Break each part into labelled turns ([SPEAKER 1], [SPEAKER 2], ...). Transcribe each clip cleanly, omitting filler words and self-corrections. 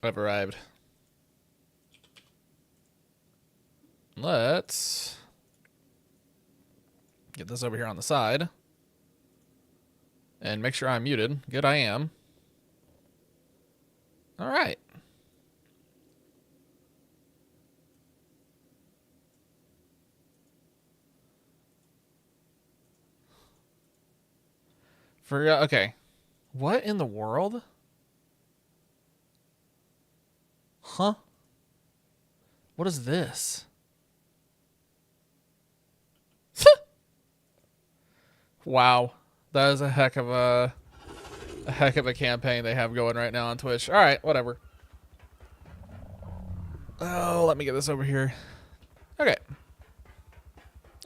[SPEAKER 1] I've arrived. Let's get this over here on the side. And make sure I'm muted. Good, I am. All right. Okay. What in the world? Huh? What is this? Wow. That is a heck of a campaign they have going right now on Twitch. All right, whatever. Oh, let me get this over here. Okay.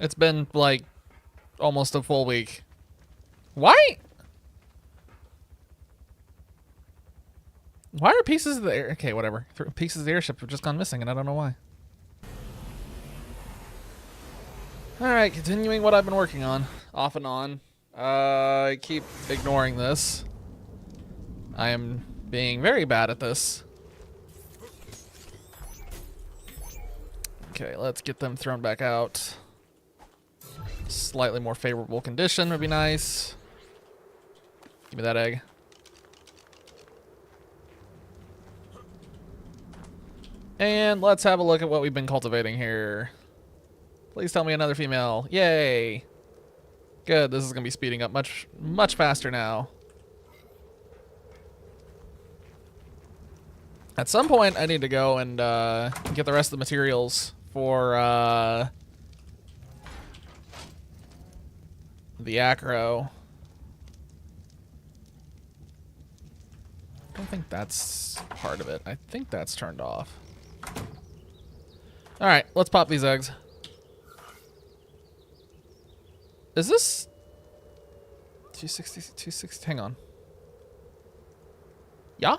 [SPEAKER 1] It's been like almost a full week. Why? Why are pieces of the air? Okay, whatever. Pieces of the airship have just gone missing, and I don't know why. All right, continuing what I've been working on, off and on. I keep ignoring this. I am being very bad at this. Okay, let's get them thrown back out. Slightly more favorable condition would be nice. Give me that egg. And let's have a look at what we've been cultivating here. Please tell me another female. Yay. Good, this is going to be speeding up much faster now. At some point, I need to go and get the rest of the materials for the acro. I don't think that's part of it. I think that's turned off. All right, let's pop these eggs. Is this 260, 260? Hang on. Yeah?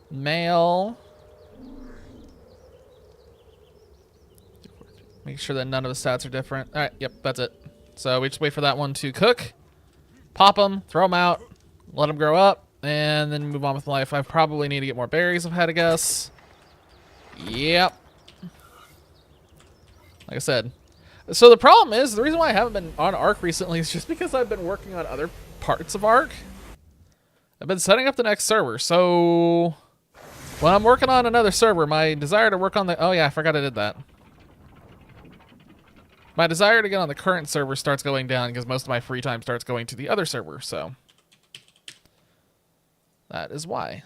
[SPEAKER 1] Male. Make sure that none of the stats are different. All right, yep, that's it. So we just wait for that one to cook, pop them, throw them out, let them grow up, and then move on with life. I probably need to get more berries, if I had to guess. Yep. Like I said. So the problem is, the reason why I haven't been on Ark recently is just because I've been working on other parts of Ark. I've been setting up the next server, so when I'm working on another server, my desire to work on the... Oh yeah, I forgot I did that. My desire to get on the current server starts going down because most of my free time starts going to the other server, so that is why.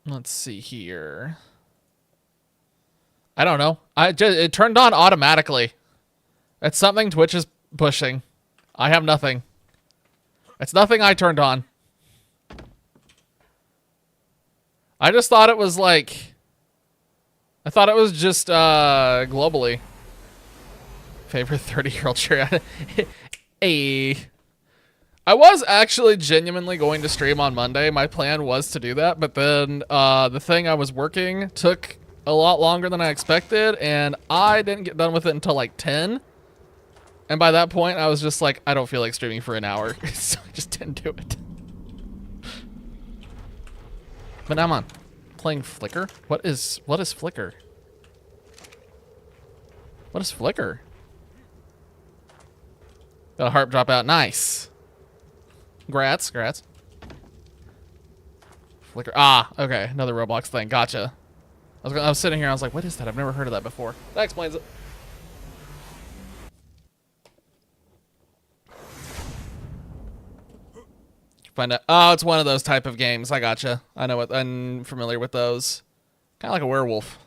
[SPEAKER 1] Let's see here. I don't know. It turned on automatically. It's something Twitch is pushing. I have nothing. It's nothing I turned on. I just thought it was like... I thought it was just globally. Favorite 30-year-old shirt. Hey. I was actually genuinely going to stream on Monday. My plan was to do that, but then the thing I was working took a lot longer than I expected, and I didn't get done with it until like 10. And by that point, I was just like, I don't feel like streaming for an hour, so I just didn't do it. But now I'm on. Playing Flicker? What is Flicker? What is Flicker? Got a harp drop out. Nice. Grats. Flicker. Ah, okay. Another Roblox thing. Gotcha. I was sitting here, I was like, what is that? I've never heard of that before. That explains it. Find out. Oh, it's one of those type of games. I gotcha. I know what. I'm familiar with those. Kind of like a werewolf.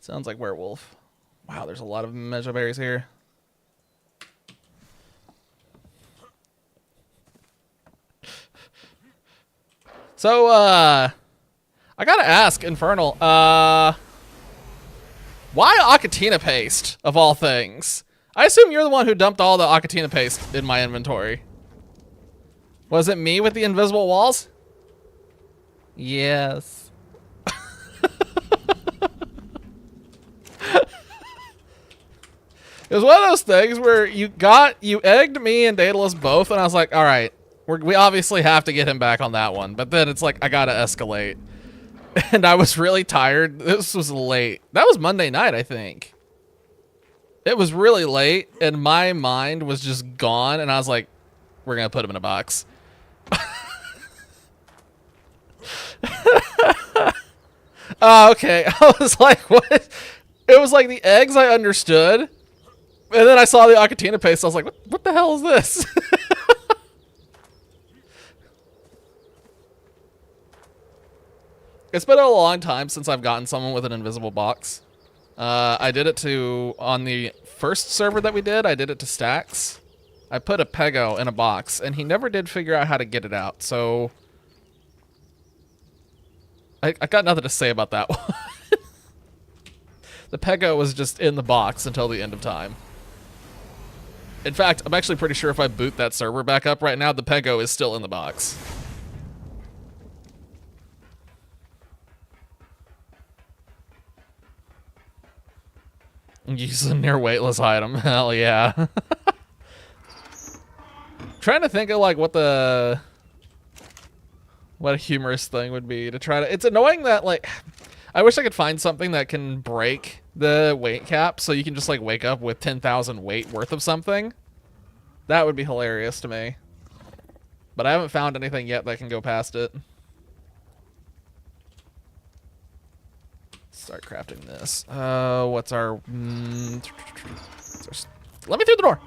[SPEAKER 1] Sounds like werewolf. Wow, there's a lot of measure berries here. So, I gotta ask, Infernal, why Akatina paste, of all things? I assume you're the one who dumped all the Akatina paste in my inventory. Was it me with the invisible walls? Yes. It was one of those things where you egged me and Daedalus both, and I was like, all right, we obviously have to get him back on that one. But then it's like, I gotta escalate. And I was really tired. This was late. That was Monday night, I think. It was really late, and my mind was just gone, and I was like, we're gonna put him in a box. Oh, okay. I was like, what? It was like the eggs I understood. And then I saw the Akatina paste. I was like, what the hell is this? It's been a long time since I've gotten someone with an invisible box. I did it on the first server that we did, I did it to Stacks. I put a Pego in a box, and he never did figure out how to get it out, so... I got nothing to say about that one. The Pego was just in the box until the end of time. In fact, I'm actually pretty sure if I boot that server back up right now, the Pego is still in the box. Use a near weightless item. Hell yeah. Trying to think of like what a humorous thing would be to try to... It's annoying that like... I wish I could find something that can break the weight cap so you can just like wake up with 10,000 weight worth of something. That would be hilarious to me. But I haven't found anything yet that can go past it. Start crafting this. What's our... let me through the door!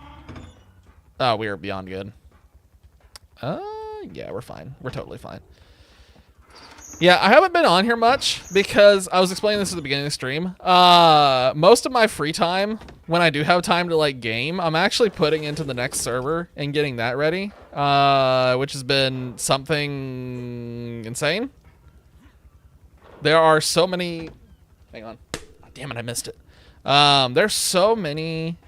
[SPEAKER 1] Oh, we are beyond good. Yeah, we're fine. We're totally fine. Yeah, I haven't been on here much because I was explaining this at the beginning of the stream. Most of my free time, when I do have time to like game, I'm actually putting into the next server and getting that ready, which has been something insane. There are so many... Hang on. Oh, damn it, I missed it. There's so many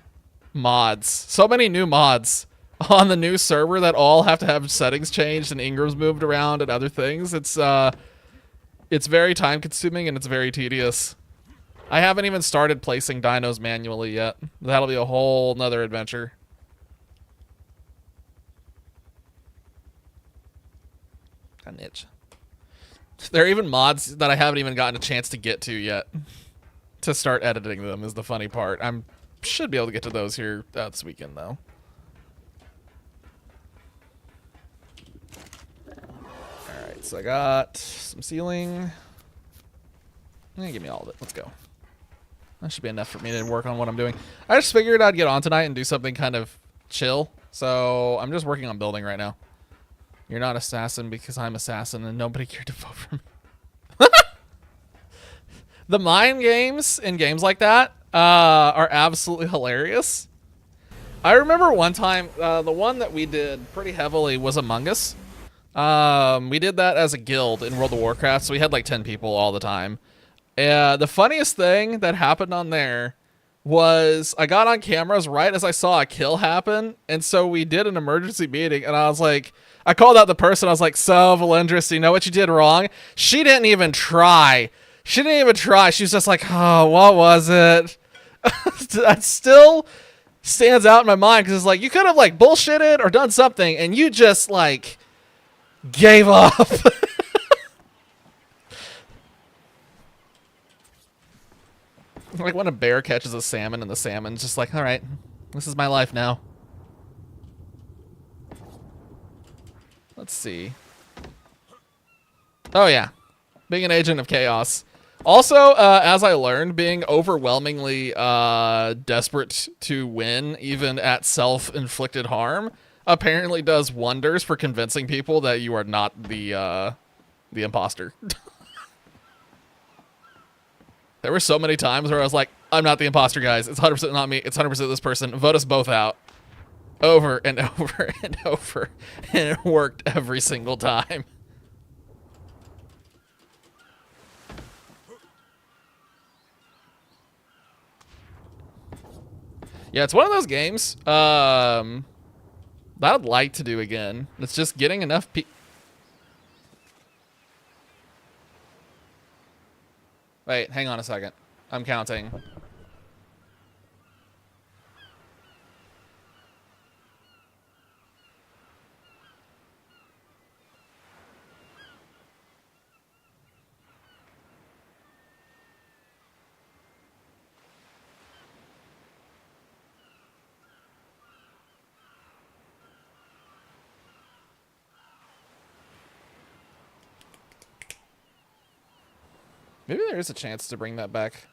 [SPEAKER 1] mods, so many new mods on the new server that all have to have settings changed and Ingrams moved around and other things. It's very time consuming and it's very tedious. I haven't even started placing dinos manually yet. That'll be a whole nother adventure. Got an itch. There are even mods that I haven't even gotten a chance to get to yet. To start editing them is the funny part. Should be able to get to those here this weekend though. Alright, so I got some ceiling. Give me all of it. Let's go. That should be enough for me to work on what I'm doing. I just figured I'd get on tonight and do something kind of chill. So I'm just working on building right now. You're not assassin because I'm assassin and nobody cared to vote for me. The mind games in games like that are absolutely hilarious. I remember one time, the one that we did pretty heavily was Among Us. We did that as a guild in World of Warcraft, so we had like 10 people all the time. The funniest thing that happened on there was I got on cameras right as I saw a kill happen, and so we did an emergency meeting, and I was like, I called out the person, I was like, so, Valendris, you know what you did wrong? She didn't even try. She didn't even try. She was just like, oh, what was it? That still stands out in my mind, because it's like, you could have like bullshitted or done something, and you just like gave up. Like when a bear catches a salmon and the salmon's just like, all right, this is my life now. Let's see. Oh yeah, being an agent of chaos. Also, as I learned, being overwhelmingly desperate to win, even at self-inflicted harm, apparently does wonders for convincing people that you are not the imposter. There were so many times where I was like, I'm not the imposter, guys. It's 100% not me. It's 100% this person. Vote us both out. Over and over and over. And it worked every single time. Yeah, it's one of those games that I'd like to do again. It's just getting enough people. Wait, hang on a second. I'm counting. Maybe there is a chance to bring that back.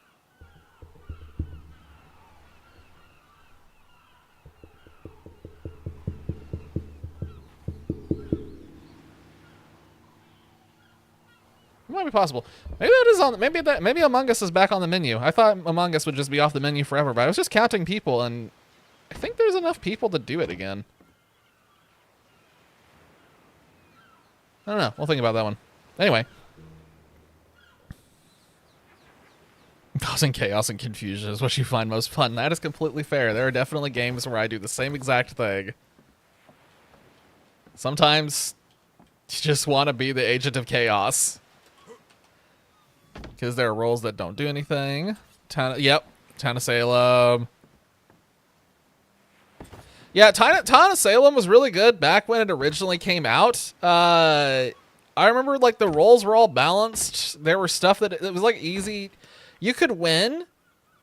[SPEAKER 1] It might be possible. Maybe that is on. Maybe Among Us is back on the menu. I thought Among Us would just be off the menu forever, but I was just counting people, and I think there's enough people to do it again. I don't know. We'll think about that one. Anyway. Causing chaos and confusion is what you find most fun. That is completely fair. There are definitely games where I do the same exact thing. Sometimes you just want to be the agent of chaos. Because there are roles that don't do anything. Town of Salem. Yeah, Town of Salem was really good back when it originally came out. I remember like the roles were all balanced. There were stuff that it was like easy. You could win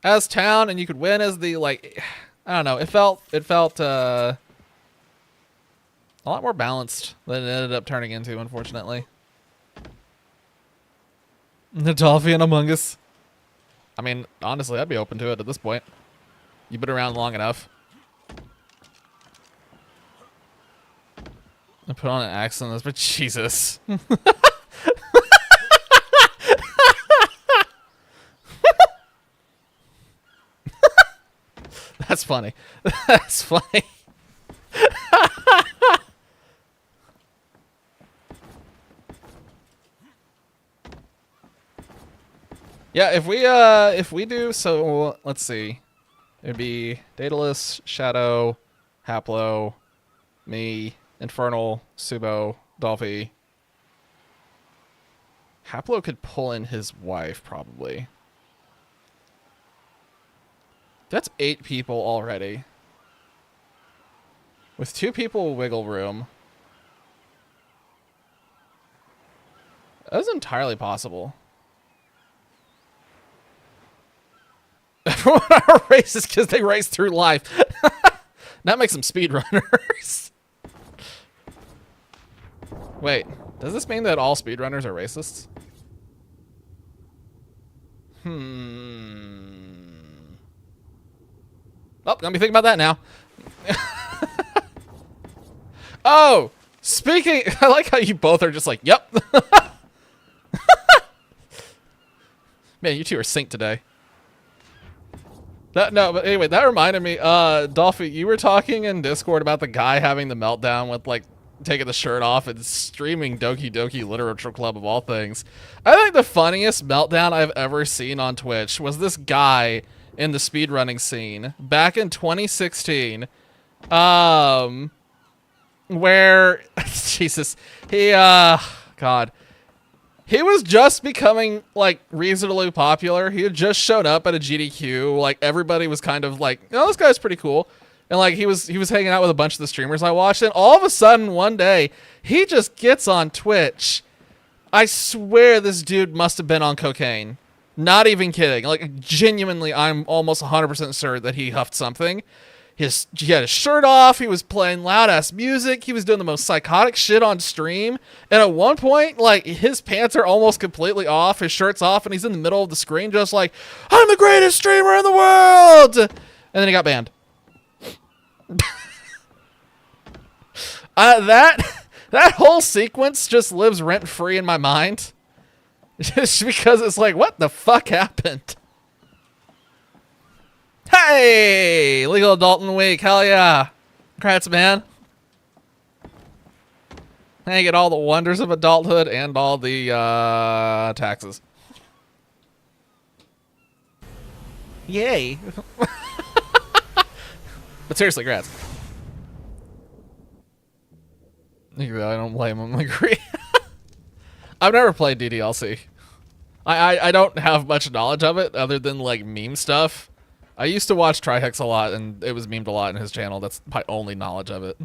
[SPEAKER 1] as Town, and you could win as the like. I don't know. It felt a lot more balanced than it ended up turning into, unfortunately. The Dolphin and Among Us. I mean, honestly, I'd be open to it at this point. You've been around long enough. I put on an accent on this, but Jesus. That's funny. That's funny. Yeah, if we do, so let's see. It'd be Daedalus, Shadow, Haplo, me, Infernal, Subo, Dolphy. Haplo could pull in his wife, probably. That's 8 people already. With 2 people wiggle room. That's entirely possible. Everyone are racist because they race through life. That makes them speedrunners. Wait, does this mean that all speedrunners are racists? Oh, let me think about that now. Oh, speaking, I like how you both are just like, yep. Man, you two are synced today. No, but anyway, that reminded me, Dolphy, you were talking in Discord about the guy having the meltdown with, like, taking the shirt off and streaming Doki Doki Literature Club of all things. I think the funniest meltdown I've ever seen on Twitch was this guy in the speedrunning scene back in 2016, where, Jesus, God. He was just becoming, like, reasonably popular. He had just showed up at a GDQ. Like, everybody was kind of like, oh, this guy's pretty cool. And, like, he was hanging out with a bunch of the streamers I watched. And all of a sudden, one day, he just gets on Twitch. I swear this dude must have been on cocaine. Not even kidding. Like, genuinely, I'm almost 100% sure that he huffed something. He had his shirt off. He was playing loud-ass music. He was doing the most psychotic shit on stream. And at one point, like, his pants are almost completely off. His shirt's off, and he's in the middle of the screen just like, I'm the greatest streamer in the world! And then he got banned. That whole sequence just lives rent-free in my mind. Just because it's like, what the fuck happened? Hey! Legal Adulting Week, hell yeah. Congrats, man. I get all the wonders of adulthood and all the taxes. Yay. But seriously, congrats. I don't blame him. I agree. I've never played DDLC. I don't have much knowledge of it other than like meme stuff. I used to watch Trihex a lot, and it was memed a lot in his channel. That's my only knowledge of it.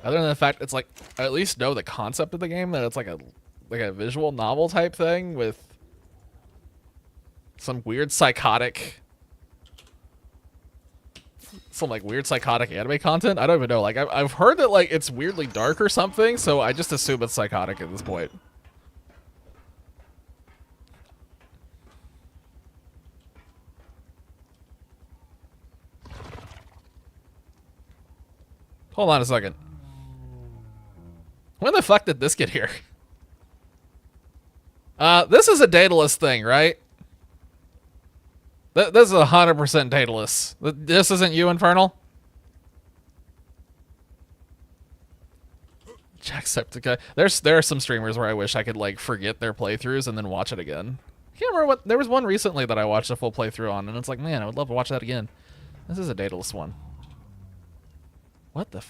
[SPEAKER 1] Other than the fact it's like, I at least know the concept of the game, that it's like a visual novel type thing with some weird psychotic, anime content. I don't even know. Like, I've heard that like it's weirdly dark or something, so I just assume it's psychotic at this point. Hold on a second. When the fuck did this get here? This is a Daedalus thing, right? This is 100% Daedalus. This isn't you, Infernal? Jacksepticeye. There are some streamers where I wish I could like forget their playthroughs and then watch it again. I can't remember what. There was one recently that I watched a full playthrough on, and it's like, man, I would love to watch that again. This is a Daedalus one. What the?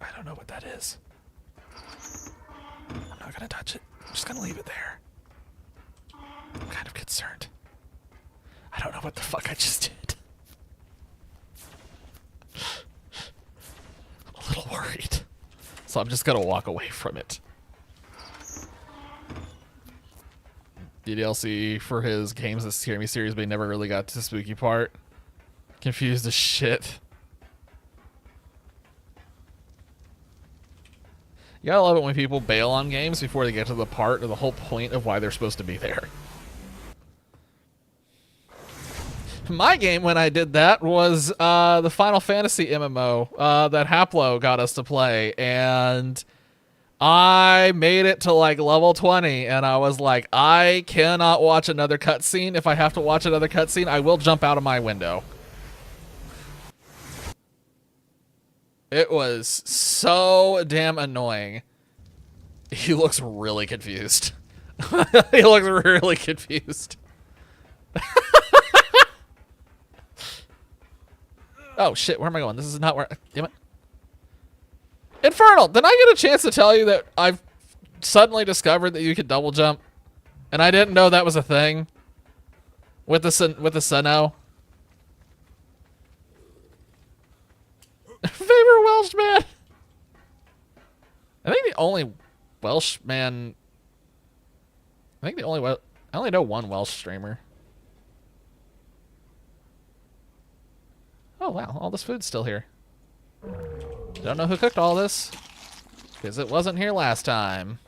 [SPEAKER 1] I don't know what that is. I'm not gonna touch it. I'm just gonna leave it there. I'm kind of concerned. I don't know what the fuck I just did. I'm a little worried. So I'm just gonna walk away from it. DDLC for his Games That Scare Me series, but he never really got to the spooky part. Confused as shit. You gotta love it when people bail on games before they get to the part or the whole point of why they're supposed to be there. My game when I did that was the Final Fantasy MMO that Haplo got us to play, and I made it to like level 20, and I was like, I cannot watch another cutscene. If I have to watch another cutscene, I will jump out of my window. It was so damn annoying. He looks really confused. He looks really confused. Oh shit, where am I going? This is not where... Damn it. Infernal, did I get a chance to tell you that I've suddenly discovered that you could double jump? And I didn't know that was a thing? With the Sinnoh? Favorite Welshman. I think the only Welshman. I only know one Welsh streamer. Oh wow, all this food's still here. Don't know who cooked all this, because it wasn't here last time.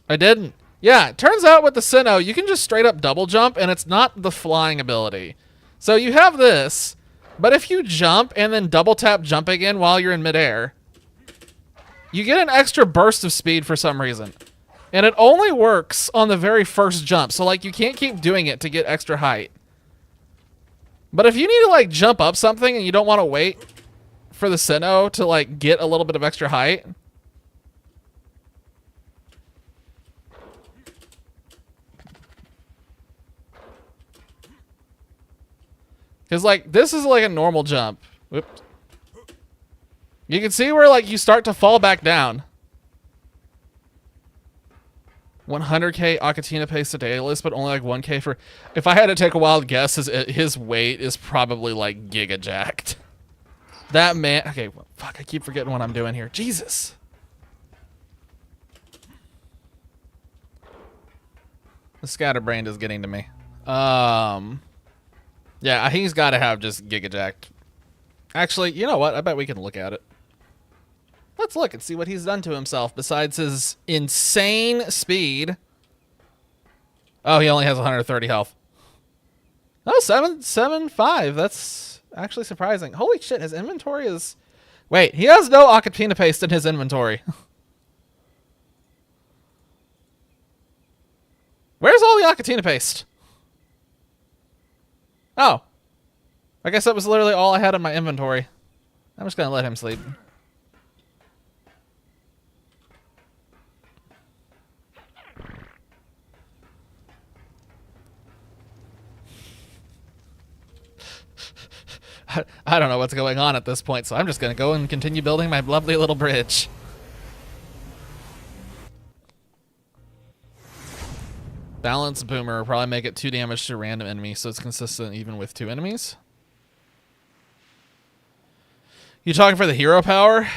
[SPEAKER 1] I didn't. Yeah, it turns out with the Sinnoh, you can just straight up double jump, and it's not the flying ability. So you have this. But if you jump and then double tap jump again while you're in midair, you get an extra burst of speed for some reason. And it only works on the very first jump. So like you can't keep doing it to get extra height. But if you need to like jump up something and you don't want to wait for the Sinnoh to like get a little bit of extra height. Because, like, this is, like, a normal jump. Whoops. You can see where, like, you start to fall back down. 100k Akatina pace to Daedalus, but only, like, 1k for... If I had to take a wild guess, his weight is probably, like, giga jacked. That man... Okay, well, fuck, I keep forgetting what I'm doing here. Jesus. The scatterbrained is getting to me. Yeah, he's got to have just giga jacked. Actually, you know what? I bet we can look at it. Let's look and see what he's done to himself besides his insane speed. Oh, he only has 130 health. Oh, 775. That's actually surprising. Holy shit, his inventory is... Wait, he has no Akatina paste in his inventory. Where's all the Akatina paste? Oh. I guess that was literally all I had in my inventory. I'm just gonna let him sleep. I don't know what's going on at this point, so I'm just gonna go and continue building my lovely little bridge. Balance Boomer will probably make it 2 damage to random enemies, so it's consistent even with 2 enemies. You talking for the hero power?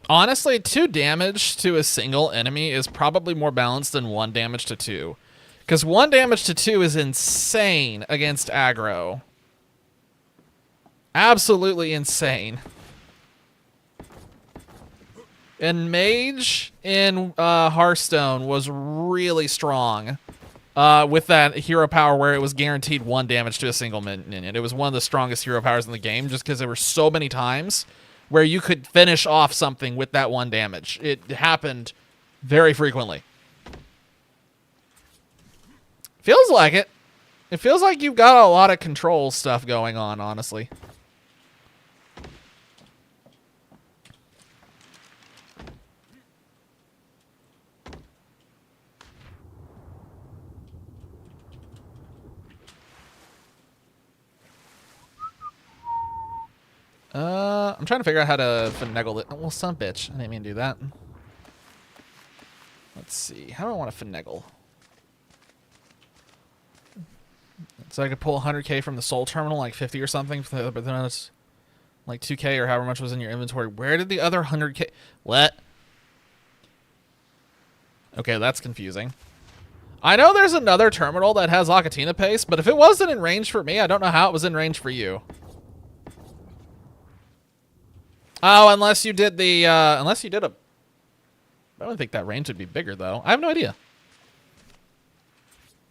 [SPEAKER 1] Honestly, 2 damage to a single enemy is probably more balanced than 1 damage to 2. Because 1 damage to 2 is insane against aggro. Absolutely insane. And Mage in Hearthstone was really strong with that hero power where it was guaranteed 1 damage to a single minion. It was one of the strongest hero powers in the game just because there were so many times where you could finish off something with that 1 damage. It happened very frequently. Feels like it. It feels like you've got a lot of control stuff going on, honestly. I'm trying to figure out how to finagle it. Well, son of a bitch. I didn't mean to do that. Let's see. How do I want to finagle? So I could pull 100k from the soul terminal, like 50 or something, but then it's like 2k or however much was in your inventory. Where did the other 100k... What? Okay, that's confusing. I know there's another terminal that has Akatina paste, but if it wasn't in range for me, I don't know how it was in range for you. Oh, unless you did the, unless you did a... I don't think that range would be bigger, though. I have no idea.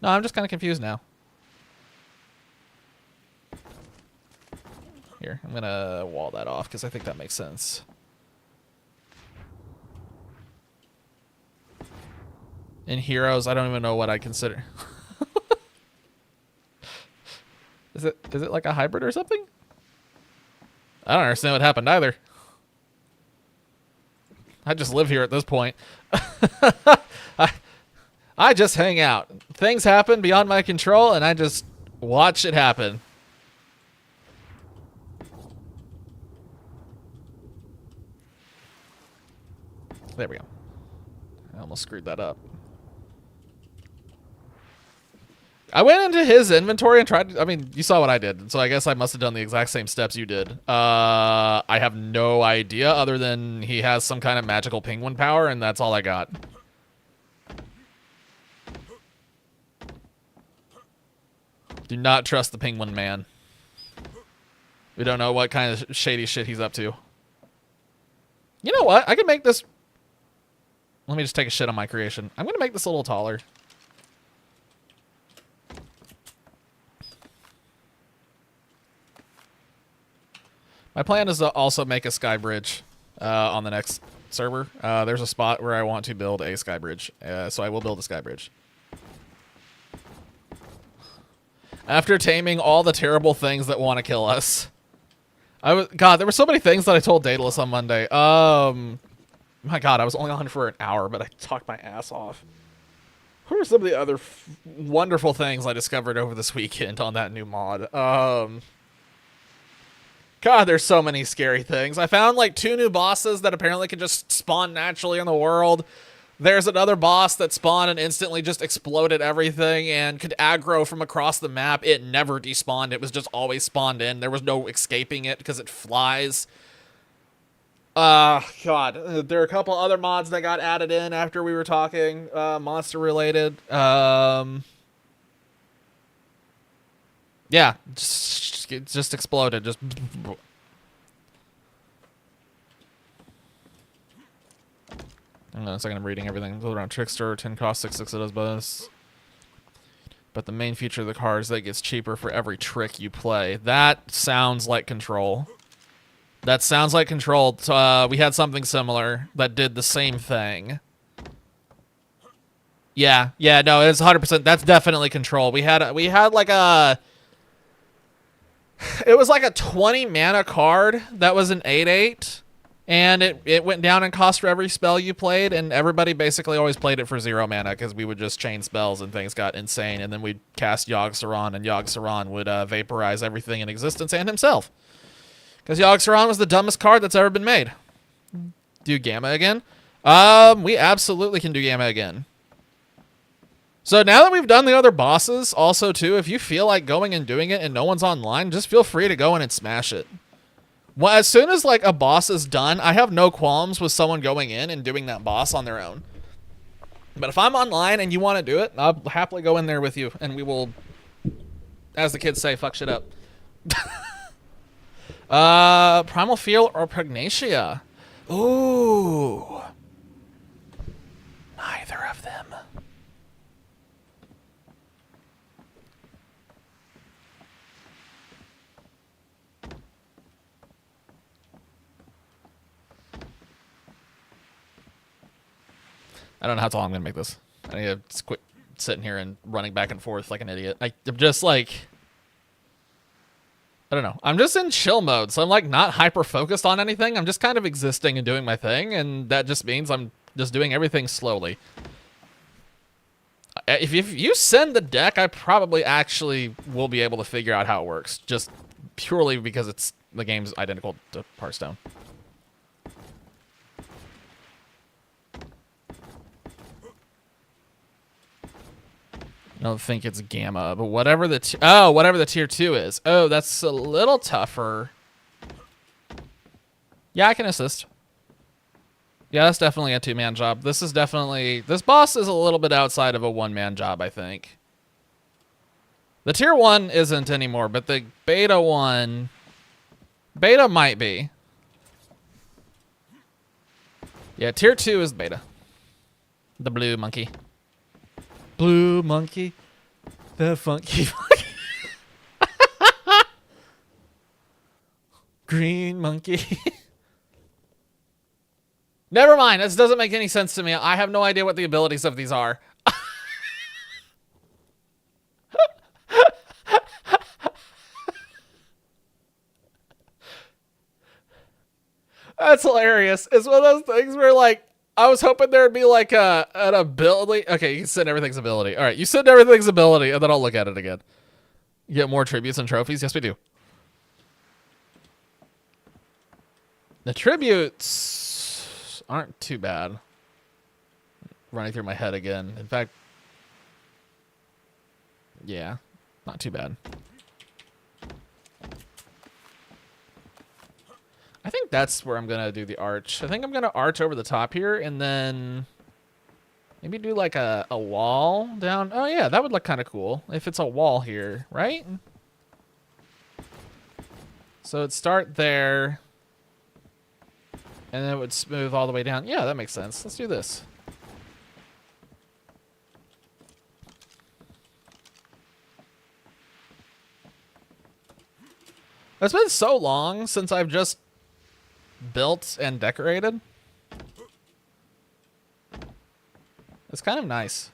[SPEAKER 1] No, I'm just kind of confused now. Here, I'm gonna wall that off, because I think that makes sense. In Heroes, I don't even know what I consider. Is it like a hybrid or something? I don't understand what happened either. I just live here at this point. I just hang out. Things happen beyond my control, and I just watch it happen. There we go. I almost screwed that up. I went into his inventory and tried to, I mean, you saw what I did, so I guess I must have done the exact same steps you did. I have no idea other than he has some kind of magical penguin power, and that's all I got. Do not trust the penguin man. We don't know what kind of shady shit he's up to. You know what? I can make this... Let me just take a shit on my creation. I'm going to make this a little taller. My plan is to also make a sky bridge on the next server. There's a spot where I want to build a sky bridge, so I will build a sky bridge. After taming all the terrible things that want to kill us. God, there were so many things that I told Daedalus on Monday. My God, I was only on for an hour, but I talked my ass off. What are some of the other wonderful things I discovered over this weekend on that new mod? God, there's so many scary things. I found like 2 new bosses that apparently can just spawn naturally in the world. There's another boss that spawned and instantly just exploded everything and could aggro from across the map. It never despawned. It was just always spawned in. There was no escaping it because it flies. God. There are a couple other mods that got added in after we were talking, monster related. Yeah, just exploded. Just. Hang on a second, I'm reading everything. Build around Trickster, 10 cost, 6 of those bonus. But the main feature of the card is that it gets cheaper for every trick you play. That sounds like Control. That sounds like Control. We had something similar that did the same thing. Yeah, no, it's 100%. That's definitely Control. We had like a... It was like a 20 mana card that was an 8/8. And it went down in cost for every spell you played, and everybody basically always played it for 0 mana because we would just chain spells and things got insane, and then we'd cast Yogg-Saron, and Yogg-Saron would vaporize everything in existence and himself. Because Yogg-Saron was the dumbest card that's ever been made. Do Gamma again? We absolutely can do Gamma again. So now that we've done the other bosses, also too, if you feel like going and doing it and no one's online, just feel free to go in and smash it. Well, as soon as like a boss is done, I have no qualms with someone going in and doing that boss on their own. But if I'm online and you want to do it, I'll happily go in there with you, and we will, as the kids say, fuck shit up. Primal Fear or Pugnacia? Ooh. Neither of them. I don't know how tall I'm gonna make this. I need to just quit sitting here and running back and forth like an idiot. I'm just like, I don't know. I'm just in chill mode, so I'm like not hyper focused on anything. I'm just kind of existing and doing my thing, and that just means I'm just doing everything slowly. If you send the deck, I probably actually will be able to figure out how it works, just purely because the game's identical to Hearthstone. I don't think it's Gamma, but whatever the tier 2 is. Oh, that's a little tougher. Yeah, I can assist. Yeah, that's definitely a 2-man job. This boss is a little bit outside of a 1-man job, I think. The tier 1 isn't anymore, but the beta one, beta might be. Yeah, tier 2 is beta. The blue monkey. Blue monkey, the funky monkey. Green monkey. Never mind, this doesn't make any sense to me. I have no idea what the abilities of these are. That's hilarious. It's one of those things where, like, I was hoping there'd be like an ability. Okay, you send everything's ability. All right, you send everything's ability, and then I'll look at it again. You get more tributes and trophies? Yes, we do. The tributes aren't too bad. Running through my head again. In fact, yeah, not too bad. I think that's where I'm going to do the arch. I think I'm going to arch over the top here and then maybe do like a wall down. Oh, yeah, that would look kind of cool if it's a wall here, right? So it'd start there and then it would smooth all the way down. Yeah, that makes sense. Let's do this. It's been so long since I've just built and decorated. It's kind of nice.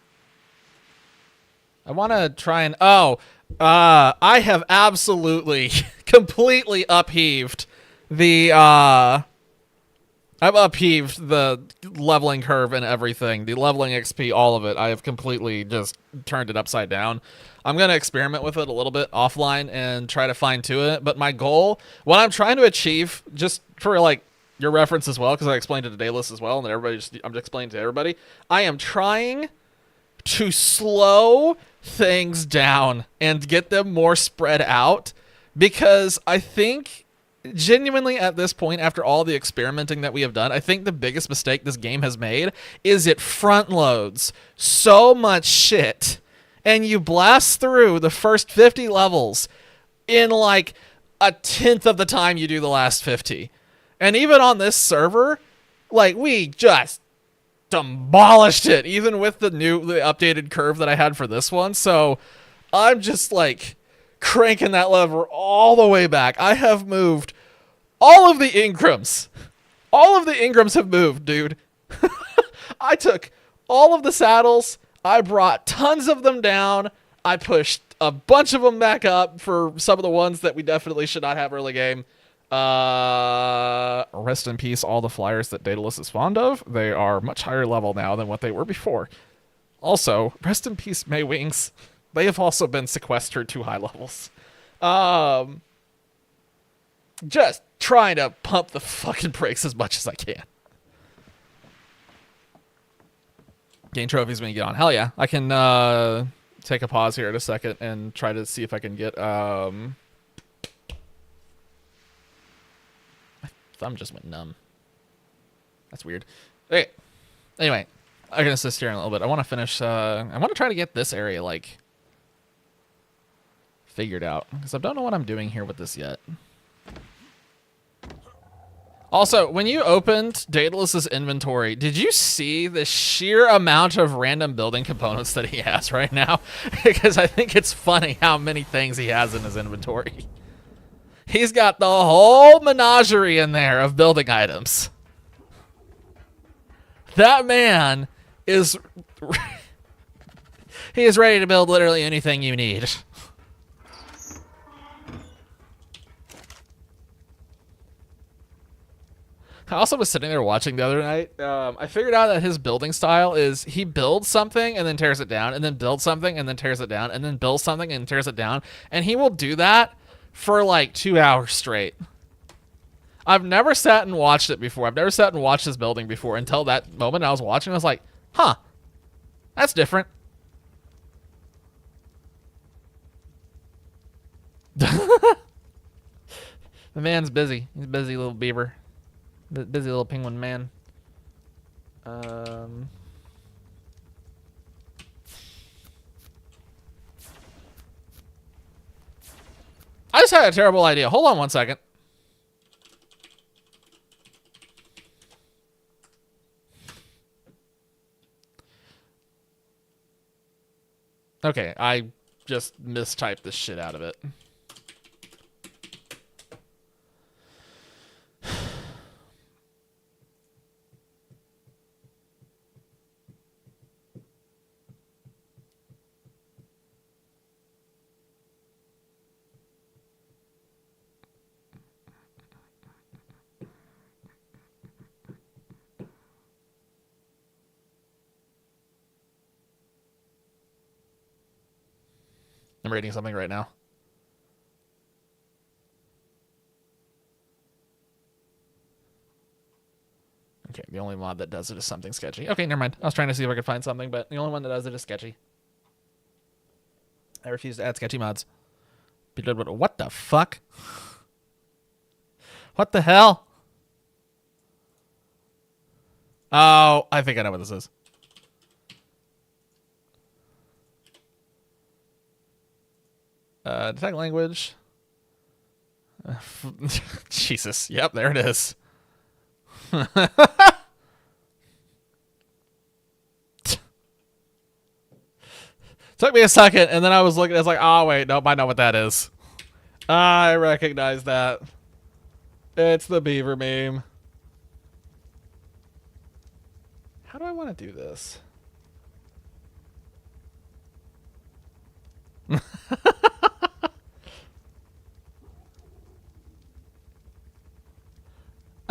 [SPEAKER 1] I want to try and I have absolutely completely upheaved the I've upheaved the leveling curve and everything. The leveling XP, all of it. I have completely just turned it upside down. I'm going to experiment with it a little bit offline and try to fine-tune it. But my goal, what I'm trying to achieve, just for like your reference as well, because I explained it to Daedalus as well, and I'm just explaining to everybody, I am trying to slow things down and get them more spread out, because I think genuinely at this point, after all the experimenting that we have done, I think the biggest mistake this game has made is it front loads so much shit, and you blast through the first 50 levels in like a tenth of the time you do the last 50. And even on this server, like, we just demolished it, even with the updated curve that I had for this one. So I'm just like cranking that lever all the way back. I have moved all of the Ingrams. All of the Ingrams have moved, dude. I took all of the saddles. I brought tons of them down. I pushed a bunch of them back up for some of the ones that we definitely should not have early game. Rest in peace, all the flyers that Daedalus is fond of. They are much higher level now than what they were before. Also, rest in peace, May Wings. They have also been sequestered to high levels. Just trying to pump the fucking brakes as much as I can. Gain trophies when you get on. Hell yeah. I can take a pause here in a second and try to see if I can get my thumb just went numb. That's weird. Okay. Anyway, I can assist here in a little bit. I want to finish. I want to try to get this area like figured out because I don't know what I'm doing here with this yet. Also, when you opened Daedalus's inventory, did you see the sheer amount of random building components that he has right now? Because I think it's funny how many things he has in his inventory. He's got the whole menagerie in there of building items. That man is... he is ready to build literally anything you need. I also was sitting there watching the other night. I figured out that his building style is he builds something and then tears it down, and then builds something and then tears it down, and then builds something and tears it down. And he will do that for like 2 hours straight. I've never sat and watched it before. I've never sat and watched his building before until that moment I was watching. I was like, huh, that's different. The man's busy. He's a busy little beaver. Busy little penguin man. I just had a terrible idea. Hold on 1 second. Okay, I just mistyped the shit out of it. I'm reading something right now. Okay, the only mod that does it is something sketchy. Okay, never mind. I was trying to see if I could find something, but the only one that does it is sketchy. I refuse to add sketchy mods. What the fuck? What the hell? Oh, I think I know what this is. Detect language. Jesus. Yep, there it is. Took me a second, and then I was looking. I was like, "Oh wait, nope, I know what that is. I recognize that. It's the beaver meme." How do I want to do this?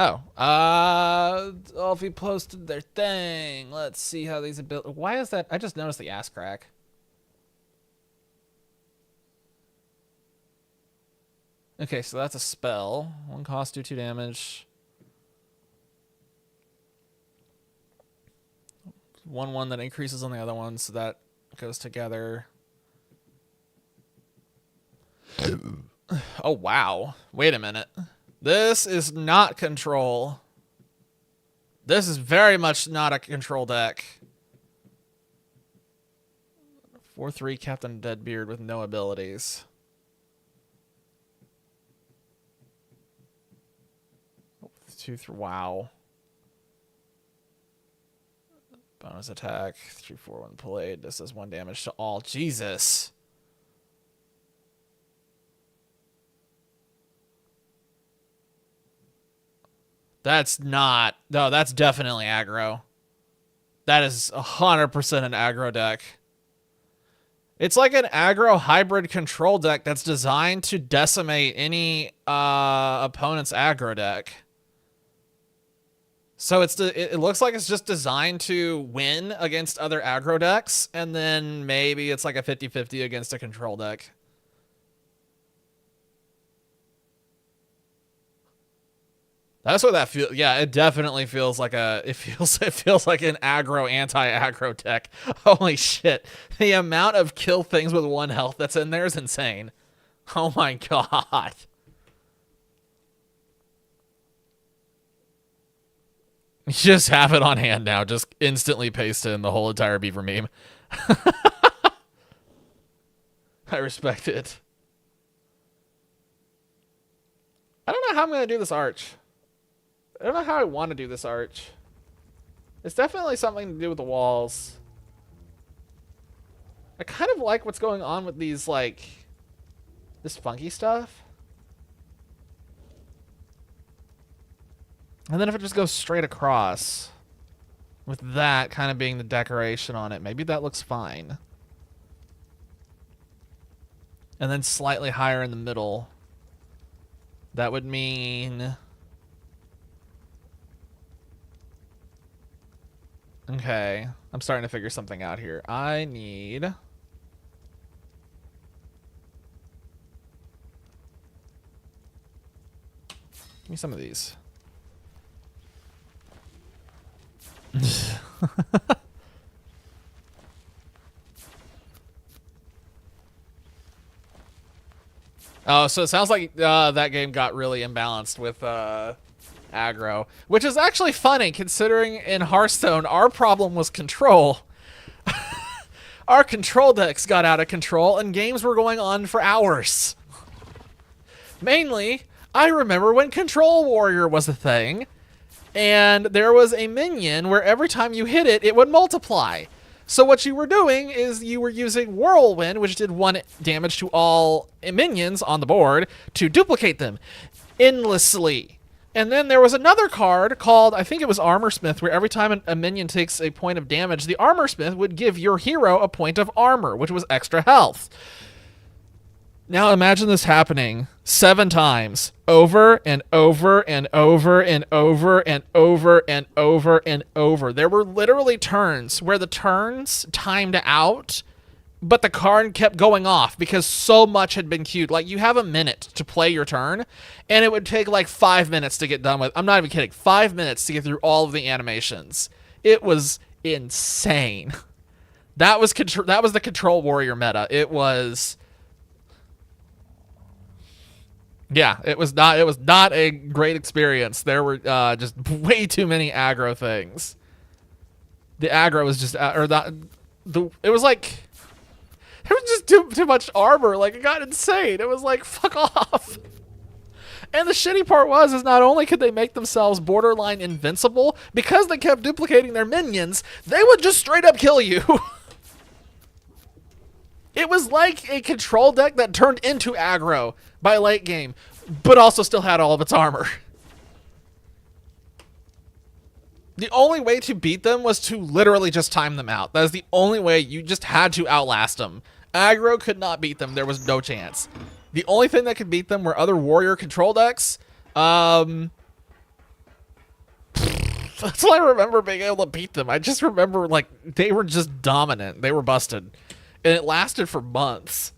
[SPEAKER 1] Oh, Alfie posted their thing. Let's see how these abilities. Why is that? I just noticed the ass crack. Okay, so that's a spell. 1 cost, do 2 damage. 1/1 that increases on the other one, so that goes together. Oh, wow. Wait a minute. This is not control. This is very much not a control deck. 4/3 Captain Deadbeard with no abilities. Wow. Bonus attack. 3/4 played. This does 1 damage to all. Jesus. That's not... No, that's definitely aggro. That is 100% an aggro deck. It's like an aggro hybrid control deck that's designed to decimate any opponent's aggro deck. So it looks like it's just designed to win against other aggro decks, and then maybe it's like a 50-50 against a control deck. That's what that feels. Yeah, it definitely feels like it feels like an aggro anti-aggro deck. Holy shit. The amount of kill things with 1 health that's in there is insane. Oh my god. You just have it on hand now. Just instantly paste in the whole entire beaver meme. I respect it. I don't know how I'm going to do this arch. I don't know how I want to do this arch. It's definitely something to do with the walls. I kind of like what's going on with these, like, this funky stuff. And then if it just goes straight across, with that kind of being the decoration on it, maybe that looks fine. And then slightly higher in the middle. That would mean... Okay, I'm starting to figure something out here. I need... Give me some of these. Oh, so it sounds like that game got really imbalanced with aggro, which is actually funny considering in Hearthstone our problem was control. Our control decks got out of control and games were going on for hours. Mainly, I remember when Control Warrior was a thing, and there was a minion where every time you hit it, it would multiply. So what you were doing is you were using Whirlwind, which did 1 damage to all minions on the board, to duplicate them endlessly. And then there was another card called, I think it was Armorsmith, where every time a minion takes a point of damage, the Armorsmith would give your hero a point of armor, which was extra health. Now imagine this happening 7 times, over and over and over and over and over and over and over. There were literally turns where the turns timed out, but the card kept going off because so much had been queued. Like, you have a minute to play your turn, and it would take like 5 minutes to get done with. I'm not even kidding. 5 minutes to get through all of the animations. It was insane. That was the Control Warrior meta. It was... Yeah, it was not a great experience. There were just way too many aggro things. The aggro was just it was like there was just too much armor. Like, it got insane. It was like, fuck off. And the shitty part is not only could they make themselves borderline invincible, because they kept duplicating their minions, they would just straight up kill you. It was like a control deck that turned into aggro by late game, but also still had all of its armor. The only way to beat them was to literally just time them out. That is the only way. You just had to outlast them. Aggro could not beat them. There was no chance. The only thing that could beat them were other warrior control decks. That's all I remember being able to beat them. I just remember, like, they were just dominant. They were busted. And it lasted for months.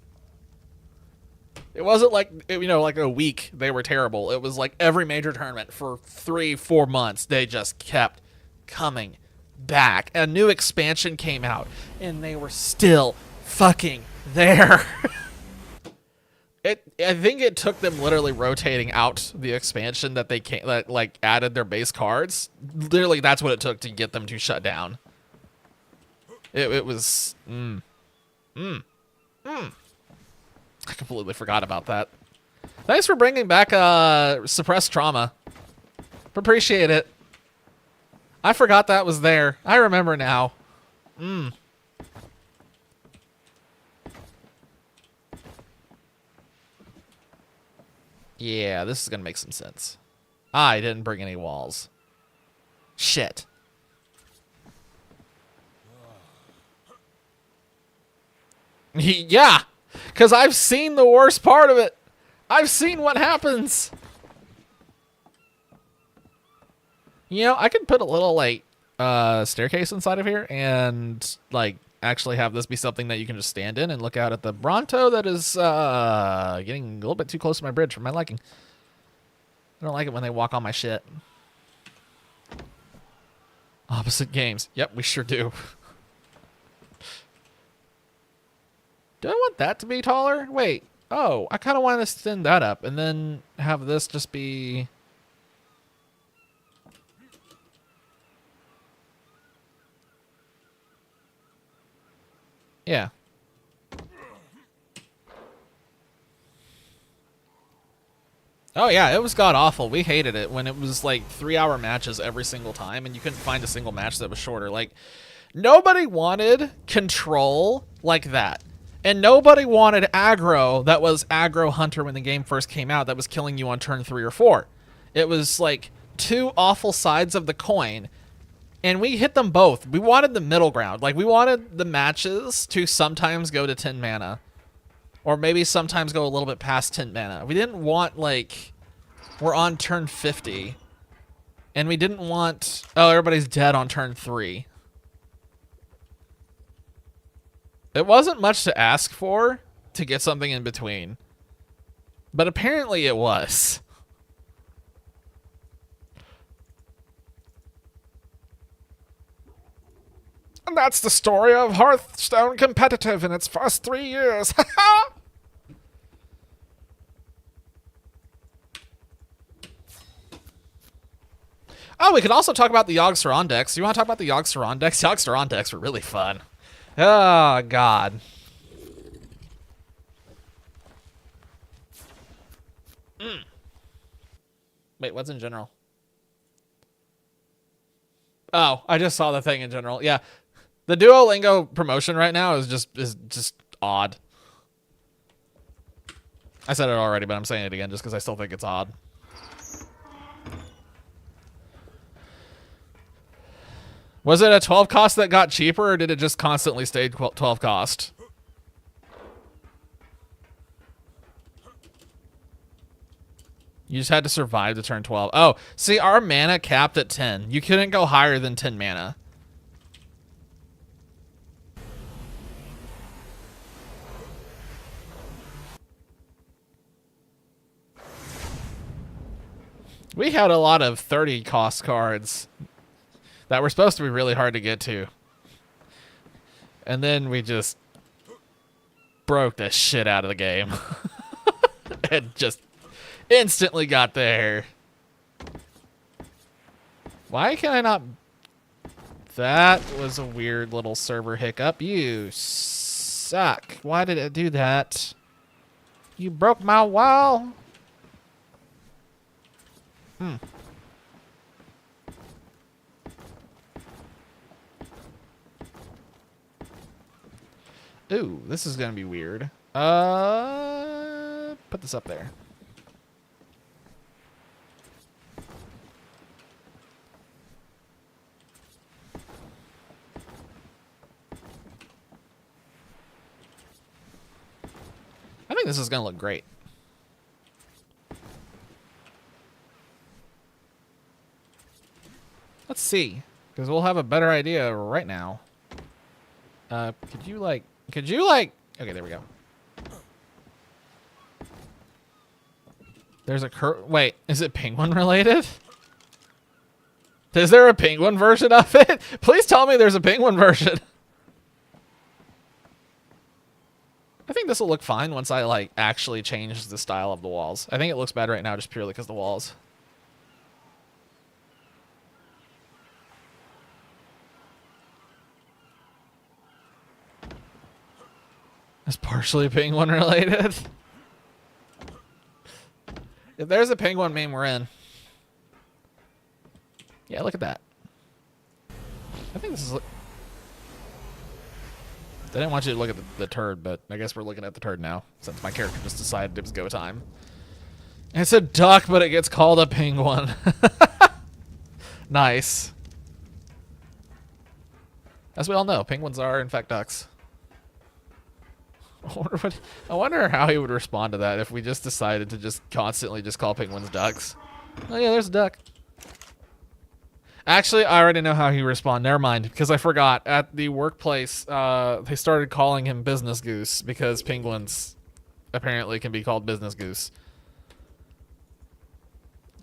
[SPEAKER 1] It wasn't like, you know, like a week they were terrible. It was like every major tournament for 3-4 months, they just kept coming back. A new expansion came out, and they were still fucking there. I think it took them literally rotating out the expansion that like added their base cards. Literally, that's what it took to get them to shut down. It was... I completely forgot about that. Thanks for bringing back suppressed trauma. Appreciate it. I forgot that was there. I remember now. Yeah, this is gonna make some sense. I didn't bring any walls. Shit. Yeah, because I've seen the worst part of it. I've seen what happens. You know, I could put a little, like, staircase inside of here and, like, actually have this be something that you can just stand in and look out at the Bronto that is getting a little bit too close to my bridge for my liking. I don't like it when they walk on my shit. Opposite games. Yep, we sure do. Do I want that to be taller? Wait. Oh, I kind of want to extend that up and then have this just be... Yeah. Oh yeah, it was god awful. We hated it when it was like 3-hour matches every single time and you couldn't find a single match that was shorter. Like, nobody wanted control like that. And nobody wanted aggro that was aggro hunter when the game first came out that was killing you on turn 3 or 4. It was like two awful sides of the coin. And we hit them both. We wanted the middle ground. Like, we wanted the matches to sometimes go to 10 mana. Or maybe sometimes go a little bit past 10 mana. We didn't want, like, we're on turn 50. And we didn't want, oh, everybody's dead on turn 3. It wasn't much to ask for to get something in between. But apparently it was. And that's the story of Hearthstone competitive in its first 3 years. Oh, we could also talk about the Yogg-Saron decks. You want to talk about the Yogg-Saron decks? Yogg-Saron decks were really fun. Oh, God. Wait, what's in general? Oh, I just saw the thing in general. Yeah. The Duolingo promotion right now is just odd. I said it already, but I'm saying it again just because I still think it's odd. Was it a 12 cost that got cheaper, or did it just constantly stay 12 cost? You just had to survive to turn 12. Oh, see, our mana capped at 10. You couldn't go higher than 10 mana. We had a lot of 30 cost cards that were supposed to be really hard to get to. And then we just broke the shit out of the game. And just instantly got there. Why can I not... That was a weird little server hiccup. You suck. Why did it do that? You broke my wall. Ooh, this is gonna be weird. Put this up there. I think this is gonna look great. Let's see, because we'll have a better idea right now. Could you like, okay, there we go. There's a wait, is it penguin related? Is there a penguin version of it? Please tell me there's a penguin version. I think this will look fine once I like actually change the style of the walls. I think it looks bad right now just purely because of the walls. It's partially penguin related. If there's a penguin meme, we're in. Yeah, look at that. I think this is... I didn't want you to look at the turd, but I guess we're looking at the turd now, since my character just decided it was go time. It's a duck, but it gets called a penguin. Nice. As we all know, penguins are, in fact, ducks. I wonder how he would respond to that if we just decided to just constantly just call penguins ducks. Oh yeah, there's a duck. Actually, I already know how he would respond. Never mind, because I forgot. At the workplace, they started calling him Business Goose because penguins apparently can be called Business Goose.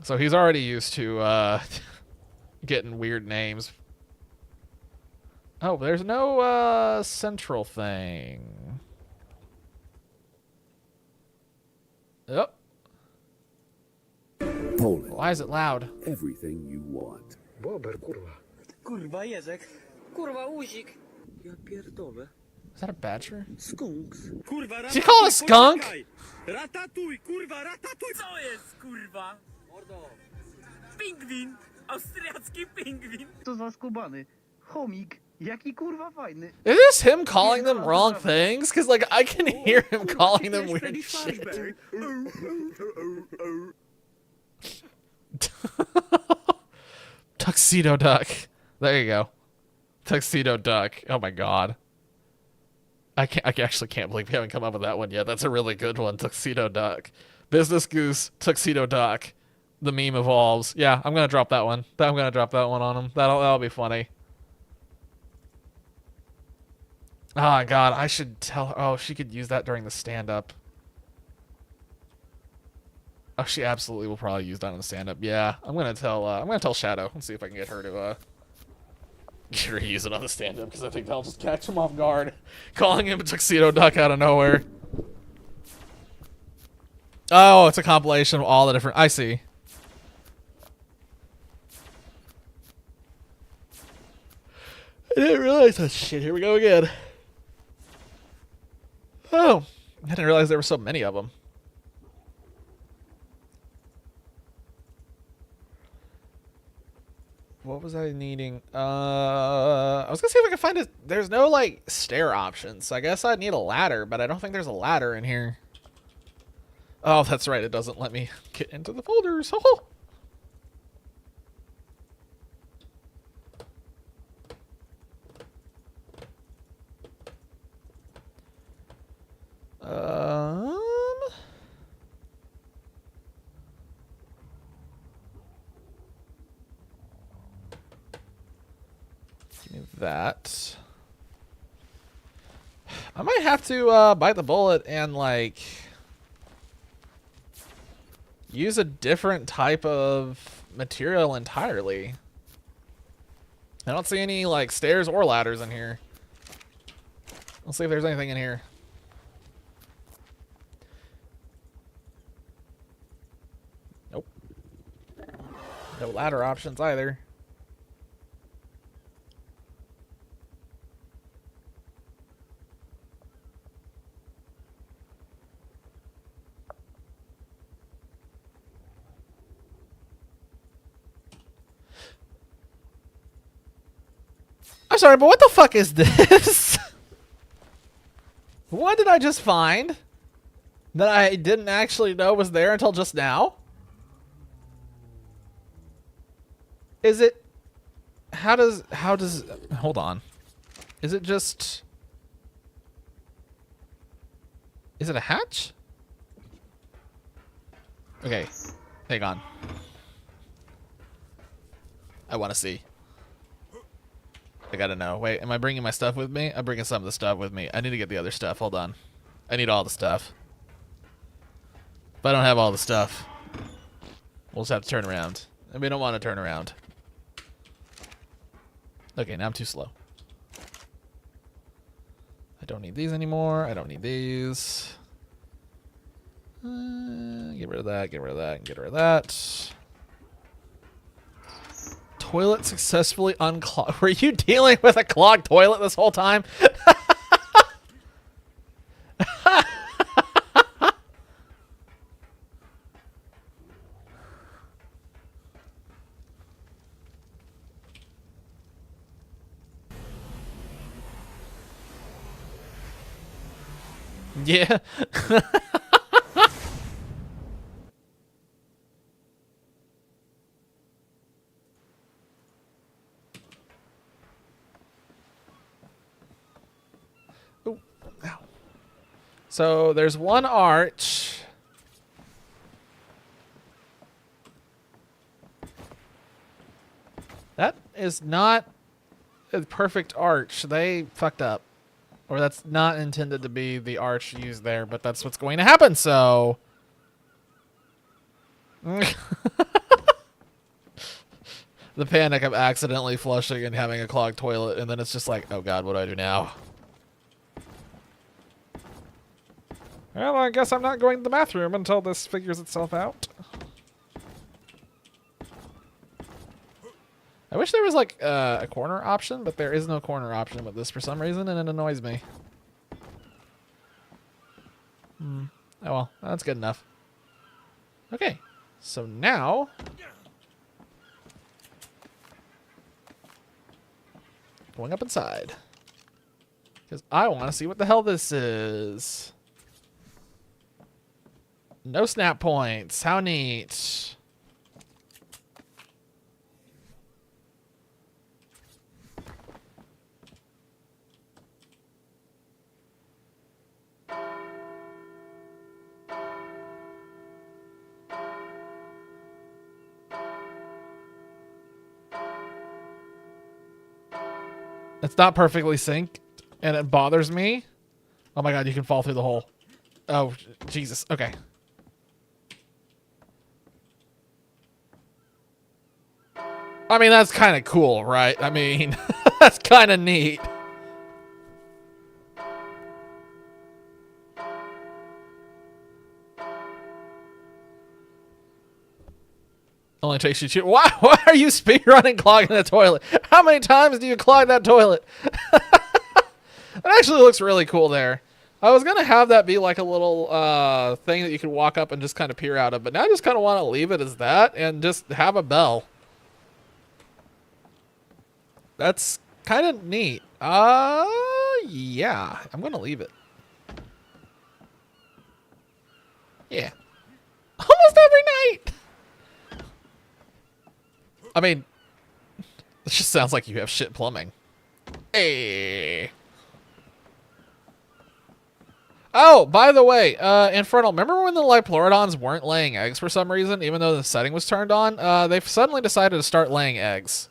[SPEAKER 1] So he's already used to getting weird names. Oh, there's no central thing. Oh.
[SPEAKER 2] Poland.
[SPEAKER 1] Why is it loud?
[SPEAKER 2] Everything you want.
[SPEAKER 3] Bober, kurwa. Kurwa, Jezek. Kurwa, Uzik. Ja pierdolę.
[SPEAKER 1] Is that a badger?
[SPEAKER 2] Skunks.
[SPEAKER 3] Kurwa,
[SPEAKER 1] Did you call it a skunk?
[SPEAKER 3] Ratatuj, kurwa, ratatuj!
[SPEAKER 2] Co jest, kurwa?
[SPEAKER 3] Mordo.
[SPEAKER 2] Pingwin! Austriacki pingwin!
[SPEAKER 4] To za skubany. Chomik. Jaki kurwa fajny.
[SPEAKER 1] Is this him calling them wrong things? Because, like, I can hear him calling them weird shit. Tuxedo duck. There you go. Tuxedo duck. Oh my god. I actually can't believe we haven't come up with that one yet. That's a really good one. Tuxedo duck. Business goose, tuxedo duck. The meme evolves. Yeah, I'm gonna drop that one. I'm gonna drop that one on him. That'll be funny. Oh god, I should tell her. Oh, she could use that during the stand-up. Oh, she absolutely will probably use that on the stand-up. Yeah, I'm gonna tell Shadow and see if I can get her to use it on the stand-up, because I think that'll just catch him off guard. Calling him a tuxedo duck out of nowhere. Oh, it's a compilation of all the different... I see. I didn't realize that. Shit, here we go again. Oh, I didn't realize there were so many of them. What was I needing? I was gonna see if I could find it. There's no, like, stair options. So I guess I'd need a ladder, but I don't think there's a ladder in here. Oh, that's right. It doesn't let me get into the folders. Oh. Give me that. I might have to bite the bullet and, like, use a different type of material entirely. I don't see any, like, stairs or ladders in here. Let's see if there's anything in here. Nope. No ladder options either. I'm sorry, but what the fuck is this? What did I just find that I didn't actually know was there until just now? Is it... How does... Hold on. Is it just... Is it a hatch? Okay. Hang on. I want to see. I gotta know. Wait, am I bringing my stuff with me? I'm bringing some of the stuff with me. I need to get the other stuff. Hold on. I need all the stuff. If I don't have all the stuff, we'll just have to turn around. And we don't want to turn around. Okay, now I'm too slow. I don't need these anymore. I don't need these. Get rid of that, get rid of that, and get rid of that. Toilet successfully unclogged. Were you dealing with a clogged toilet this whole time? Yeah. Ooh, ow. So there's one arch. That is not a perfect arch. They fucked up. Or that's not intended to be the arch used there, but that's what's going to happen, so... The panic of accidentally flushing and having a clogged toilet, and then it's just like, oh god, what do I do now? Well, I guess I'm not going to the bathroom until this figures itself out. I wish there was, like, a corner option, but there is no corner option with this for some reason, and it annoys me. Oh well, that's good enough. Okay, so now going up inside because I want to see what the hell this is. No snap points. How neat. It's not perfectly synced, and it bothers me. Oh my god, you can fall through the hole. Oh, Jesus. Okay. I mean, that's kind of cool, right? I mean, that's kind of neat. Only takes you two. Why are you speedrunning clogging the toilet? How many times do you clog that toilet? It actually looks really cool there. I was going to have that be like a little thing that you could walk up and just kind of peer out of, but now I just kind of want to leave it as that and just have a bell. That's kind of neat. Yeah, I'm going to leave it. Yeah. Almost every night. I mean, this just sounds like you have shit plumbing. Hey. Oh, by the way, Infernal, remember when the Liplorodons weren't laying eggs for some reason, even though the setting was turned on? They've suddenly decided to start laying eggs.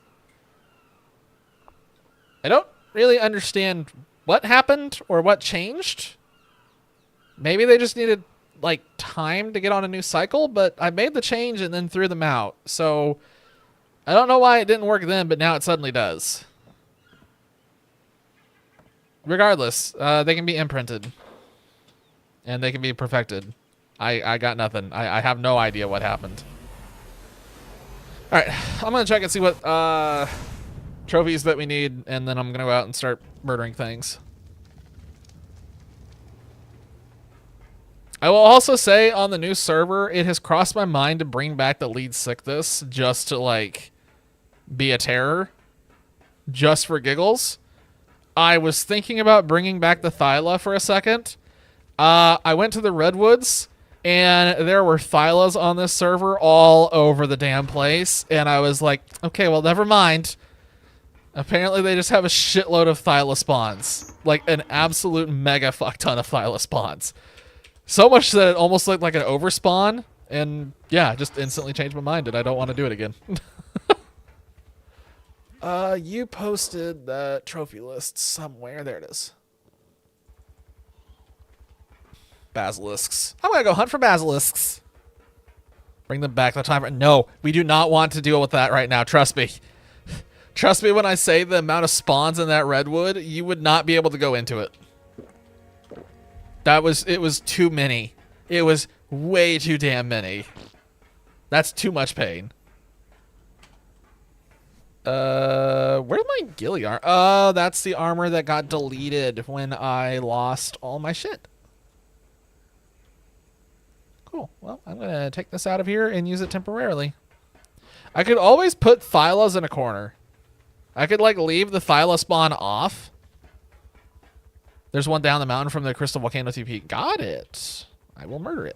[SPEAKER 1] I don't really understand what happened or what changed. Maybe they just needed, like, time to get on a new cycle, but I made the change and then threw them out. So, I don't know why it didn't work then, but now it suddenly does. Regardless, they can be imprinted. And they can be perfected. I got nothing. I have no idea what happened. Alright, I'm going to check and see what trophies that we need, and then I'm going to go out and start murdering things. I will also say on the new server, it has crossed my mind to bring back the lead sickness just to, like, be a terror. Just for giggles. I was thinking about bringing back the Thyla for a second. I went to the Redwoods, and there were Thylas on this server all over the damn place, and I was like, okay, well, never mind. Apparently, they just have a shitload of Thyla spawns. Like, an absolute mega fuck ton of Thyla spawns. So much that it almost looked like an overspawn, and yeah, just instantly changed my mind, and I don't want to do it again. You posted the trophy list somewhere. There it is. Basilisks. I'm gonna go hunt for basilisks. Bring them back the timer. No, we do not want to deal with that right now. Trust me. Trust me when I say the amount of spawns in that redwood, you would not be able to go into it. It was too many. It was way too damn many. That's too much pain. Where's my ghillie armor? Oh, that's the armor that got deleted when I lost all my shit. Cool. Well, I'm going to take this out of here and use it temporarily. I could always put Thylas in a corner. I could, like, leave the Thyla spawn off. There's one down the mountain from the Crystal Volcano TP. Got it. I will murder it.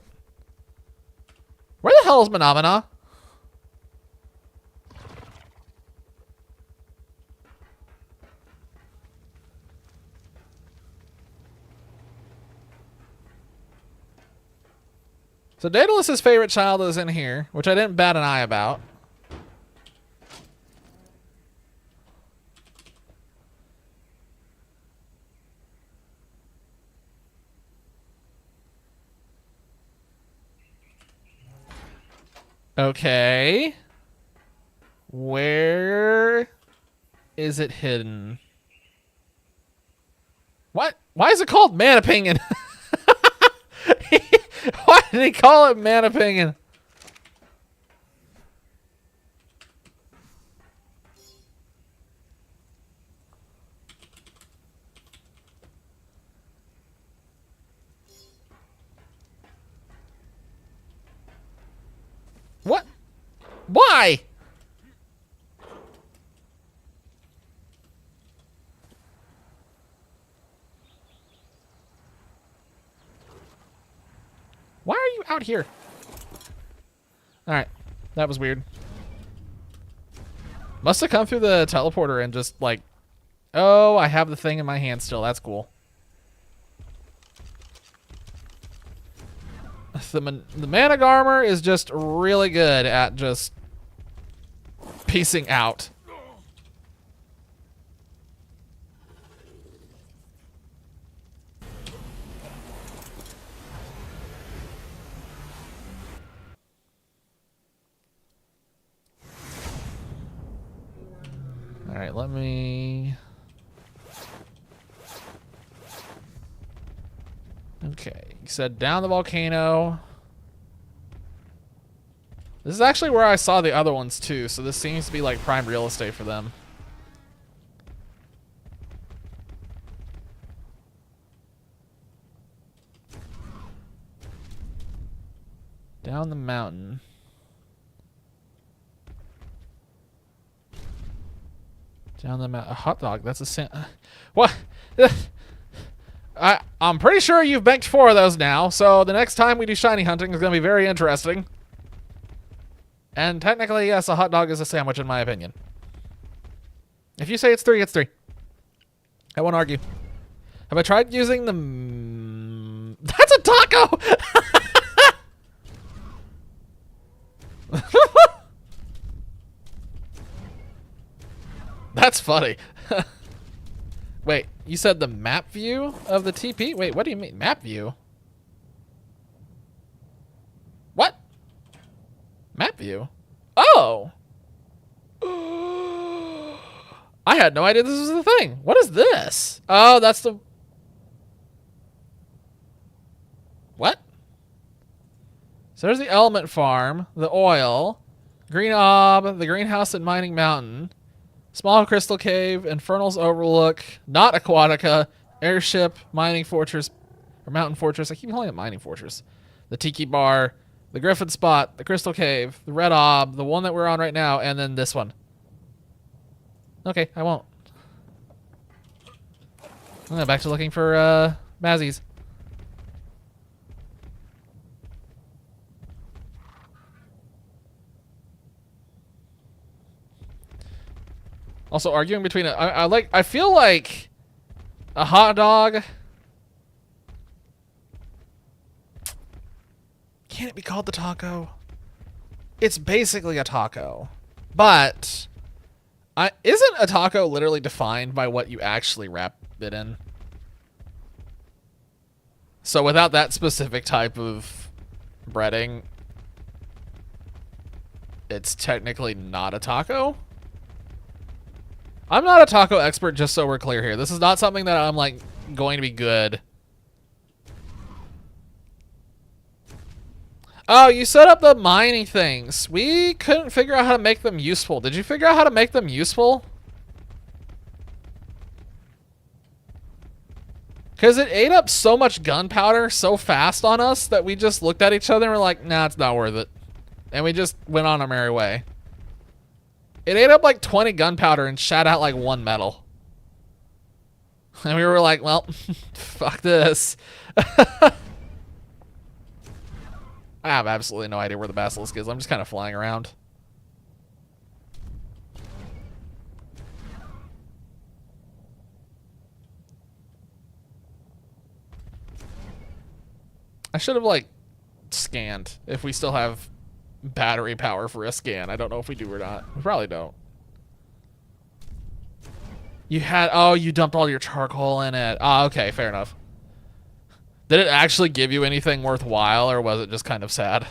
[SPEAKER 1] Where the hell is Menomina? So Daedalus' favorite child is in here, which I didn't bat an eye about. Okay. Where is it hidden? What? Why is it called Manapingan? Why did he call it Manapingan? Die! Why are you out here? Alright. That was weird. Must have come through the teleporter and just like... Oh, I have the thing in my hand still. That's cool. The Manic Armor is just really good at just piecing out. All right, let me... Okay, you said down the volcano. This is actually where I saw the other ones too, so this seems to be like prime real estate for them. Down the mountain. Down the mountain. A hot dog, that's a what? I'm pretty sure you've banked 4 of those now, so the next time we do shiny hunting is going to be very interesting. And technically, yes, a hot dog is a sandwich in my opinion. If you say it's 3, it's 3. I won't argue. Have I tried using the... That's a taco! That's funny. Wait, you said the map view of the TP? Wait, what do you mean? Map view? What? Map view? Oh! I had no idea this was the thing. What is this? Oh, that's the... What? So there's the element farm, the oil, green ob, the greenhouse at Mining Mountain, small crystal cave, Infernal's Overlook, not Aquatica, airship, mining fortress, or mountain fortress. I keep calling it mining fortress. The tiki bar, the griffin spot, the crystal cave, the red ob, the one that we're on right now, and then this one. Okay, I won't. Back to looking for Mazzies. Also, arguing between I feel like a hot dog. Can't it be called the taco? It's basically a taco, but isn't a taco literally defined by what you actually wrap it in? So without that specific type of breading, it's technically not a taco. I'm not a taco expert, just so we're clear here. This is not something that I'm like going to be good. Oh, you set up the mining things. We couldn't figure out how to make them useful. Did you figure out how to make them useful? Because it ate up so much gunpowder so fast on us that we just looked at each other and were like, nah, it's not worth it. And we just went on our merry way. It ate up like 20 gunpowder and shot out like 1 metal. And we were like, well, fuck this. I have absolutely no idea where the basilisk is. I'm just kind of flying around. I should have like scanned if we still have battery power for a scan. I don't know if we do or not. We probably don't. You had... Oh, you dumped all your charcoal in it. Ah, okay, fair enough. Did it actually give you anything worthwhile, or was it just kind of sad?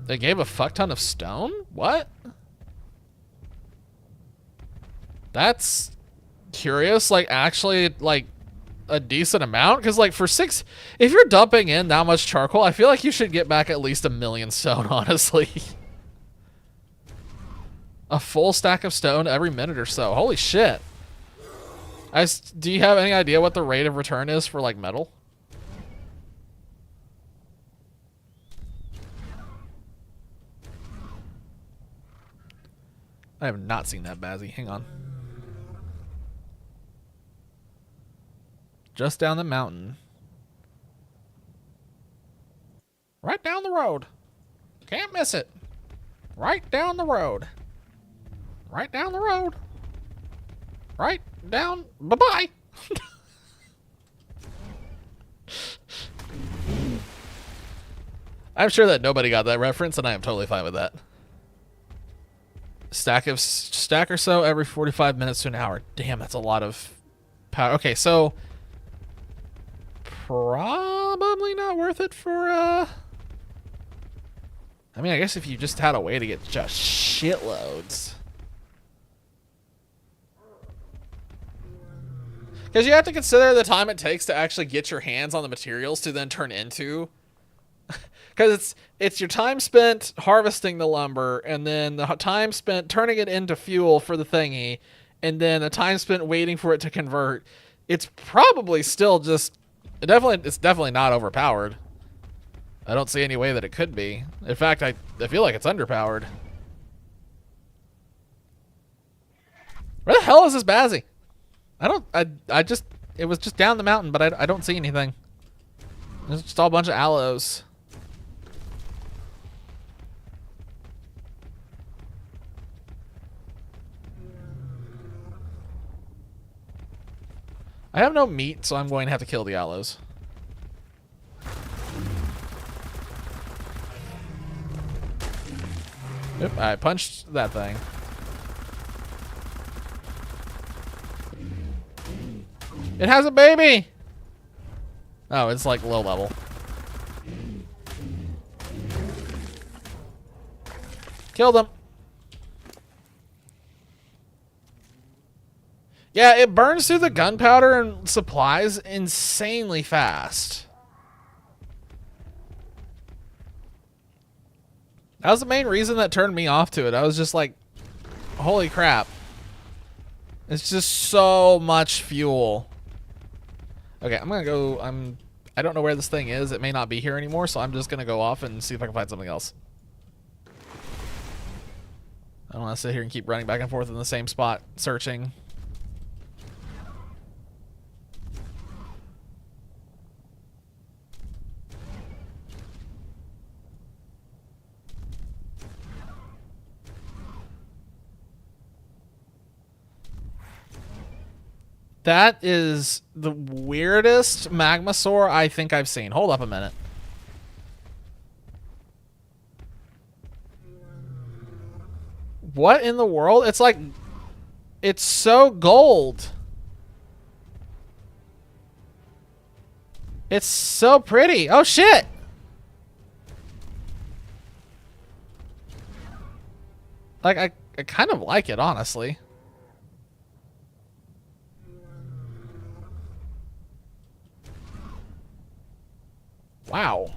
[SPEAKER 1] They gave a fuck ton of stone? What? That's curious. Like, actually, like, a decent amount? Because, like, for 6... If you're dumping in that much charcoal, I feel like you should get back at least 1 million stone, honestly. A full stack of stone every minute or so. Holy shit. Do you have any idea what the rate of return is for like metal? I have not seen that, Bazzy. Hang on. Just down the mountain. Right down the road. Can't miss it. Right down the road. Right down the road. Right down. Bye-bye. I'm sure that nobody got that reference, and I am totally fine with that. Stack or so every 45 minutes to an hour. Damn, that's a lot of power. Okay, so probably not worth it for I mean, I guess if you just had a way to get just shitloads. Because you have to consider the time it takes to actually get your hands on the materials to then turn into. Because it's your time spent harvesting the lumber, and then the time spent turning it into fuel for the thingy, and then the time spent waiting for it to convert. It's probably still just it's definitely not overpowered. I don't see any way that it could be. In fact, I feel like it's underpowered. Where the hell is this Bazzy? It was just down the mountain, but I don't see anything. There's just all a bunch of aloes. I have no meat, so I'm going to have to kill the aloes. Oop, I punched that thing. It has a baby! Oh, it's like low level. Killed him. Yeah, it burns through the gunpowder and supplies insanely fast. That was the main reason that turned me off to it. I was just like, holy crap. It's just so much fuel. Okay, I'm gonna go, I don't know where this thing is. It may not be here anymore, so I'm just gonna go off and see if I can find something else. I don't want to sit here and keep running back and forth in the same spot, searching. That is the weirdest magmasaur I think I've seen. Hold up a minute. What in the world? It's like, it's so gold. It's so pretty. Oh shit. Like, I kind of like it, honestly. Wow.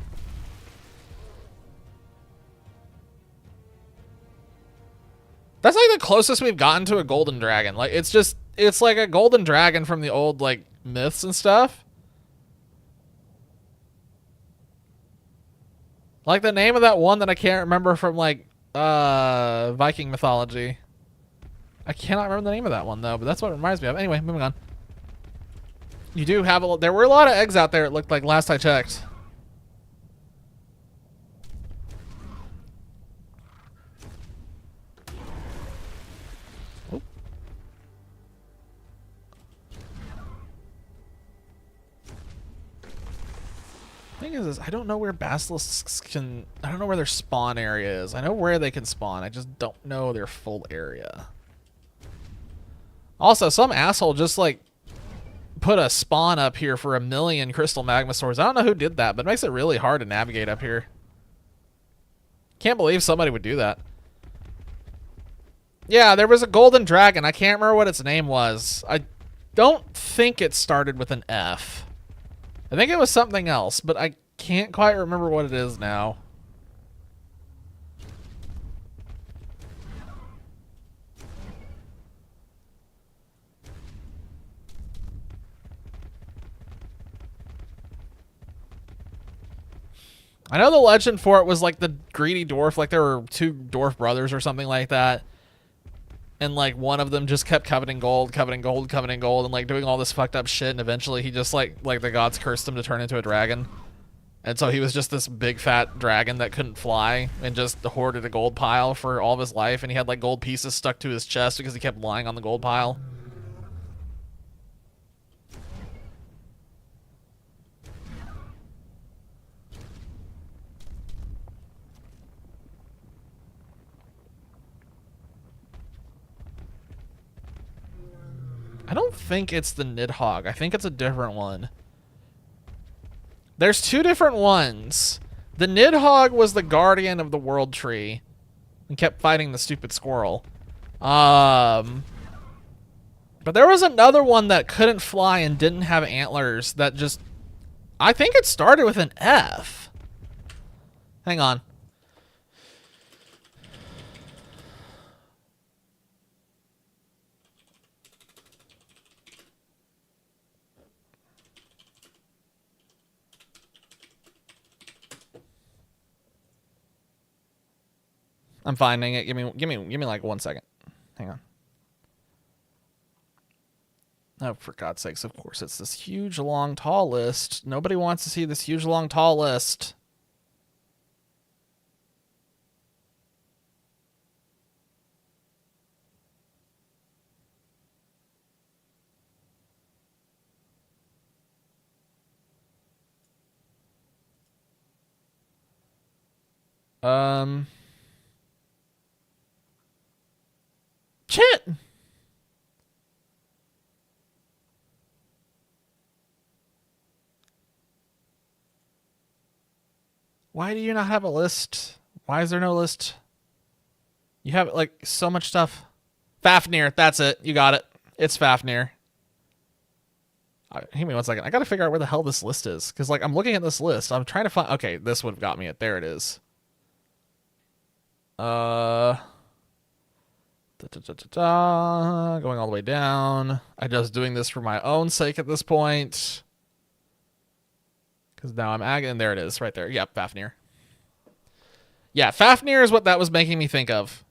[SPEAKER 1] That's like the closest we've gotten to a golden dragon. Like, it's like a golden dragon from the old, like, myths and stuff. Like the name of that one that I can't remember from, like, Viking mythology. I cannot remember the name of that one, though, but that's what it reminds me of. Anyway, moving on. You do have there were a lot of eggs out there, it looked like, last I checked. Thing is I don't know where basilisks can. I don't know where their spawn area is. I know where they can spawn. I just don't know their full area. Also, some asshole just like put a spawn up here for 1 million crystal magmasaurs. I don't know who did that, but it makes it really hard to navigate up here. Can't believe somebody would do that. Yeah, there was a golden dragon. I can't remember what its name was. I don't think it started with an F. I think it was something else, but I can't quite remember what it is now. I know the legend for it was like the greedy dwarf, like there were two dwarf brothers or something like that. And like one of them just kept coveting gold, and like doing all this fucked up shit, and eventually he just like the gods cursed him to turn into a dragon. And so he was just this big fat dragon that couldn't fly and just hoarded a gold pile for all of his life, and he had like gold pieces stuck to his chest because he kept lying on the gold pile. I don't think it's the Nidhogg. I think it's a different one. There's two different ones. The Nidhogg was the guardian of the world tree and kept fighting the stupid squirrel. But there was another one that couldn't fly and didn't have antlers that just... I think it started with an F. Hang on. I'm finding it. Give me like 1 second. Hang on. Oh, for God's sakes, of course, it's this huge, long, tall list. Nobody wants to see this huge, long, tall list. Shit! Why do you not have a list? Why is there no list? You have, like, so much stuff. Fafnir, that's it. You got it. It's Fafnir. Give me 1 second. I gotta figure out where the hell this list is. Because, like, I'm looking at this list. I'm trying to find... Okay, this would have got me it. There it is. Going all the way down. I'm just doing this for my own sake at this point. Because now I'm and there it is, right there. Yep, Fafnir. Yeah, Fafnir is what that was making me think of.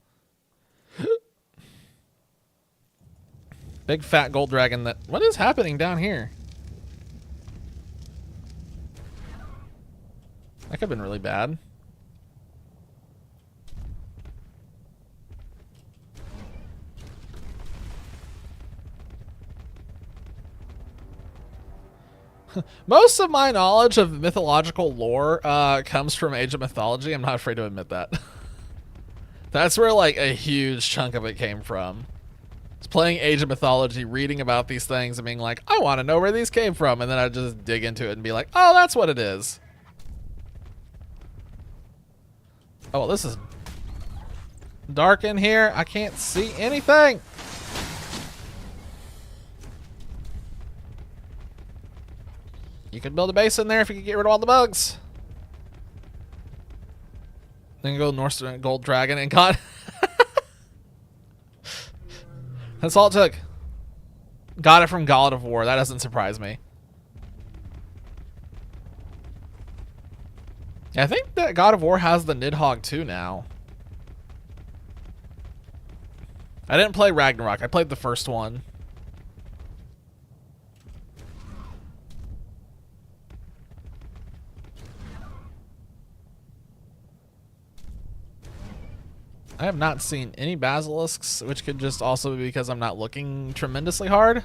[SPEAKER 1] Big fat gold dragon that... What is happening down here? That could have been really bad. Most of my knowledge of mythological lore comes from Age of Mythology. I'm not afraid to admit that. That's where like a huge chunk of it came from. It's playing Age of Mythology, reading about these things and being like, I want to know where these came from. And then I just dig into it and be like, oh, that's what it is. Oh, well, this is dark in here. I can't see anything. You could build a base in there if you could get rid of all the bugs. Then go North Gold Dragon and got... That's all it took. Got it from God of War. That doesn't surprise me. Yeah, I think that God of War has the Nidhogg too now. I didn't play Ragnarok. I played the first one. I have not seen any basilisks, which could just also be because I'm not looking tremendously hard.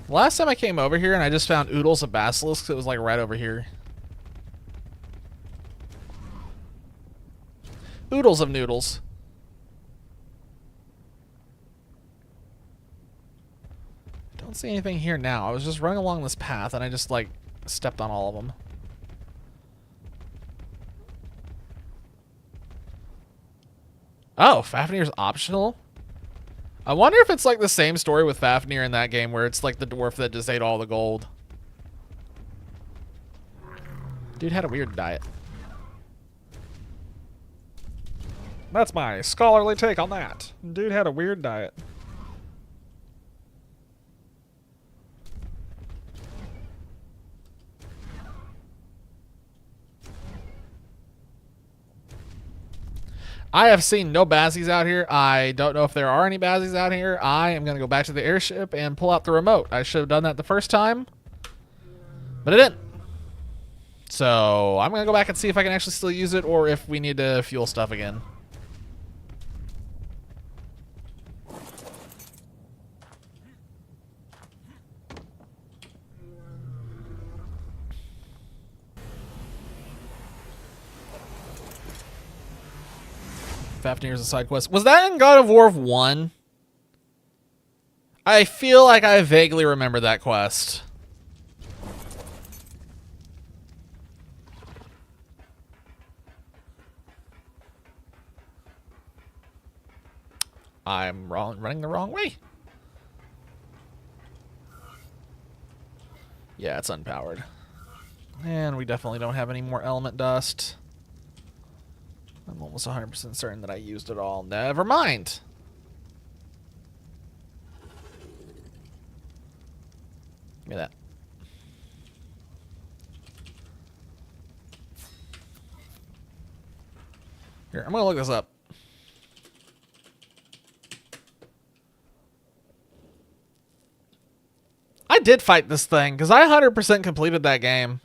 [SPEAKER 1] Last time I came over here and I just found oodles of basilisks, it was like right over here. Oodles of noodles. Don't see anything here now. I was just running along this path and I just like stepped on all of them. Oh, Fafnir's optional? I wonder if it's like the same story with Fafnir in that game where it's like the dwarf that just ate all the gold. Dude had a weird diet. That's my scholarly take on that. Dude had a weird diet. I have seen no Bazzies out here. I don't know if there are any Bazzies out here. I am going to go back to the airship and pull out the remote. I should have done that the first time, but I didn't. So I'm going to go back and see if I can actually still use it or if we need to fuel stuff again. Fafnir's a side quest. Was that in God of War 1? I feel like I vaguely remember that quest. I'm running the wrong way. Yeah, it's unpowered. And we definitely don't have any more element dust. I'm almost 100% certain that I used it all. Never mind. Give me that. Here, I'm going to look this up. I did fight this thing because I 100% completed that game.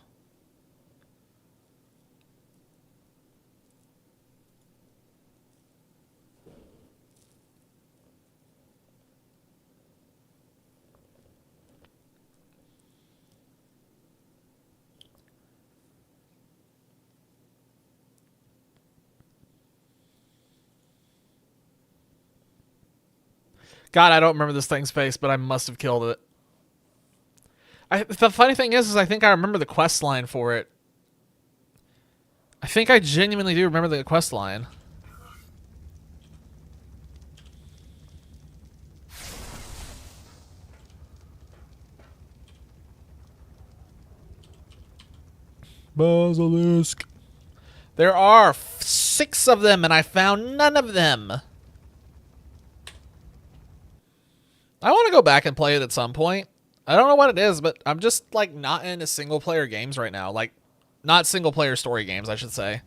[SPEAKER 1] God, I don't remember this thing's face, but I must have killed it. The funny thing is I think I remember the quest line for it. I think I genuinely do remember the quest line. Basilisk. There are 6 of them, and I found none of them. I want to go back and play it at some point. I don't know what it is, but I'm just, like, not into single-player games right now. Like, not single-player story games, I should say.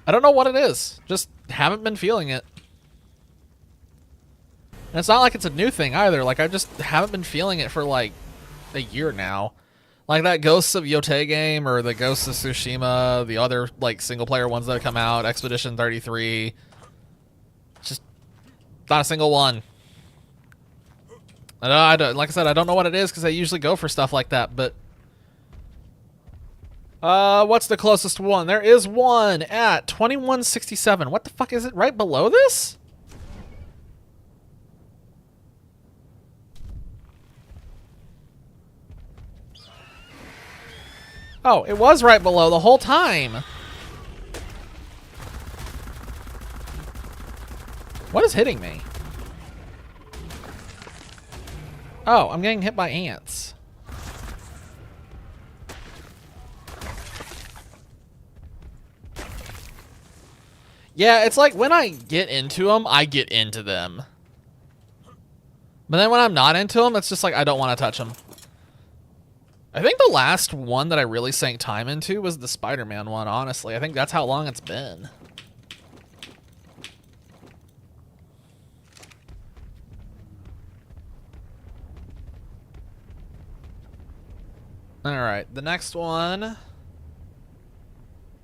[SPEAKER 1] I don't know what it is. Just haven't been feeling it. And it's not like it's a new thing, either. Like, I just haven't been feeling it for, like, a year now. Like, that Ghosts of Yotei game, or the Ghosts of Tsushima, the other, like, single-player ones that have come out, Expedition 33. Just not a single one. I don't, like I said, I don't know what it is because I usually go for stuff like that, but... what's the closest one? There is one at 2167. What the fuck is it right below this? Oh, it was right below the whole time. What is hitting me? Oh, I'm getting hit by ants. Yeah, it's like when I get into them, I get into them. But then when I'm not into them, it's just like I don't want to touch them. I think the last one that I really sank time into was the Spider-Man one, honestly. I think that's how long it's been. Alright, the next one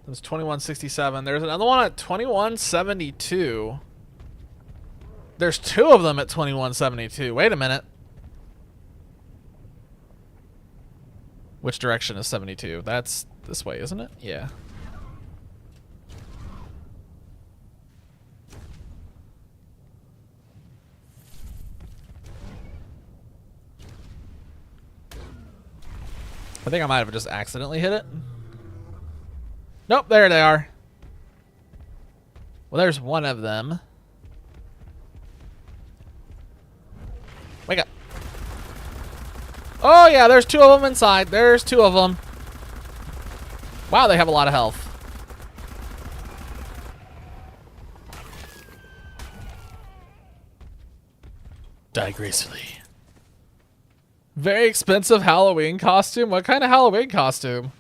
[SPEAKER 1] was 2167. There's another one at 2172. There's 2 of them at 2172. Wait a minute. Which direction is 72? That's this way, isn't it? Yeah. I think I might have just accidentally hit it. Nope, there they are. Well, there's one of them. Wake up. Oh, yeah, there's 2 of them inside. There's 2 of them. Wow, they have a lot of health. Die gracefully. Very expensive Halloween costume? What kind of Halloween costume?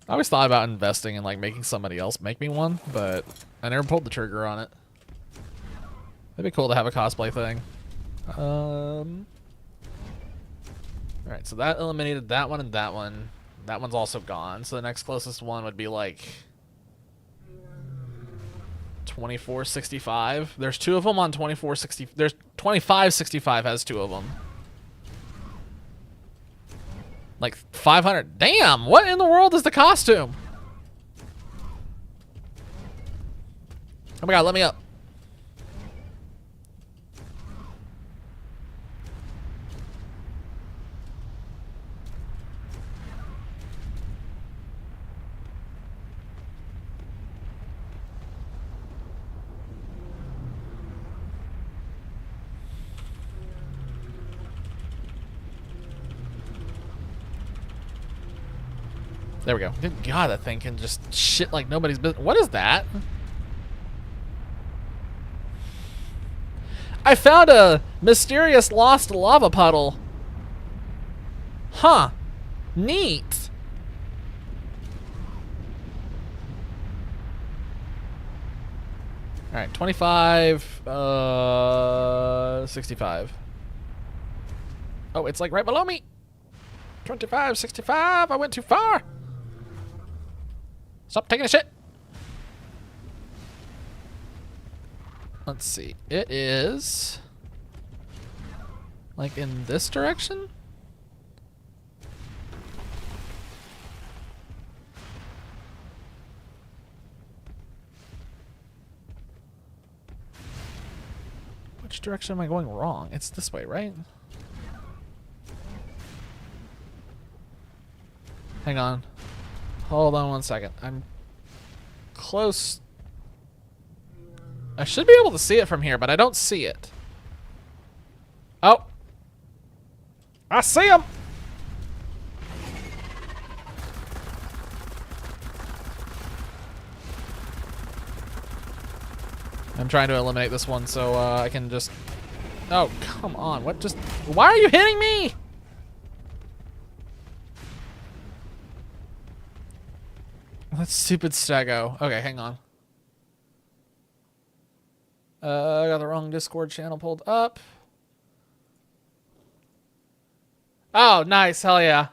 [SPEAKER 1] I always thought about investing in like making somebody else make me one, but I never pulled the trigger on it. It'd be cool to have a cosplay thing. Alright, so that eliminated that one and that one. That one's also gone. So the next closest one would be like 2465. There's two of them on 2460. There's 2565 has two of them. Like 500. Damn, what in the world is the costume? Oh my god, let me up. There we go. Good God, that thing can just shit like nobody's business. What is that? I found a mysterious lost lava puddle. Huh. Neat. Alright, 25, 65. Oh, it's like right below me. 25, 65, I went too far. Stop taking a shit. Let's see. It is like in this direction? Which direction am I going wrong? It's this way, right? Hang on. Hold on one second. I'm close. I should be able to see it from here, but I don't see it. Oh. I see him. I'm trying to eliminate this one so I can just... Oh, come on. What just... Why are you hitting me? That stupid stego. Okay, hang on. I got the wrong Discord channel pulled up. Oh, nice. Hell yeah.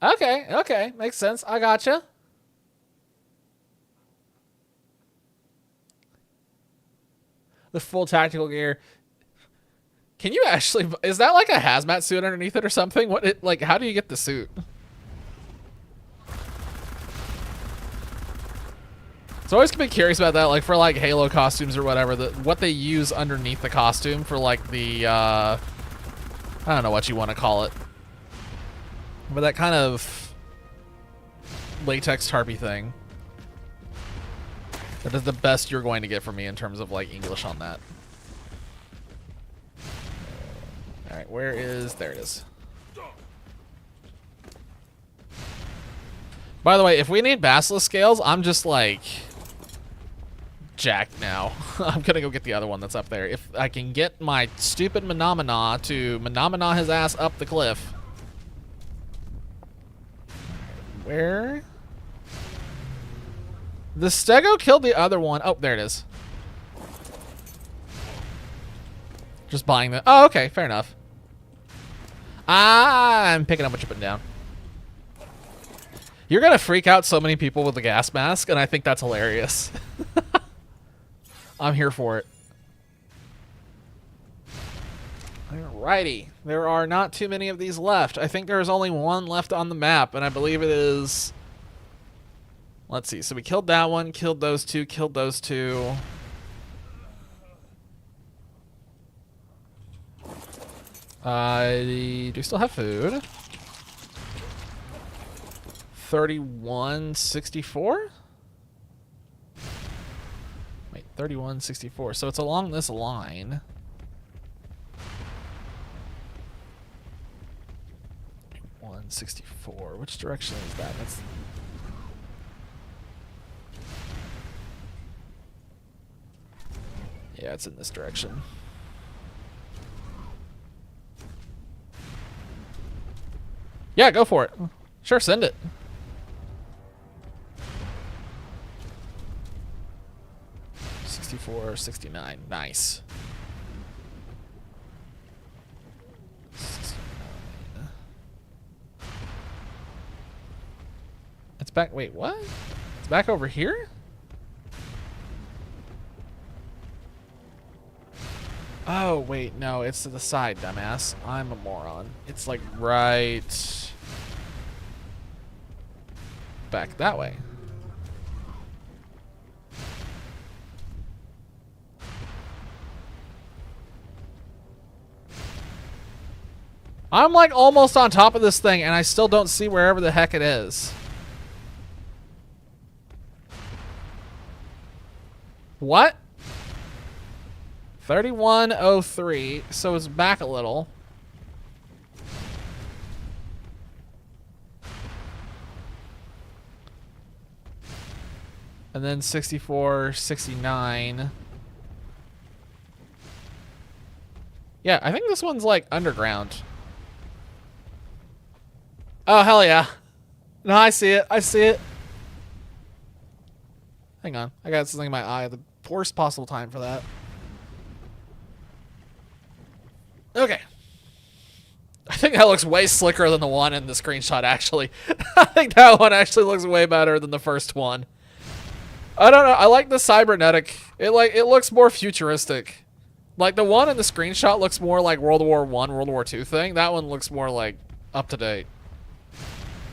[SPEAKER 1] Okay, okay. Makes sense. I gotcha. The full tactical gear. Can you actually... Is that like a hazmat suit underneath it or something? What? Like, how do you get the suit? So I always been curious about that, like for like Halo costumes or whatever, what they use underneath the costume for like the, I don't know what you want to call it. But that kind of latex tarpy thing. That is the best you're going to get from me in terms of like English on that. Alright, where is, there it is. By the way, if we need basilisk scales, I'm just like... jacked now. I'm gonna go get the other one that's up there. If I can get my stupid Menomina to Menomina his ass up the cliff. Where? The stego killed the other one. Oh, there it is. Just buying the... Oh, okay. Fair enough. I'm picking up what you're putting down. You're gonna freak out so many people with the gas mask, and I think that's hilarious. I'm here for it. Alrighty. There are not too many of these left. I think there's only one left on the map, and I believe it is... Let's see. So we killed that one, killed those two, killed those two. I do still have food. 3164? Wait, 3164. So it's along this line. 164. Which direction is that? That's... Yeah, it's in this direction. Yeah, go for it. Sure, send it. $64, $69. Nice. $69. It's back. Wait, what? It's back over here? Oh, wait, no, it's to the side, dumbass. I'm a moron. It's like right back that way. I'm like almost on top of this thing and I still don't see wherever the heck it is. What? 3103, so it's back a little. And then 64, 69. Yeah, I think this one's like underground. Oh, hell yeah. No, I see it. I see it. Hang on. I got something in my eye at the worst possible time for that. Okay. I think that looks way slicker than the one in the screenshot, actually. I think that one actually looks way better than the first one. I don't know. I like the cybernetic. It looks more futuristic. Like the one in the screenshot looks more like World War I, World War II thing. That one looks more like up to date.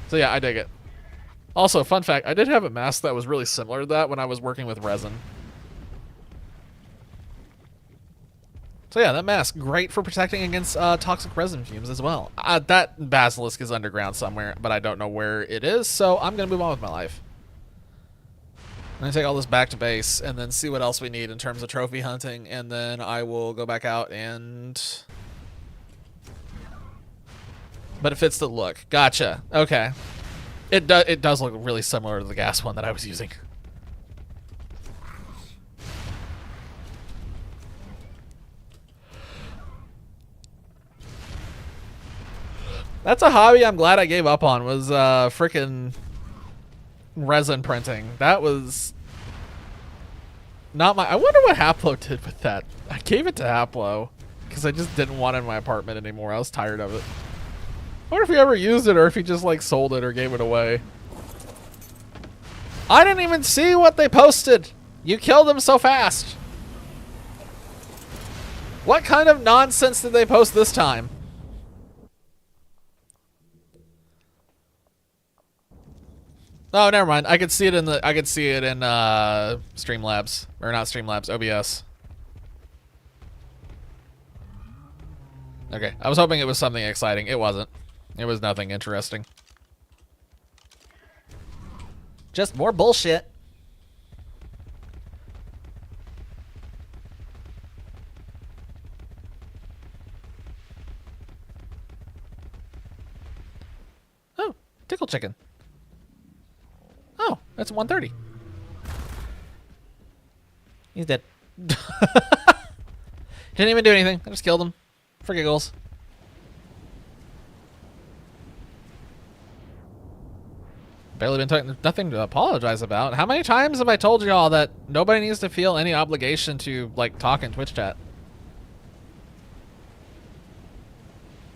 [SPEAKER 1] So yeah, I dig it. Also, fun fact, I did have a mask that was really similar to that when I was working with resin. So yeah, that mask, great for protecting against toxic resin fumes as well. That basilisk is underground somewhere, but I don't know where it is, so I'm going to move on with my life. I'm going to take all this back to base and then see what else we need in terms of trophy hunting, and then I will go back out and... But it fits the look. Gotcha. Okay. It does look really similar to the gas one that I was using. That's a hobby I'm glad I gave up on, was frickin' resin printing. That was not my... I wonder what Haplo did with that. I gave it to Haplo because I just didn't want it in my apartment anymore. I was tired of it. I wonder if he ever used it or if he just like sold it or gave it away. I didn't even see what they posted. You killed them so fast. What kind of nonsense did they post this time? Oh, never mind. I could see it in Streamlabs, or not Streamlabs, OBS. Okay, I was hoping it was something exciting. It wasn't. It was nothing interesting. Just more bullshit. Oh, tickle chicken. Oh, that's 130. He's dead. Didn't even do anything. I just killed him. For giggles. Barely been talking. Nothing to apologize about. How many times have I told y'all that nobody needs to feel any obligation to, like, talk in Twitch chat?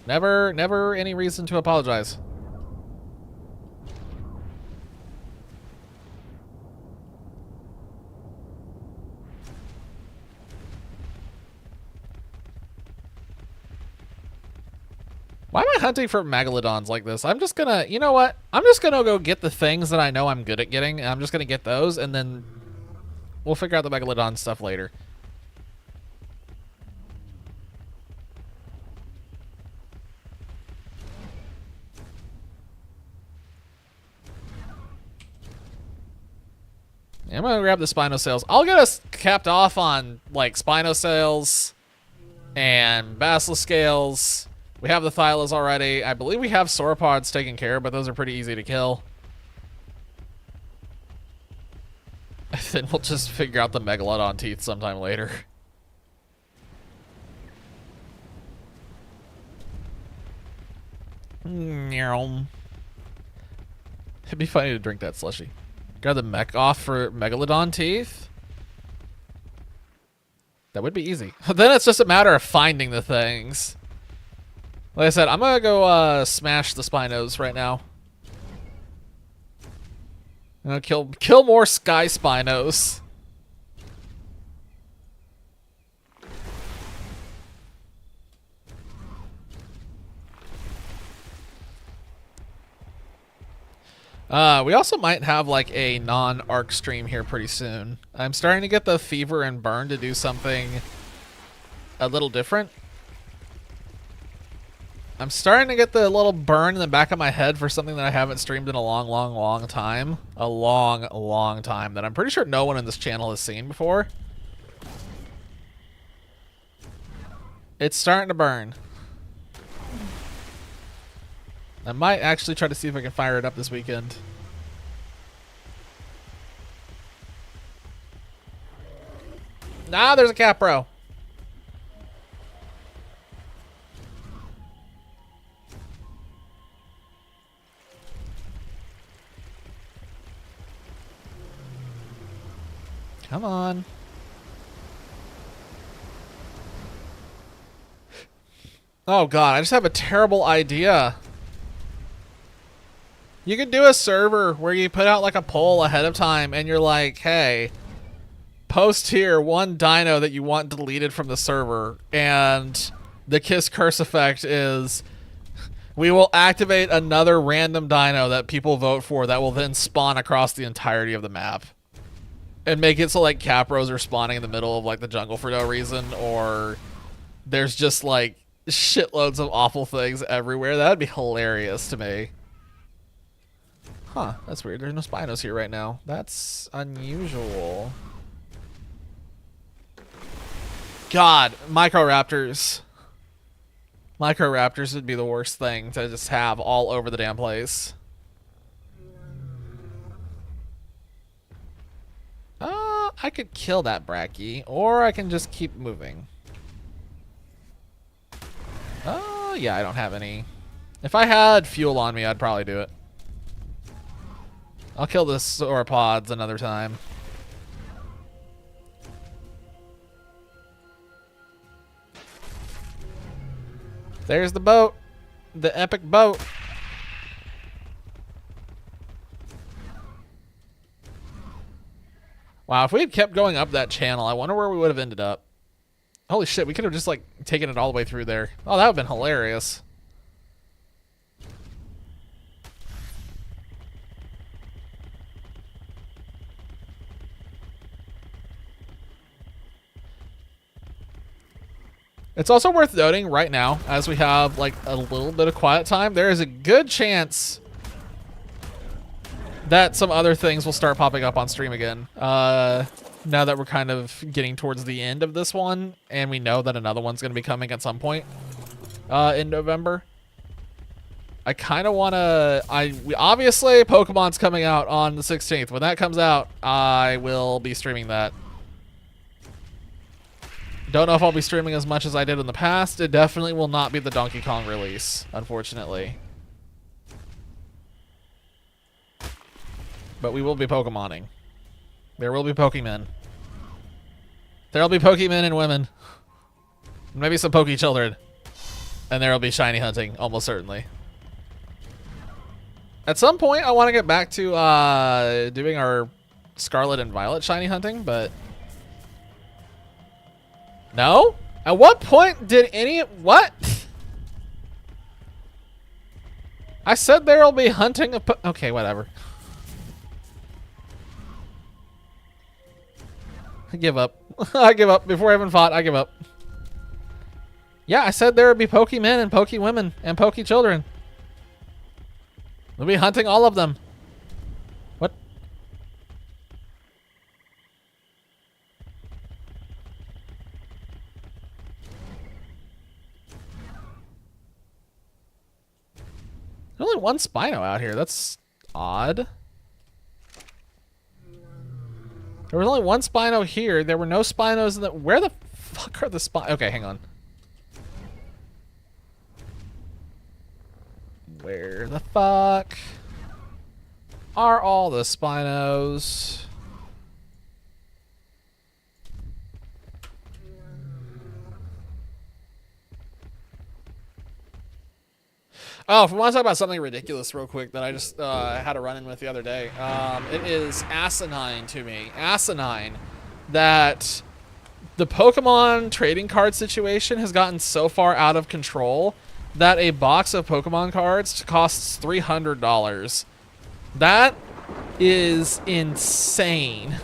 [SPEAKER 1] Never any reason to apologize. Why am I hunting for megalodons like this? I'm just gonna, you know what? I'm just gonna go get the things that I know I'm good at getting, and I'm just gonna get those, and then we'll figure out the megalodon stuff later. Yeah, I'm gonna grab the Spinosaurs. I'll get us capped off on, like, Spinosaurs and Basilisk scales We have the Thylas already. I believe we have sauropods taken care of, but those are pretty easy to kill. Then we'll just figure out the Megalodon teeth sometime later. It'd be funny to drink that slushy. Grab the mech off for Megalodon teeth. That would be easy. Then it's just a matter of finding the things. Like I said, I'm gonna go smash the Spinos right now. I'm gonna kill more Sky Spinos. We also might have like a non-arc stream here pretty soon. I'm starting to get the fever and burn to do something a little different. I'm starting to get the little burn in the back of my head for something that I haven't streamed in a long time. A long time that I'm pretty sure no one in this channel has seen before. It's starting to burn. I might actually try to see if I can fire it up this weekend. Nah, there's a Capro. Come on. Oh god, I just have a terrible idea. You could do a server where you put out like a poll ahead of time and you're like, hey, post here one dino that you want deleted from the server, and the Kiss Curse effect is we will activate another random dino that people vote for that will then spawn across the entirety of the map. And make it so like Capros are spawning in the middle of like the jungle for no reason, or there's just like shitloads of awful things everywhere. That'd be hilarious to me. Huh, that's weird. There's no Spinos here right now. That's unusual. God, Microraptors. Microraptors would be the worst thing to just have all over the damn place. I could kill that Bracky, or I can just keep moving. Oh, yeah, I don't have any. If I had fuel on me, I'd probably do it. I'll kill the sauropods another time. There's the boat. The epic boat. Wow, if we had kept going up that channel, I wonder where we would have ended up. Holy shit, we could have just like taken it all the way through there. Oh, that would have been hilarious. It's also worth noting right now, as we have like a little bit of quiet time, there is a good chance that some other things will start popping up on stream again. Now that we're kind of getting towards the end of this one, and we know that another one's going to be coming at some point in November. I kind of want to... obviously, Pokemon's coming out on the 16th. When that comes out, I will be streaming that. Don't know if I'll be streaming as much as I did in the past. It definitely will not be the Donkey Kong release, unfortunately. But we will be Pokemoning. There will be Pokemon. There will be Pokemon and women. Maybe some Poke children. And there will be shiny hunting, almost certainly. At some point, I want to get back to doing our Scarlet and Violet shiny hunting, but... No? At what point did any... What? I said there will be hunting a... Okay, whatever. I give up. I give up. Before I even fought, I give up. Yeah, I said there would be Pokemon and Pokewomen and Poke children. We'll be hunting all of them. What? There's only one Spino out here. That's odd. There was only one Spino here. There were no Spinos in the... Where the fuck are the Spino? Okay, hang on. Where the fuck are all the Spinos? Oh, if we want to talk about something ridiculous real quick that I just had a run-in with the other day, it is asinine to me. Asinine that the Pokemon trading card situation has gotten so far out of control that a box of Pokemon cards costs $300. That is insane.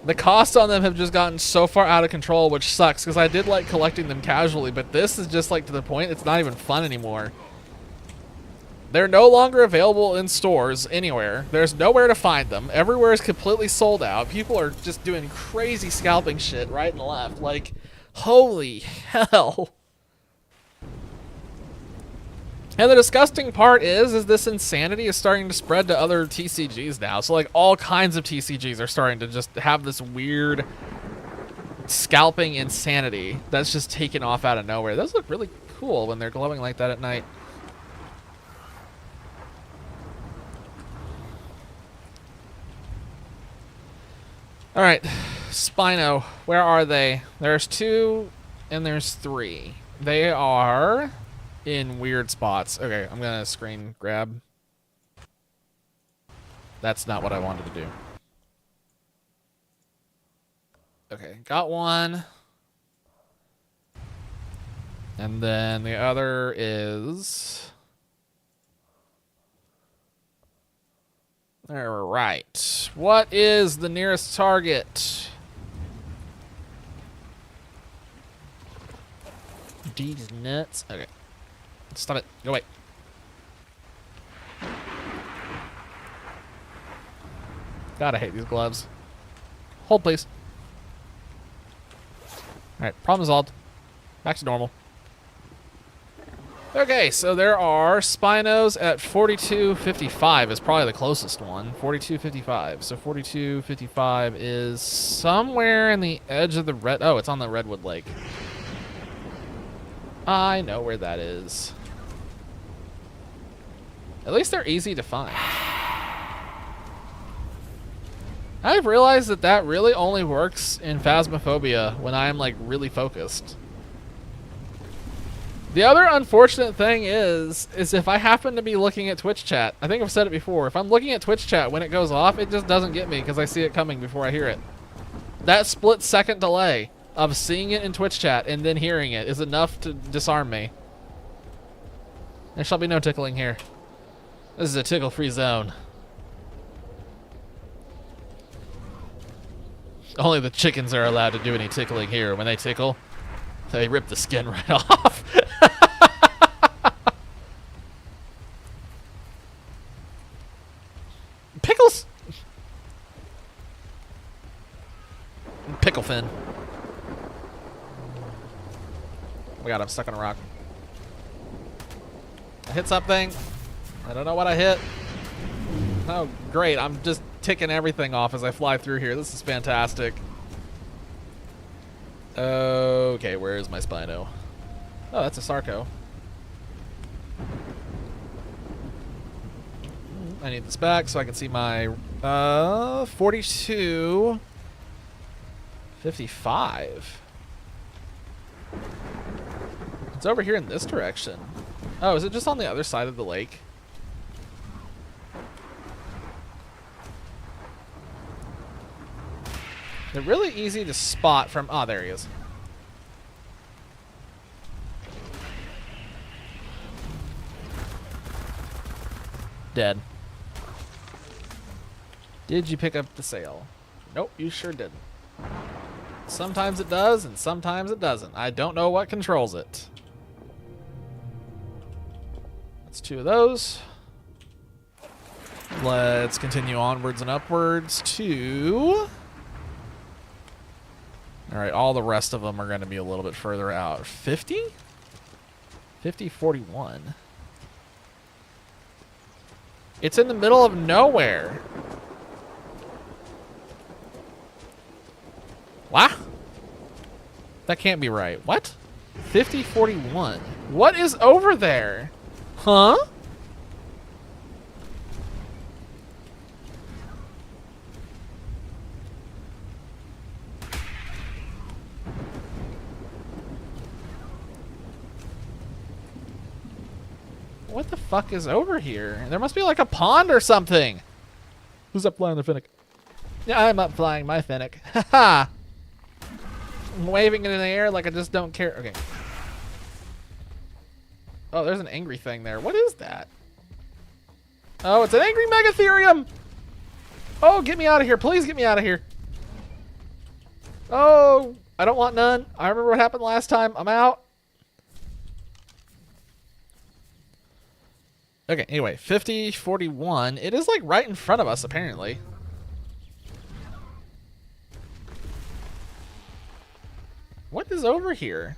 [SPEAKER 1] The costs on them have just gotten so far out of control, which sucks because I did like collecting them casually, but this is just like to the point it's not even fun anymore. They're no longer available in stores anywhere. There's nowhere to find them. Everywhere is completely sold out. People are just doing crazy scalping shit right and left. Like, holy hell. And the disgusting part is this insanity is starting to spread to other TCGs now. So like all kinds of TCGs are starting to just have this weird scalping insanity that's just taken off out of nowhere. Those look really cool when they're glowing like that at night. All right, Spino, where are they? There's 2 and there's 3. They are in weird spots. Okay, I'm gonna screen grab. That's not what I wanted to do. Okay, got one. And then the other is... All right. What is the nearest target? These nuts. Okay. Stop it. Go away. God, I hate these gloves. Hold, please. Alright, problem solved. Back to normal. Okay, so there are Spinos at 42.55 is probably the closest one. 42.55. So 42.55 is somewhere in the edge of the red... Oh, it's on the Redwood Lake. I know where that is. At least they're easy to find. I've realized that that really only works in Phasmophobia when I'm like really focused. The other unfortunate thing is if I happen to be looking at Twitch chat, I think I've said it before, if I'm looking at Twitch chat when it goes off, it just doesn't get me because I see it coming before I hear it. That split-second delay of seeing it in Twitch chat and then hearing it is enough to disarm me. There shall be no tickling here. This is a tickle-free zone. Only the chickens are allowed to do any tickling here. When they tickle, they rip the skin right off. Pickles! Pickle fin. Oh my god, I'm stuck on a rock. I hit something. I don't know what I hit. Oh, great. I'm just ticking everything off as I fly through here. This is fantastic. Okay, where is my Spino? Oh, that's a Sarco. I need this back so I can see my 42.55. It's over here in this direction. Oh, is it just on the other side of the lake? They're really easy to spot from... Oh, there he is. Dead. Did you pick up the sail? Nope, you sure didn't. Sometimes it does, and sometimes it doesn't. I don't know what controls it. That's 2 of those. Let's continue onwards and upwards to... All right, all the rest of them are going to be a little bit further out. 50? 5041. It's in the middle of nowhere. What? That can't be right. What? 5041. What is over there? Huh? What the fuck is over here? There must be like a pond or something. Who's up flying the Finnick? Yeah, I'm up flying my Finnick. Haha. I'm waving it in the air like I just don't care. Okay. Oh, there's an angry thing there. What is that? Oh, it's an angry Megatherium. Oh, get me out of here. Please get me out of here. Oh, I don't want none. I remember what happened last time. I'm out. Okay, anyway, 5041. It is like right in front of us, apparently. What is over here?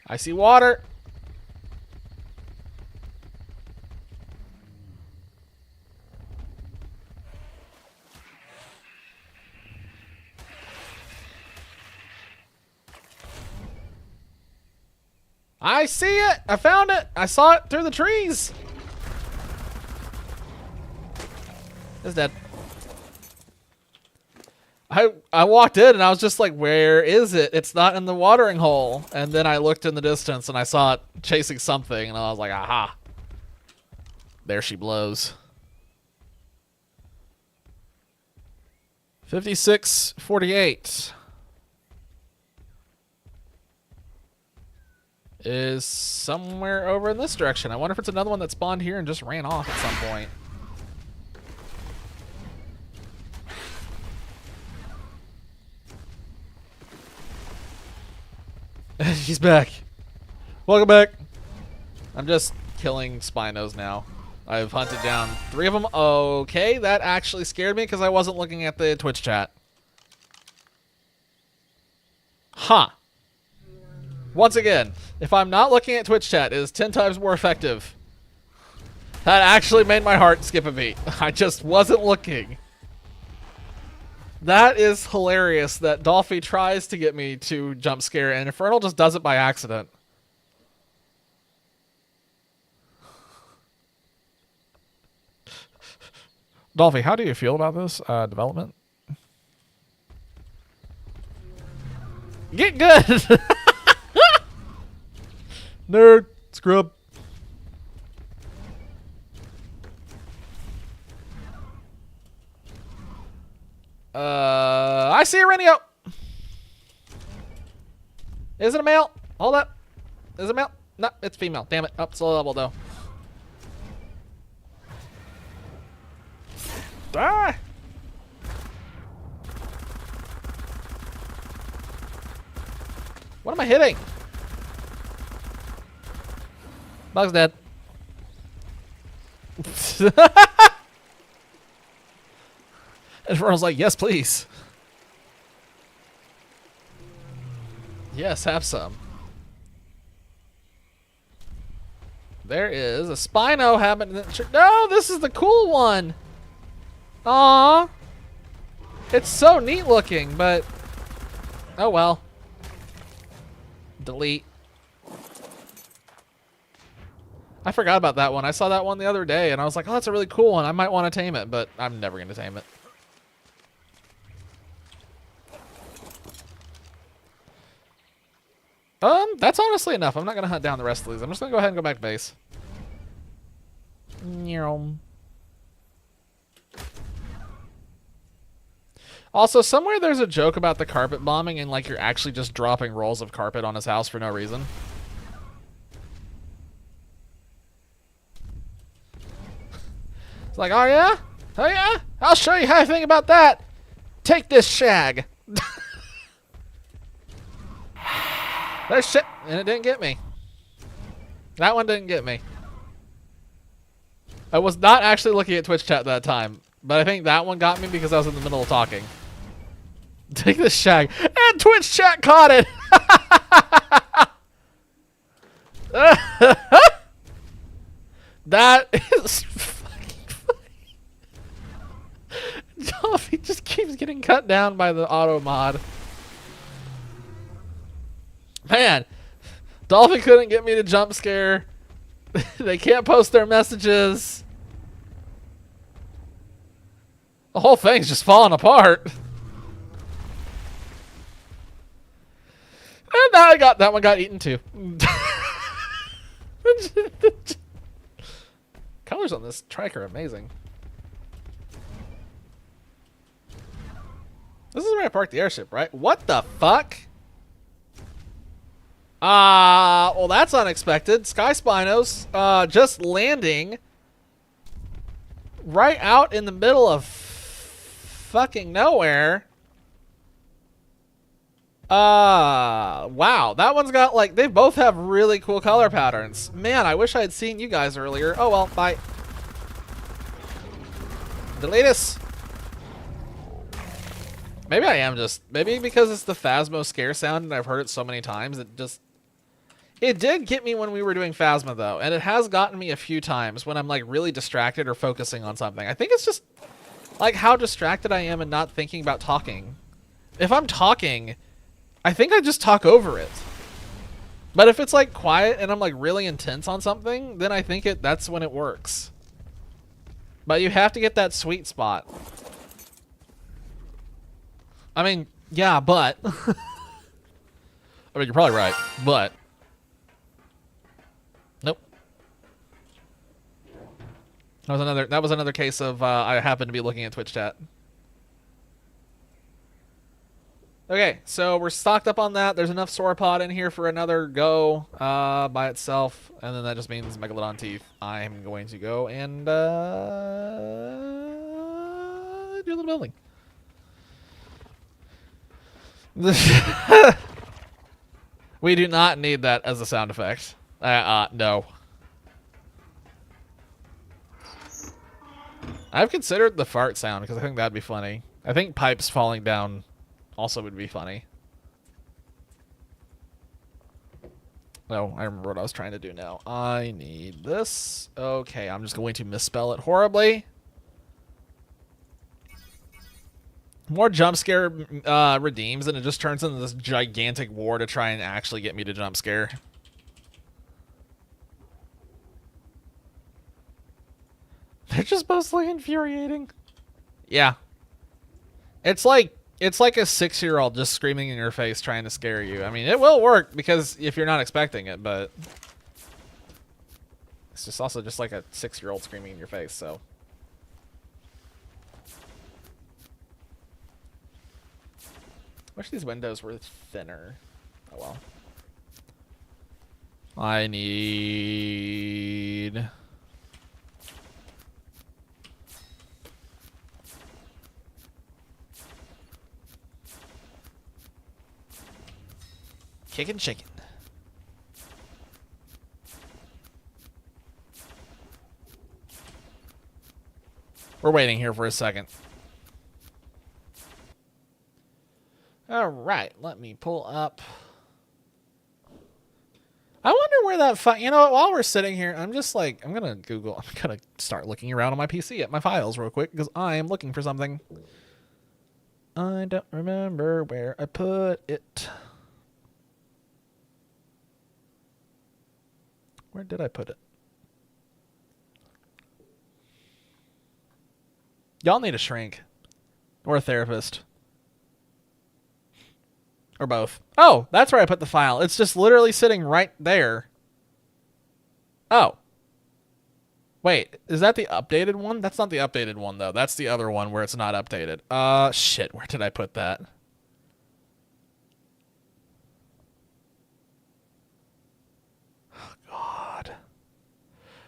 [SPEAKER 1] I see water. I see it. I found it. I saw it through the trees. It's dead. I walked in and I was just like, where is it? It's not in the watering hole. And then I looked in the distance and I saw it chasing something and I was like, aha. There she blows. 5648 is somewhere over in this direction. I wonder if it's another one that spawned here and just ran off at some point. She's back. Welcome back. I'm just killing Spinos now. I've hunted down 3 of them. Okay, that actually scared me because I wasn't looking at the Twitch chat. Huh. Once again, if I'm not looking at Twitch chat, it is 10 times more effective. That actually made my heart skip a beat. I just wasn't looking. That is hilarious that Dolphy tries to get me to jump scare and Infernal just does it by accident. Dolphy, how do you feel about this development? Get good! Nerd, scrub. I see a Renio. Is it a male? Hold up. Is it a male? No, it's female. Damn it. Up, it's low level though. Die! What am I hitting? Bug's dead. Everyone's like, yes, please. Yes, have some. There is a Spino happening. No, this is the cool one. Aww. It's so neat looking, but oh well. Delete. I forgot about that one. I saw that one the other day and I was like, oh, that's a really cool one. I might want to tame it, but I'm never going to tame it. That's honestly enough. I'm not going to hunt down the rest of these. I'm just going to go ahead and go back to base. Also, somewhere there's a joke about the carpet bombing and like you're actually just dropping rolls of carpet on his house for no reason. It's like, oh yeah? Oh yeah? I'll show you how I think about that. Take this shag. There's shit. And it didn't get me. That one didn't get me. I was not actually looking at Twitch chat that time. But I think that one got me because I was in the middle of talking. Take this shag. And Twitch chat caught it. That is fucking funny. Dolphy just keeps getting cut down by the auto mod. Man, Dolphy couldn't get me to jump scare. They can't post their messages. The whole thing's just falling apart. And now that one got eaten too. Colors on this trike are amazing. This is where I parked the airship, right? What the fuck? Well, that's unexpected. Sky Spinos, just landing right out in the middle of fucking nowhere. Wow. That one's got, like, they both have really cool color patterns. Man, I wish I had seen you guys earlier. Oh, well, bye. Delete us. Maybe I am just, maybe because it's the Phasmo scare sound and I've heard it so many times, it did get me when we were doing Phasma, though, and it has gotten me a few times when I'm, like, really distracted or focusing on something. I think it's just, like, how distracted I am and not thinking about talking. If I'm talking, I think I just talk over it. But if it's, like, quiet and I'm, like, really intense on something, then I think that's when it works. But you have to get that sweet spot. I mean, yeah, but... I mean, you're probably right, but... Nope. That was another case of I happened to be looking at Twitch chat. Okay, so we're stocked up on that. There's enough sauropod in here for another go by itself, and then that just means Megalodon teeth. I'm going to go and do the building. We do not need that as a sound effect. No. I've considered the fart sound because I think that'd be funny. I think pipes falling down also would be funny. Oh, I remember what I was trying to do now. I need this. Okay, I'm just going to misspell it horribly. More jump scare redeems, and it just turns into this gigantic war to try and actually get me to jump scare. They're just mostly infuriating. Yeah. It's like a 6-year-old just screaming in your face trying to scare you. I mean, it will work because if you're not expecting it, but it's just also just like a 6-year-old screaming in your face, so. Wish these windows were thinner. Oh well. I need... Kickin' chicken. We're waiting here for a second. All right, let me pull up. I wonder where that you know what, while we're sitting here, I'm just like, I'm going to start looking around on my PC at my files real quick because I am looking for something. I don't remember where I put it. Where did I put it? Y'all need a shrink. Or a therapist. Or both. Oh, that's where I put the file. It's just literally sitting right there. Oh. Wait, is that the updated one? That's not the updated one, though. That's the other one where it's not updated. Shit, where did I put that?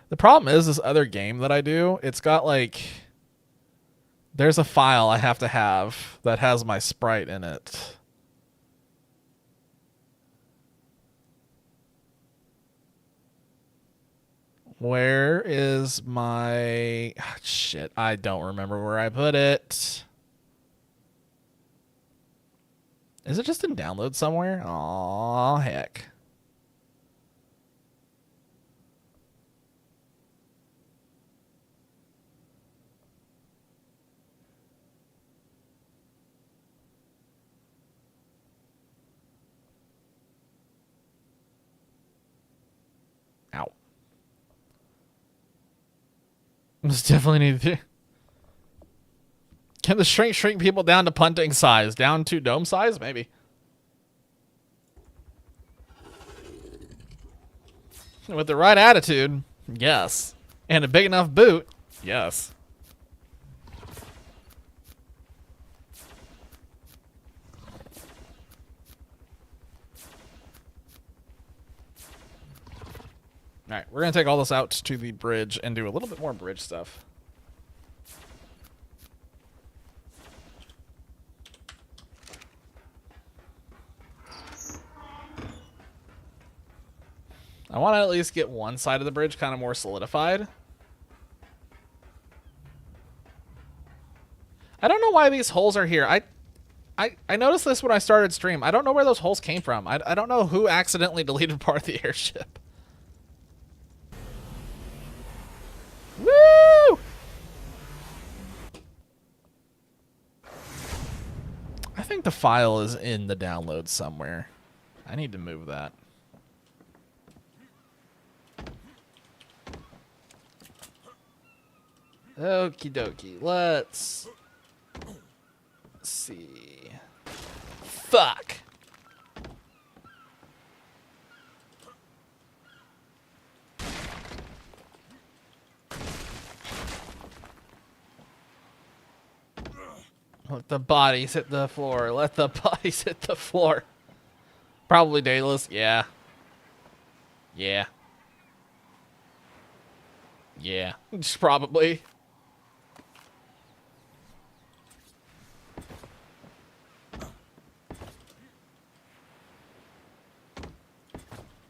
[SPEAKER 1] The problem is this other game that I do, it's got like, there's a file I have to have that has my sprite in it. Where is my, shit, I don't remember where I put it. Is it just in download somewhere? Aw, heck. This definitely need to. Can the shrink people down to punting size? Down to dome size? Maybe. With the right attitude, yes. And a big enough boot, yes. Alright, we're going to take all this out to the bridge and do a little bit more bridge stuff. I want to at least get one side of the bridge kind of more solidified. I don't know why these holes are here. I noticed this when I started stream. I don't know where those holes came from. I don't know who accidentally deleted part of the airship. Woo! I think the file is in the download somewhere. I need to move that. Okie dokie. Let's see. Fuck. Let the bodies hit the floor. Let the bodies hit the floor. Probably Daedalus. Yeah. Yeah. Yeah. Just probably.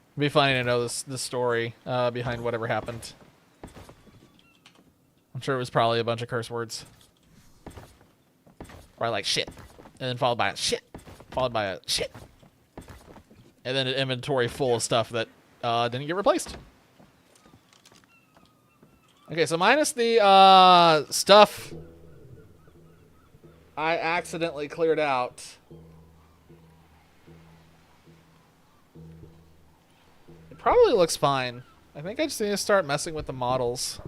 [SPEAKER 1] It'd be funny to know the story behind whatever happened. I'm sure it was probably a bunch of curse words. Or like shit. And then followed by a shit. Followed by a shit. And then an inventory full of stuff that didn't get replaced. Okay, so minus the stuff I accidentally cleared out. It probably looks fine. I think I just need to start messing with the models.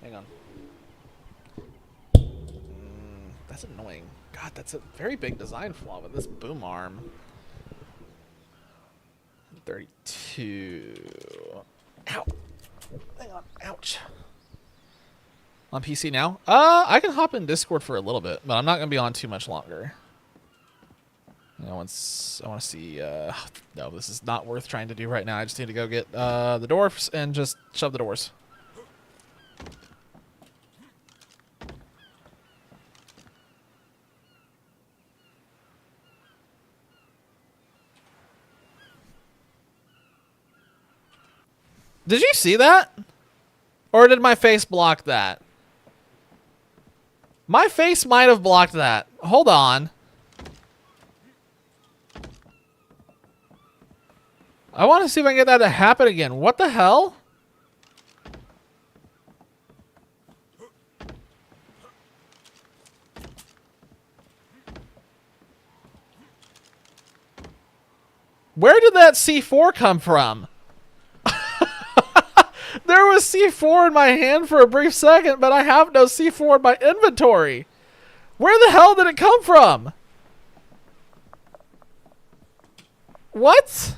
[SPEAKER 1] Hang on. That's annoying. God, that's a very big design flaw with this boom arm. 32. Ow. Hang on. Ouch. On PC now? I can hop in Discord for a little bit, but I'm not going to be on too much longer. You know, once I want to see, no, this is not worth trying to do right now. I just need to go get the dwarfs and just shove the doors. Did you see that? Or did my face block that? My face might have blocked that. Hold on. I want to see if I can get that to happen again. What the hell? Where did that C4 come from? There was C4 in my hand for a brief second, but I have no C4 in my inventory. Where the hell did it come from? What?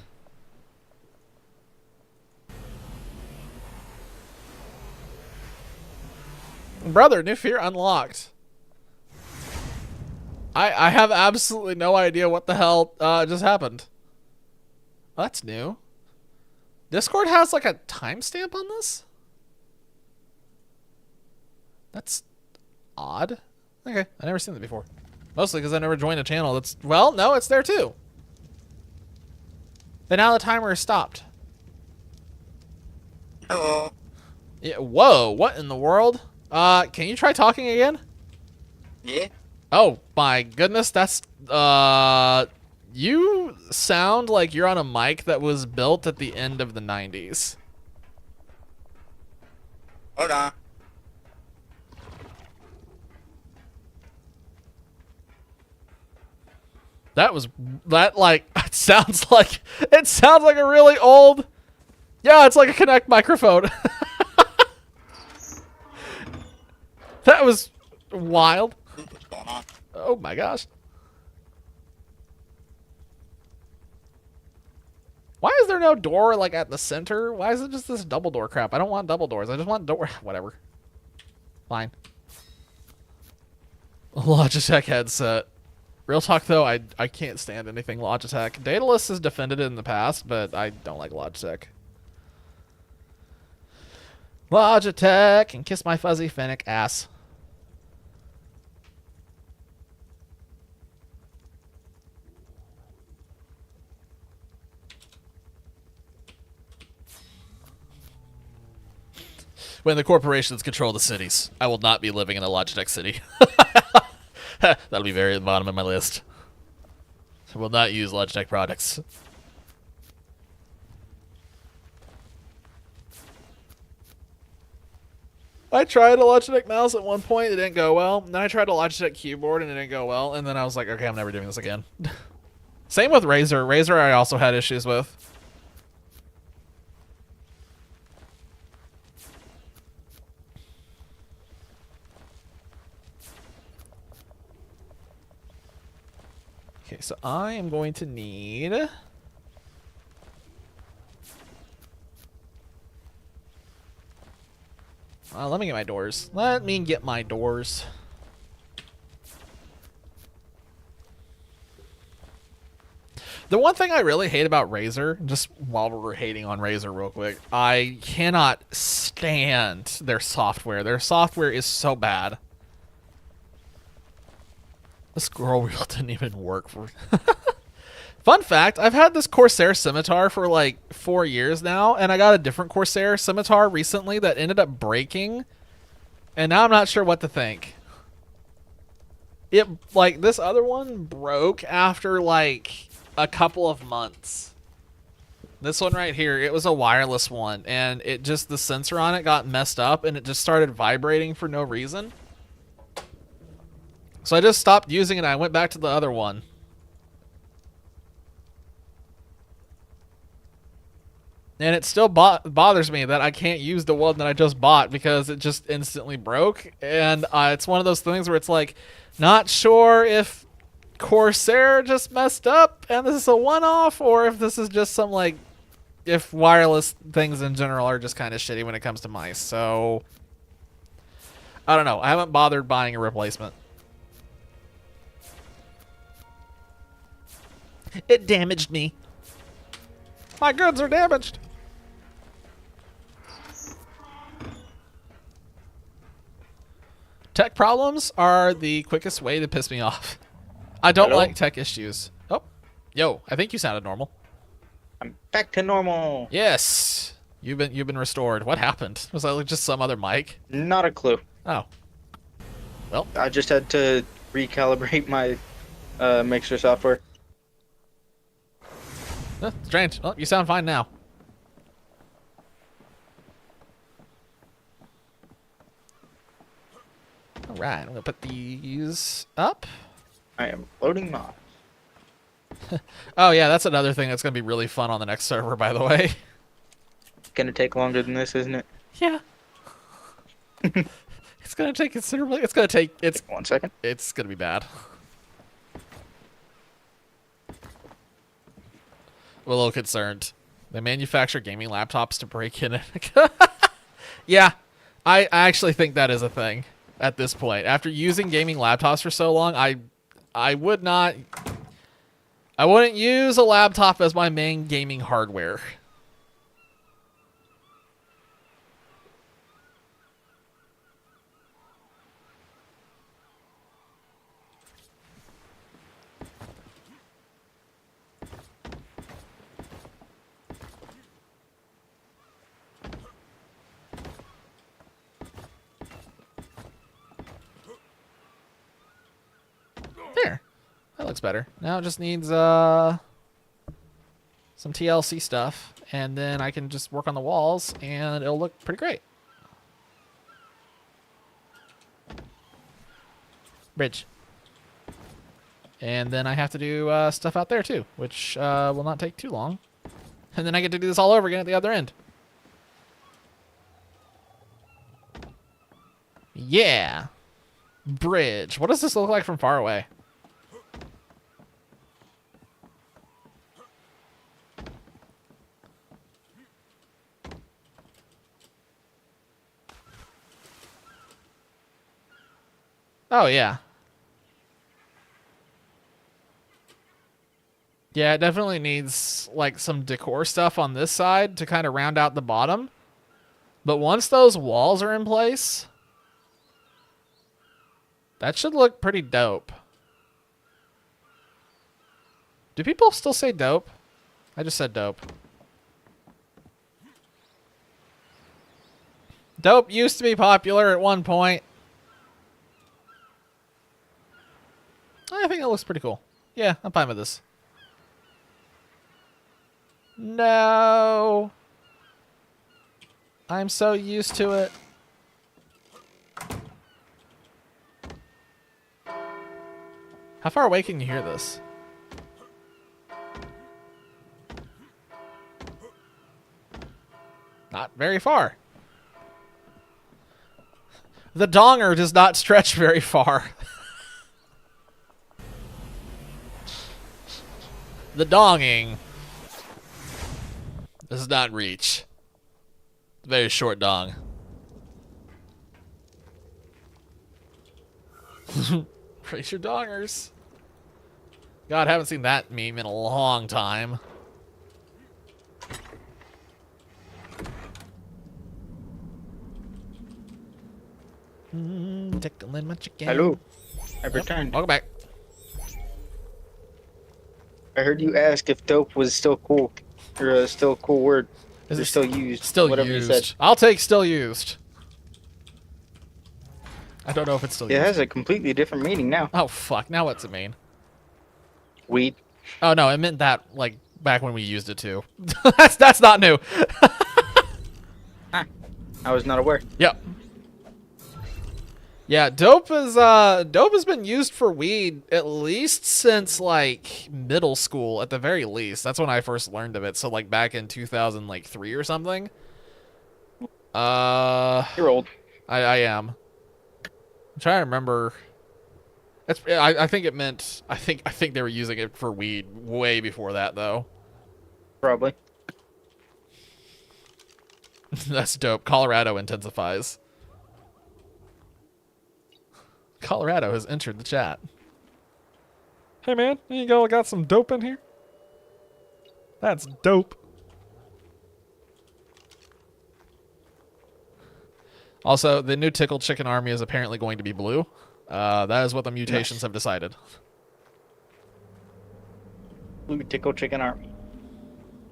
[SPEAKER 1] Brother, new fear unlocked. I have absolutely no idea what the hell just happened. Well, that's new. Discord has like a timestamp on this? That's odd. Okay, I never seen that before. Mostly because I never joined a channel that's... Well, no, it's there too. But now the timer is stopped.
[SPEAKER 5] Hello.
[SPEAKER 1] Yeah, whoa, what in the world? Can you try talking again?
[SPEAKER 5] Yeah?
[SPEAKER 1] Oh my goodness, that's... You sound like you're on a mic that was built at the end of the 90s.
[SPEAKER 5] Hold on.
[SPEAKER 1] That like it sounds like a really old Yeah, it's like a Kinect microphone. That was wild.
[SPEAKER 5] What's going on?
[SPEAKER 1] Oh my gosh. Why is there no door like at the center? Why is it just this double door crap? I don't want double doors. I just want door. Whatever. Fine. Logitech headset. Real talk though, I can't stand anything Logitech. Daedalus has defended it in the past, but I don't like Logitech. Logitech and kiss my fuzzy Fennec ass. When the corporations control the cities, I will not be living in a Logitech city. That'll be very at the bottom of my list. I will not use Logitech products. I tried a Logitech mouse at one point, it didn't go well. Then I tried a Logitech keyboard and it didn't go well. And then I was like, okay, I'm never doing this again. Same with Razer. Razer I also had issues with. Okay, so I am going to need... let me get my doors. Let me get my doors. The one thing I really hate about Razer, just while we're hating on Razer real quick, I cannot stand their software. Their software is so bad. The scroll wheel didn't even work for... Fun fact, I've had this Corsair scimitar for like 4 years now, and I got a different Corsair scimitar recently that ended up breaking, and now I'm not sure what to think. It, like, this other one broke after like a couple of months. This one right here, it was a wireless one, and it just, the sensor on it got messed up, and it just started vibrating for no reason. So I just stopped using it, and I went back to the other one. And it still bothers me that I can't use the one that I just bought because it just instantly broke. And it's one of those things where it's like, not sure if Corsair just messed up and this is a one-off, or if this is just some, like, if wireless things in general are just kind of shitty when it comes to mice. So, I don't know. I haven't bothered buying a replacement. It damaged me. My goods are damaged. Tech problems are the quickest way to piss me off. I don't like tech issues. Oh, yo, I think you sounded normal.
[SPEAKER 5] I'm back to normal.
[SPEAKER 1] Yes, you've been restored. What happened? Was that like just some other mic?
[SPEAKER 5] Not a clue.
[SPEAKER 1] Oh, well,
[SPEAKER 5] I just had to recalibrate my mixer software.
[SPEAKER 1] Strange. Well, you sound fine now. All right, I'm gonna put these up.
[SPEAKER 5] I am loading mods.
[SPEAKER 1] Oh yeah, that's another thing that's gonna be really fun on the next server, by the way.
[SPEAKER 5] Gonna take longer than this, isn't it?
[SPEAKER 1] Yeah. It's gonna take considerably. It's gonna take. It's
[SPEAKER 5] 1 second.
[SPEAKER 1] It's gonna be bad. I'm a little concerned. They manufacture gaming laptops to break in. Yeah, I actually think that is a thing at this point. After using gaming laptops for so long, I would not. I wouldn't use a laptop as my main gaming hardware. There. That looks better. Now it just needs some TLC stuff, and then I can just work on the walls, and it'll look pretty great. Bridge. And then I have to do stuff out there too, which will not take too long. And then I get to do this all over again at the other end. Yeah. Bridge. What does this look like from far away? Oh, yeah. Yeah, it definitely needs, like, some decor stuff on this side to kind of round out the bottom. But once those walls are in place, that should look pretty dope. Do people still say dope? I just said dope. Dope used to be popular at one point. I think it looks pretty cool. Yeah, I'm fine with this. No. I'm so used to it. How far away can you hear this? Not very far. The donger does not stretch very far. The donging does not reach. Very short dong. Raise your dongers. God, I haven't seen that meme in a long time. Tickling my chicken.
[SPEAKER 5] Hello. I returned.
[SPEAKER 1] Welcome back.
[SPEAKER 5] I heard you ask if dope was still cool. Or still a cool word.
[SPEAKER 1] Is
[SPEAKER 5] Or
[SPEAKER 1] it
[SPEAKER 5] still used.
[SPEAKER 1] Still
[SPEAKER 5] whatever
[SPEAKER 1] used.
[SPEAKER 5] you said.
[SPEAKER 1] I'll take still used. I don't know if it's still
[SPEAKER 5] It
[SPEAKER 1] used.
[SPEAKER 5] has a completely different meaning now.
[SPEAKER 1] Oh, fuck. Now what's it mean?
[SPEAKER 5] Weed.
[SPEAKER 1] Oh, no. It meant that, like, back when we used it, too. That's not new.
[SPEAKER 5] I was not aware.
[SPEAKER 1] Yep. Yeah, dope has been used for weed at least since like middle school at the very least. That's when I first learned of it. So like back in 2003 or something.
[SPEAKER 5] You're old.
[SPEAKER 1] I am. I'm trying to remember. I think it meant I think they were using it for weed way before that though.
[SPEAKER 5] Probably.
[SPEAKER 1] That's dope. Colorado intensifies. Colorado has entered the chat. Hey man, you go. I got some dope in here. That's dope. Also, the new Tickle Chicken army is apparently going to be blue. That is what the mutations have decided.
[SPEAKER 5] Blue Tickle Chicken Army.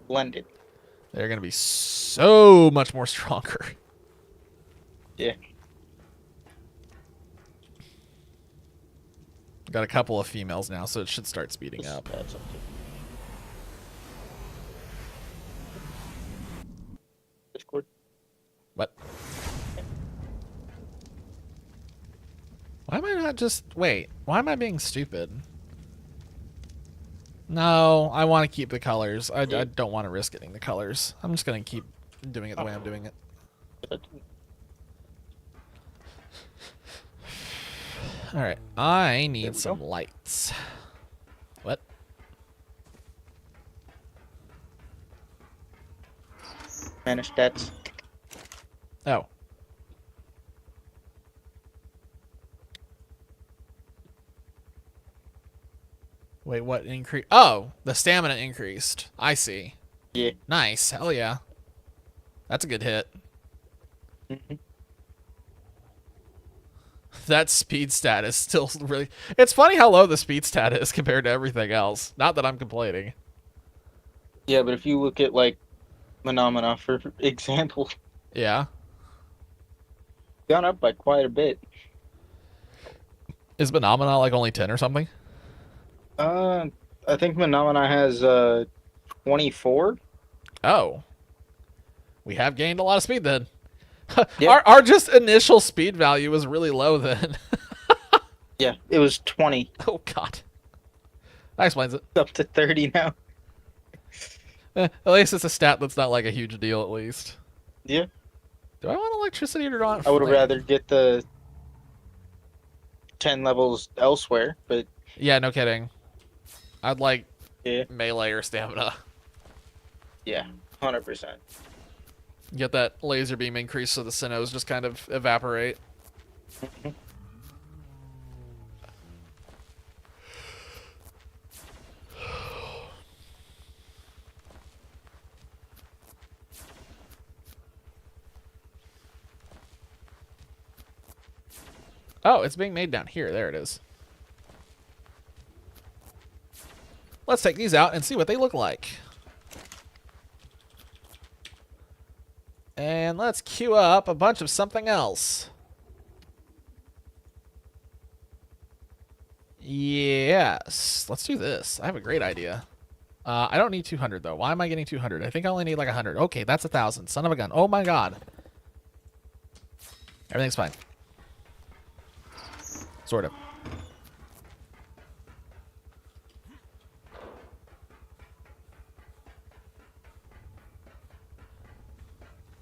[SPEAKER 5] Blended.
[SPEAKER 1] They're going to be so much more stronger.
[SPEAKER 5] Yeah.
[SPEAKER 1] Got a couple of females now, so it should start speeding up.
[SPEAKER 5] That's okay. Discord.
[SPEAKER 1] What? Why am I not just... Wait, why am I being stupid? No, I want to keep the colors. I don't want to risk getting the colors. I'm just going to keep doing it the way I'm doing it. Alright, I need some lights. What?
[SPEAKER 5] Manage stats.
[SPEAKER 1] Oh. Wait, what increase? Oh, the stamina increased. I see.
[SPEAKER 5] Yeah.
[SPEAKER 1] Nice. Hell yeah. That's a good hit. That speed stat is still really... It's funny how low the speed stat is compared to everything else. Not that I'm complaining.
[SPEAKER 5] Yeah, but if you look at, like, Phenomena, for example,
[SPEAKER 1] Yeah.
[SPEAKER 5] gone up by quite a bit.
[SPEAKER 1] Is Phenomena like only 10 or something?
[SPEAKER 5] I think Phenomena has, 24.
[SPEAKER 1] Oh. We have gained a lot of speed then.
[SPEAKER 5] Yeah.
[SPEAKER 1] Our just initial speed value was really low then.
[SPEAKER 5] Yeah, it was 20.
[SPEAKER 1] Oh, God. That explains it.
[SPEAKER 5] It's up to 30 now.
[SPEAKER 1] At least it's a stat that's not like a huge deal, at least.
[SPEAKER 5] Yeah.
[SPEAKER 1] Do I want electricity or do I want
[SPEAKER 5] I would have
[SPEAKER 1] flame?
[SPEAKER 5] rather get the 10 levels elsewhere, but
[SPEAKER 1] Yeah, no kidding. I'd like
[SPEAKER 5] yeah,
[SPEAKER 1] melee or stamina.
[SPEAKER 5] yeah, 100%.
[SPEAKER 1] Get that laser beam increase so the Sinnohs just kind of evaporate. Oh, it's being made down here. There it is. Let's take these out and see what they look like. And let's queue up a bunch of something else. Yes. Let's do this. I have a great idea. I don't need 200, though. Why am I getting 200? I think I only need like 100. Okay, that's 1,000. Son of a gun. Oh, my God. Everything's fine. Sort of.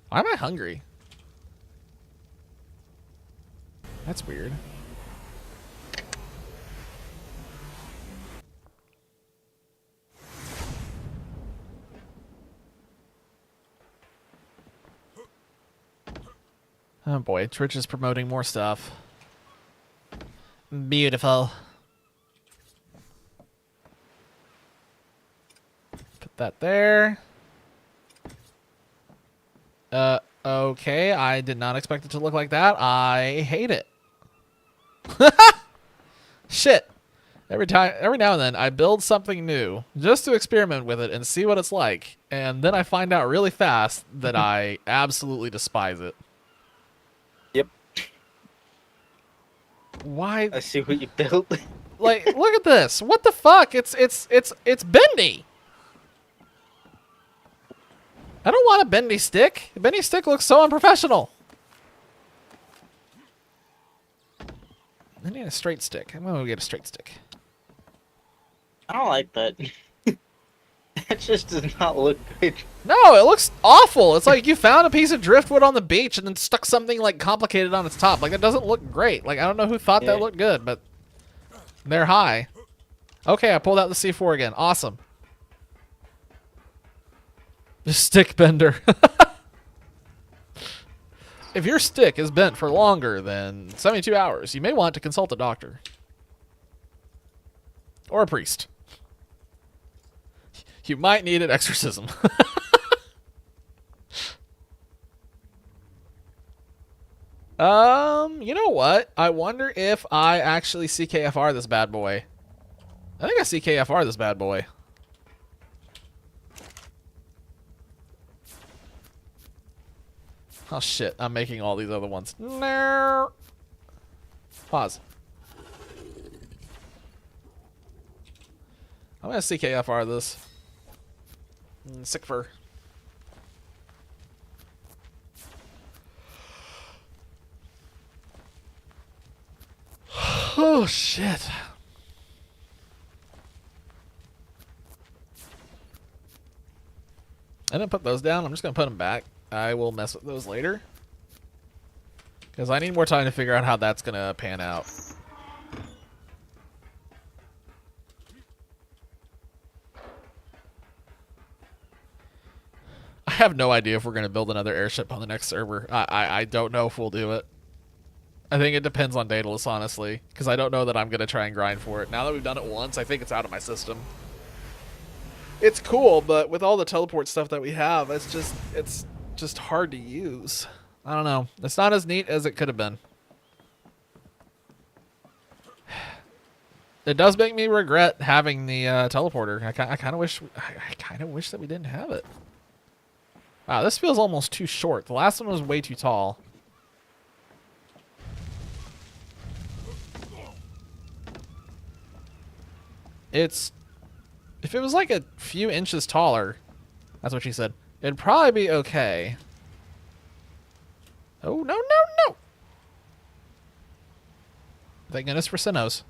[SPEAKER 1] Why am I hungry? That's weird. Oh boy, Twitch is promoting more stuff. Beautiful. Put that there. Okay, I did not expect it to look like that. I hate it. Shit. Every now and then, I build something new just to experiment with it and see what it's like, and then I find out really fast that I absolutely despise it.
[SPEAKER 5] Yep.
[SPEAKER 1] Why?
[SPEAKER 5] I see what you built.
[SPEAKER 1] Like, look at this. What the fuck? It's bendy. I don't want a bendy stick. A bendy stick looks so unprofessional. I need a straight stick. I'm gonna get a straight stick.
[SPEAKER 5] I don't like that. That just does not look good.
[SPEAKER 1] No, it looks awful. It's like you found a piece of driftwood on the beach and then stuck something like complicated on its top. Like, that doesn't look great. Like, I don't know who thought that looked good, but they're high. Okay, I pulled out the C4 again. Awesome. Stick bender. If your stick is bent for longer than 72 hours, you may want to consult a doctor. Or a priest. You might need an exorcism. You know what? I wonder if I actually CKFR this bad boy. I think I CKFR this bad boy. Oh shit, I'm making all these other ones. No. Pause. I'm gonna CKFR this. Sick fur. Oh shit. I didn't put those down. I'm just gonna put them back. I will mess with those later. Because I need more time to figure out how that's gonna pan out. I have no idea if we're going to build another airship on the next server. I don't know if we'll do it. I think it depends on Daedalus, honestly. Because I don't know that I'm going to try and grind for it. Now that we've done it once, I think it's out of my system. It's cool, but with all the teleport stuff that we have, it's just hard to use. I don't know. It's not as neat as it could have been. It does make me regret having the teleporter. I kind of wish that we didn't have it. Wow, this feels almost too short. The last one was way too tall. If it was like a few inches taller, that's what she said, it'd probably be okay. Oh, no, no, no. Thank goodness for Sinnohs.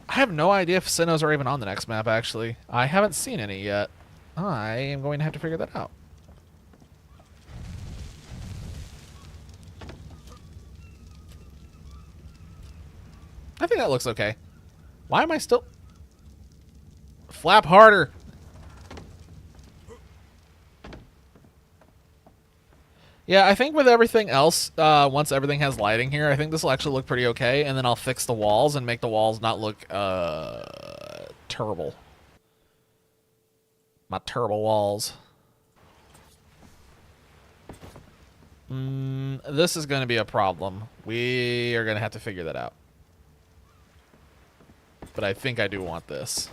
[SPEAKER 1] I have no idea if Sinnohs are even on the next map, actually. I haven't seen any yet. I am going to have to figure that out. I think that looks okay. Why am I still... Flap harder. Yeah, I think with everything else, once everything has lighting here, I think this will actually look pretty okay, and then I'll fix the walls and make the walls not look, terrible. My terrible walls. This is going to be a problem. We are going to have to figure that out. But I think I do want this.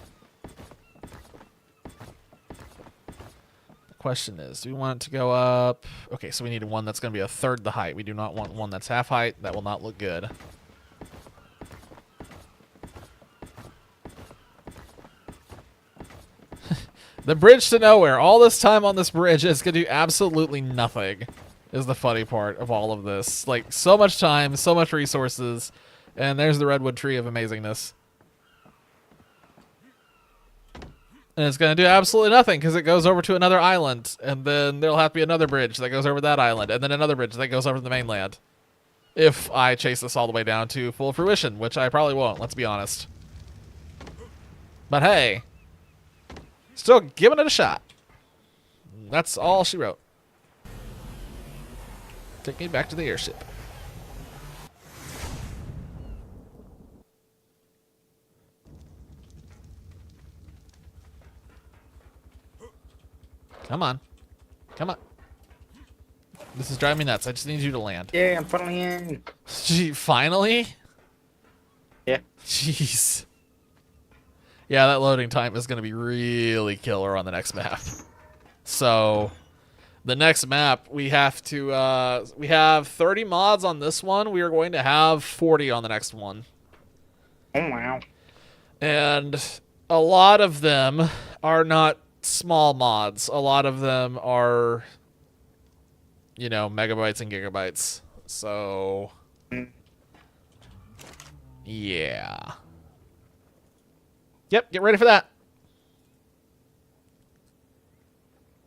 [SPEAKER 1] Question is, do we want it to go up? Okay, so we need one that's going to be a third the height. We do not want one that's half height. That will not look good. The bridge to nowhere. All this time on this bridge is going to do absolutely nothing, is the funny part of all of this. Like, so much time, so much resources, and there's the redwood tree of amazingness. And it's going to do absolutely nothing because it goes over to another island. And then there'll have to be another bridge that goes over that island. And then another bridge that goes over to the mainland. If I chase this all the way down to full fruition, which I probably won't, let's be honest. But hey, still giving it a shot. That's all she wrote. Take me back to the airship. Come on. Come on. This is driving me nuts. I just need you to land.
[SPEAKER 5] Yeah, I'm finally in.
[SPEAKER 1] Gee, finally?
[SPEAKER 5] Yeah.
[SPEAKER 1] Jeez. Yeah, that loading time is going to be really killer on the next map. So, the next map, we have to, we have 30 mods on this one. We are going to have 40 on the next one.
[SPEAKER 5] Oh, wow.
[SPEAKER 1] And a lot of them are not small mods. A lot of them are, you know, megabytes and gigabytes. So, yeah. Yep, get ready for that.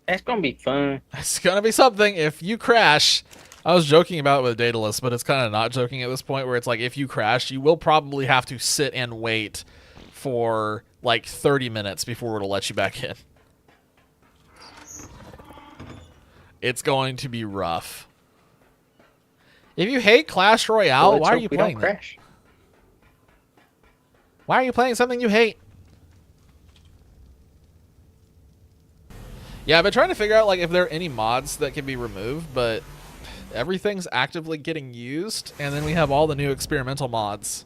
[SPEAKER 5] That's gonna be fun.
[SPEAKER 1] It's gonna be something. If you crash, I was joking about it with Daedalus, but it's kind of not joking at this point, where it's like, if you crash, you will probably have to sit and wait for like 30 minutes before it'll let you back in. It's going to be rough. If you hate Clash Royale,
[SPEAKER 5] Well,
[SPEAKER 1] why are you playing that?
[SPEAKER 5] Crash.
[SPEAKER 1] Why are you playing something you hate? Yeah, I've been trying to figure out like if there are any mods that can be removed, but everything's actively getting used, and then we have all the new experimental mods.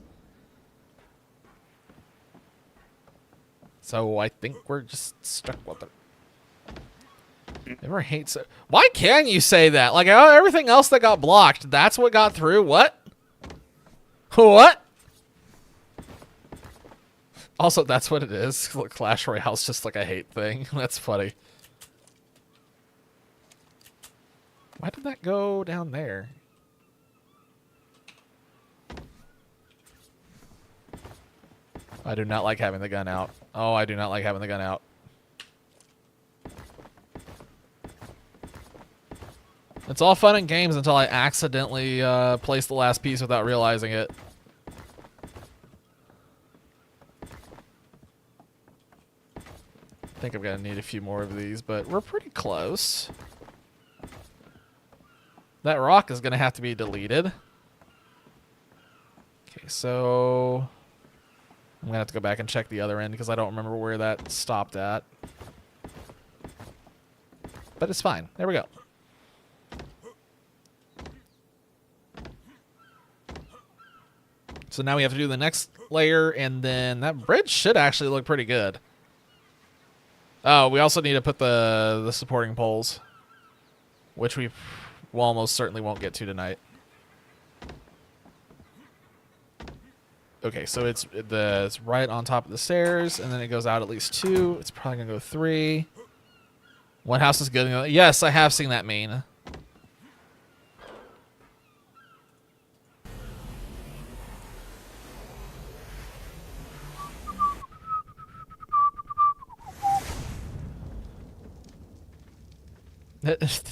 [SPEAKER 1] So I think we're just stuck with it. Never hate so. Why can you say that? Like everything else that got blocked, that's what got through. What? What? Also, that's what it is. Clash Royale's just like a hate thing. That's funny. Why did that go down there? I do not like having the gun out. Oh, I do not like having the gun out. It's all fun and games until I accidentally place the last piece without realizing it. I think I'm gonna need a few more of these, but we're pretty close. That rock is gonna have to be deleted. Okay, so I'm gonna have to go back and check the other end because I don't remember where that stopped at. But it's fine. There we go. So now we have to do the next layer, and then that bridge should actually look pretty good. Oh, we also need to put the supporting poles, which we almost certainly won't get to tonight. Okay, so it's right on top of the stairs, and then it goes out at least 2. It's probably gonna go 3. One house is good. Yes, I have seen that meme.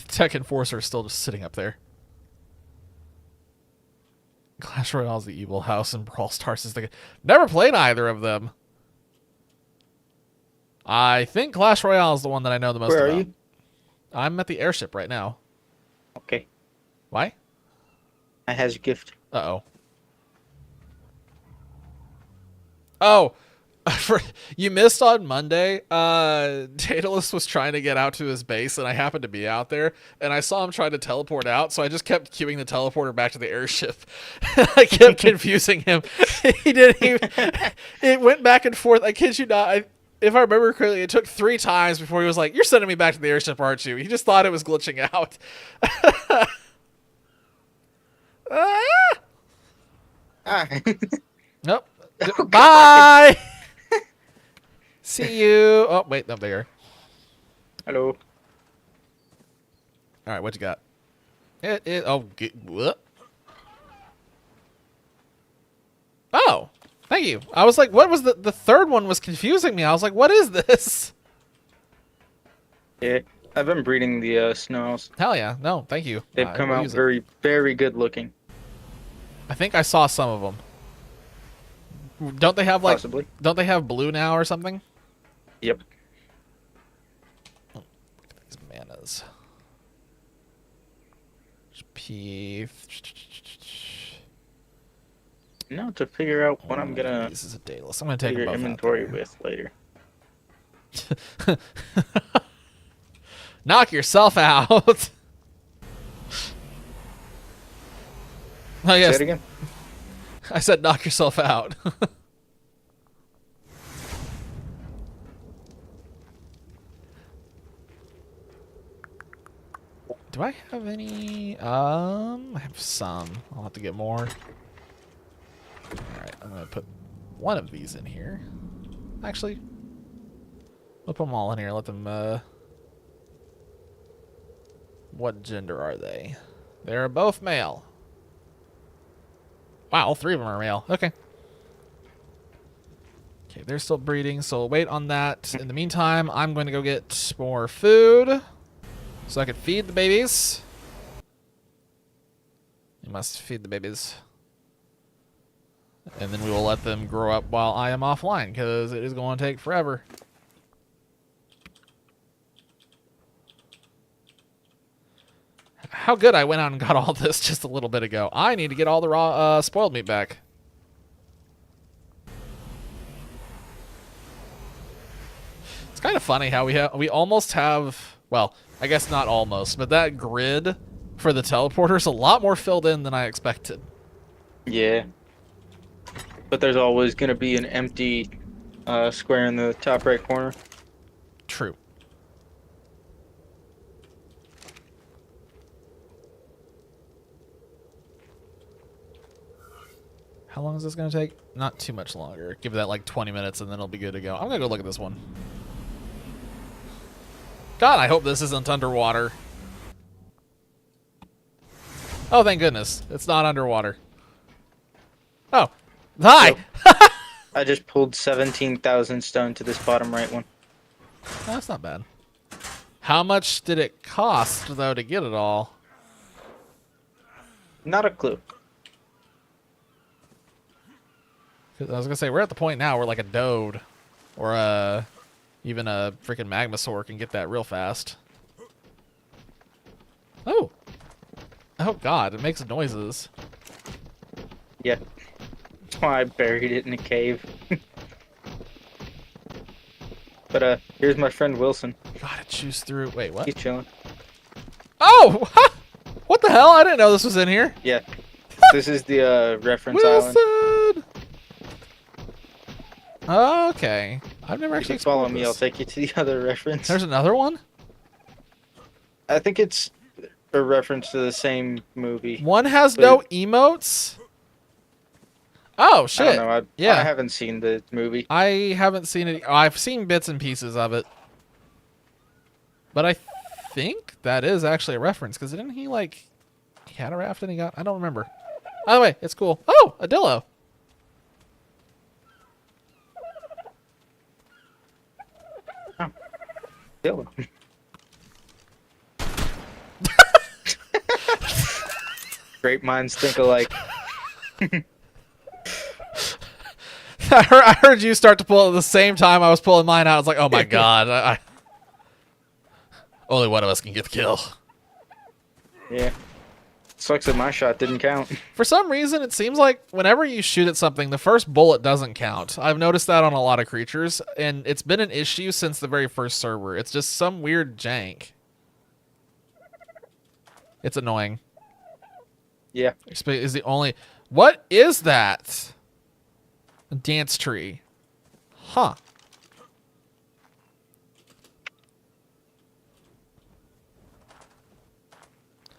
[SPEAKER 1] Tech Enforcer is still just sitting up there. Clash Royale's the evil house, and Brawl Stars is the. Never played either of them. I think Clash Royale is the one that I know the most
[SPEAKER 5] Where
[SPEAKER 1] about.
[SPEAKER 5] are you?
[SPEAKER 1] I'm at the airship right now.
[SPEAKER 5] Okay.
[SPEAKER 1] Why?
[SPEAKER 5] I has a gift.
[SPEAKER 1] Uh-oh. Oh, you missed on Monday. Daedalus was trying to get out to his base, and I happened to be out there, and I saw him trying to teleport out, so I just kept queuing the teleporter back to the airship. I kept confusing him. He didn't even... It went back and forth. I kid you not. If I remember correctly, it took 3 times before he was like, "You're sending me back to the airship, aren't you?" He just thought it was glitching out.
[SPEAKER 5] Ah.
[SPEAKER 1] Nope. Bye! See you. Oh, wait, no, there.
[SPEAKER 5] Hello.
[SPEAKER 1] All right, what you got? What? Oh, thank you. I was like, what was the third one was confusing me. I was like, what is this?
[SPEAKER 5] Yeah, I've been breeding the snows.
[SPEAKER 1] Hell yeah. No, thank you.
[SPEAKER 5] They've come out very, very good looking.
[SPEAKER 1] I think I saw some of them. Don't they have like,
[SPEAKER 5] Possibly.
[SPEAKER 1] don't they have blue now or something?
[SPEAKER 5] Yep.
[SPEAKER 1] Oh, these manas. P.
[SPEAKER 5] Now to figure out what I'm gonna
[SPEAKER 1] This is a Daedalus. I'm gonna take
[SPEAKER 5] your
[SPEAKER 1] them both
[SPEAKER 5] inventory
[SPEAKER 1] out there.
[SPEAKER 5] with later.
[SPEAKER 1] Knock yourself out. Oh,
[SPEAKER 5] Say
[SPEAKER 1] yes.
[SPEAKER 5] it again.
[SPEAKER 1] I said knock yourself out. Do I have any? I have some. I'll have to get more. Alright, I'm gonna put one of these in here. Actually, we'll put them all in here. Let them, what gender are they? They're both male. Wow, all 3 of them are male. Okay. Okay, they're still breeding, so we'll wait on that. In the meantime, I'm going to go get more food so I can feed the babies. You must feed the babies. And then we will let them grow up while I am offline, because it is going to take forever. How good I went out and got all this just a little bit ago. I need to get all the raw spoiled meat back. It's kind of funny how we almost have, well, I guess not almost, but that grid for the teleporter is a lot more filled in than I expected.
[SPEAKER 5] Yeah. But there's always gonna be an empty square in the top right corner.
[SPEAKER 1] True. How long is this going to take? Not too much longer. Give that like 20 minutes and then it'll be good to go. I'm going to go look at this one. God, I hope this isn't underwater. Oh, thank goodness. It's not underwater. Oh. Hi!
[SPEAKER 5] Yep. I just pulled 17,000 stone to this bottom right one.
[SPEAKER 1] That's not bad. How much did it cost, though, to get it all?
[SPEAKER 5] Not a clue.
[SPEAKER 1] 'Cause I was going to say, we're at the point now where like a Dode or even a freaking Magmasaur can get that real fast. Oh. Oh, God. It makes noises.
[SPEAKER 5] Yeah. That's why I buried it in a cave. But here's my friend Wilson.
[SPEAKER 1] Gotta choose through. Wait, what?
[SPEAKER 5] He's chilling.
[SPEAKER 1] Oh! What the hell? I didn't know this was in here.
[SPEAKER 5] Yeah. This is the reference island.
[SPEAKER 1] Wilson! Okay. I've never
[SPEAKER 5] You
[SPEAKER 1] actually
[SPEAKER 5] can follow
[SPEAKER 1] explored
[SPEAKER 5] me,
[SPEAKER 1] this.
[SPEAKER 5] I'll take you to the other reference.
[SPEAKER 1] There's another one?
[SPEAKER 5] I think it's a reference to the same movie.
[SPEAKER 1] One has
[SPEAKER 5] But
[SPEAKER 1] no emotes? Oh,
[SPEAKER 5] I
[SPEAKER 1] shit.
[SPEAKER 5] don't know.
[SPEAKER 1] Yeah.
[SPEAKER 5] I haven't seen the movie.
[SPEAKER 1] I haven't seen it. I've seen bits and pieces of it. But I think that is actually a reference, because didn't he, like, he had a raft and he got, I don't remember. By the way, it's cool. Oh, a Dillo.
[SPEAKER 5] Dylan. Great minds think alike.
[SPEAKER 1] I heard you start to pull it at the same time I was pulling mine out. I was like, oh my god. Only one of us can get the kill.
[SPEAKER 5] Yeah. Sucks that my shot didn't count.
[SPEAKER 1] For some reason, it seems like whenever you shoot at something, the first bullet doesn't count. I've noticed that on a lot of creatures, and it's been an issue since the very first server. It's just some weird jank. It's annoying.
[SPEAKER 5] Yeah.
[SPEAKER 1] Is the only... What is that? A dance tree. Huh.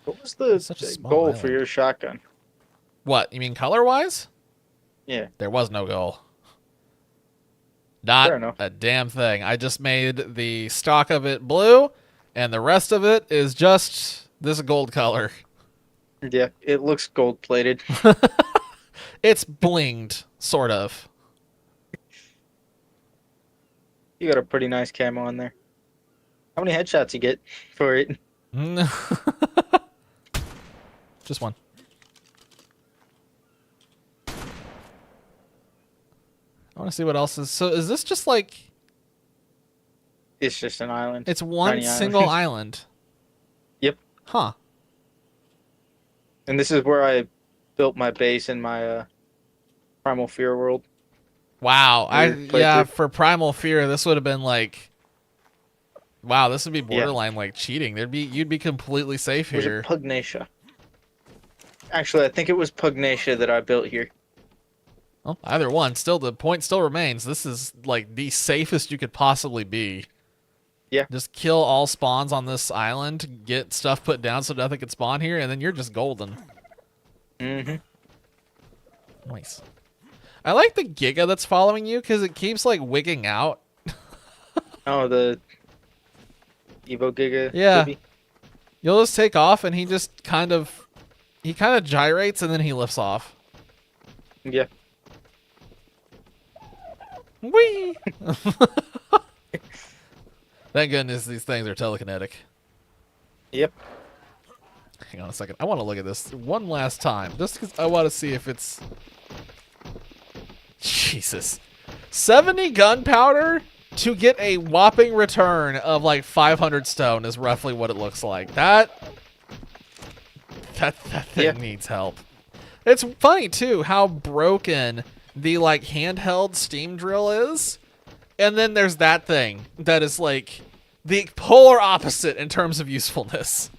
[SPEAKER 5] What was the
[SPEAKER 1] Such a small
[SPEAKER 5] goal
[SPEAKER 1] island.
[SPEAKER 5] for your shotgun?
[SPEAKER 1] What? You mean color-wise?
[SPEAKER 5] Yeah.
[SPEAKER 1] There was no goal.
[SPEAKER 5] Fair
[SPEAKER 1] Not
[SPEAKER 5] enough.
[SPEAKER 1] a damn thing. I just made the stock of it blue, and the rest of it is just this gold color.
[SPEAKER 5] Yeah. It looks gold plated.
[SPEAKER 1] It's blinged, sort of.
[SPEAKER 5] You got a pretty nice camo on there. How many headshots you get for it?
[SPEAKER 1] Just one. I want to see what else is. So is this just like...
[SPEAKER 5] It's just an island.
[SPEAKER 1] It's one
[SPEAKER 5] Tiny island.
[SPEAKER 1] single island.
[SPEAKER 5] Yep.
[SPEAKER 1] Huh.
[SPEAKER 5] And this is where I built my base in my Primal Fear world.
[SPEAKER 1] Wow.
[SPEAKER 5] Weird
[SPEAKER 1] Yeah,
[SPEAKER 5] playthrough.
[SPEAKER 1] for Primal Fear, this would have been like... Wow, this would be borderline like cheating. You'd be completely safe
[SPEAKER 5] Was
[SPEAKER 1] here.
[SPEAKER 5] it Pugnacia? Actually, I think it was Pugnacia that I built here.
[SPEAKER 1] Well, either one. Still, the point still remains. This is like the safest you could possibly be.
[SPEAKER 5] Yeah.
[SPEAKER 1] Just kill all spawns on this island, get stuff put down so nothing can spawn here, and then you're just golden.
[SPEAKER 5] Mm-hmm.
[SPEAKER 1] Nice. I like the Giga that's following you because it keeps like wigging out.
[SPEAKER 5] Oh, the Evo Giga.
[SPEAKER 1] Yeah.
[SPEAKER 5] Movie?
[SPEAKER 1] You'll just take off and he kind of gyrates and then he lifts off.
[SPEAKER 5] Yeah.
[SPEAKER 1] Whee! Thank goodness these things are telekinetic.
[SPEAKER 5] Yep.
[SPEAKER 1] Hang on a second. I want to look at this one last time just because I want to see if it's... Jesus. 70 gunpowder to get a whopping return of like 500 stone is roughly what it looks like. That thing needs help. It's funny too how broken the like handheld steam drill is. And then there's that thing that is like the polar opposite in terms of usefulness.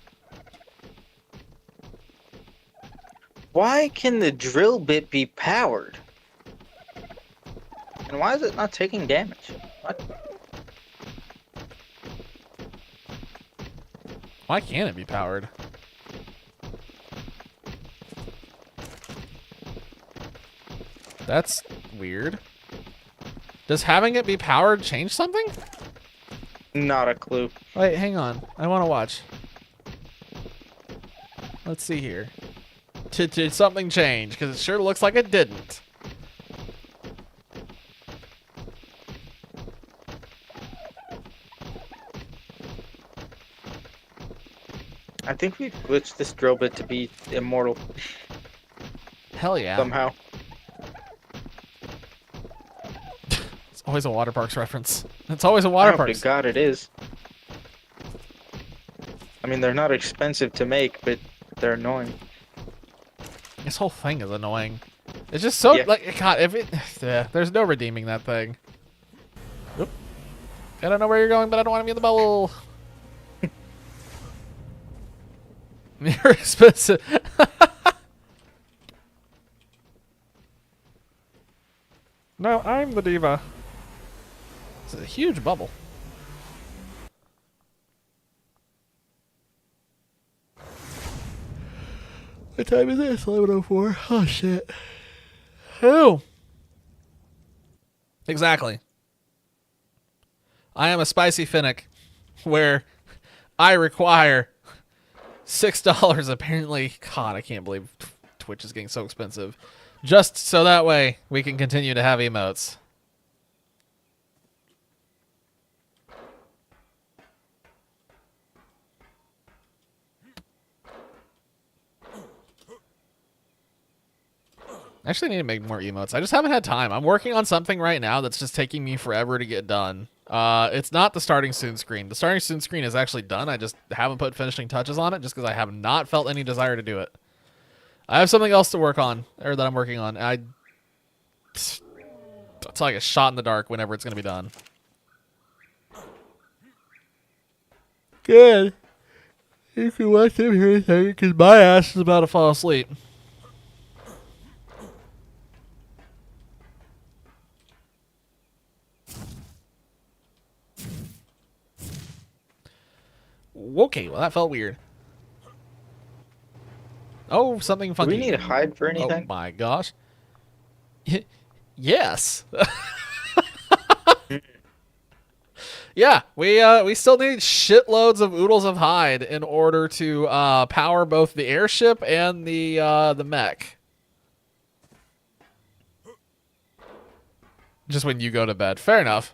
[SPEAKER 5] Why can the drill bit be powered? And why is it not taking damage? What?
[SPEAKER 1] Why can't it be powered? That's weird. Does having it be powered change something?
[SPEAKER 5] Not a clue.
[SPEAKER 1] Wait, hang on. I want to watch. Let's see here. Did something change? Because it sure looks like it didn't.
[SPEAKER 5] I think we've glitched this drill bit to be immortal
[SPEAKER 1] Hell yeah.
[SPEAKER 5] somehow.
[SPEAKER 1] It's always a Water Parks reference. It's always a
[SPEAKER 5] I
[SPEAKER 1] Water
[SPEAKER 5] hope to
[SPEAKER 1] Parks.
[SPEAKER 5] God it is. I mean, they're not expensive to make, but they're annoying.
[SPEAKER 1] This whole thing is annoying. It's just so
[SPEAKER 5] Yeah.
[SPEAKER 1] like God. If it, yeah, there's no redeeming that thing. Oop. I don't know where you're going, but I don't want to be in the bubble. You're expensive. No, I'm the diva. It's a huge bubble. What time is this? 11:04. Oh shit. Who? Exactly. I am a spicy Finnick, where I require $6 apparently. God, I can't believe Twitch is getting so expensive. Just so that way we can continue to have emotes. I actually need to make more emotes. I just haven't had time. I'm working on something right now that's just taking me forever to get done. It's not the starting soon screen. The starting soon screen is actually done. I just haven't put finishing touches on it just because I have not felt any desire to do it. I have something else to work on, or that I'm working on. It's like a shot in the dark whenever it's going to be done. Good. You can watch him here a second because my ass is about to fall asleep. Okay, well that felt weird. Oh, something
[SPEAKER 5] Do
[SPEAKER 1] funky.
[SPEAKER 5] we need to hide for
[SPEAKER 1] Oh
[SPEAKER 5] anything?
[SPEAKER 1] my gosh. Yes. Yeah, we still need shitloads of oodles of hide in order to power both the airship and the mech. Just when you go to bed. Fair enough.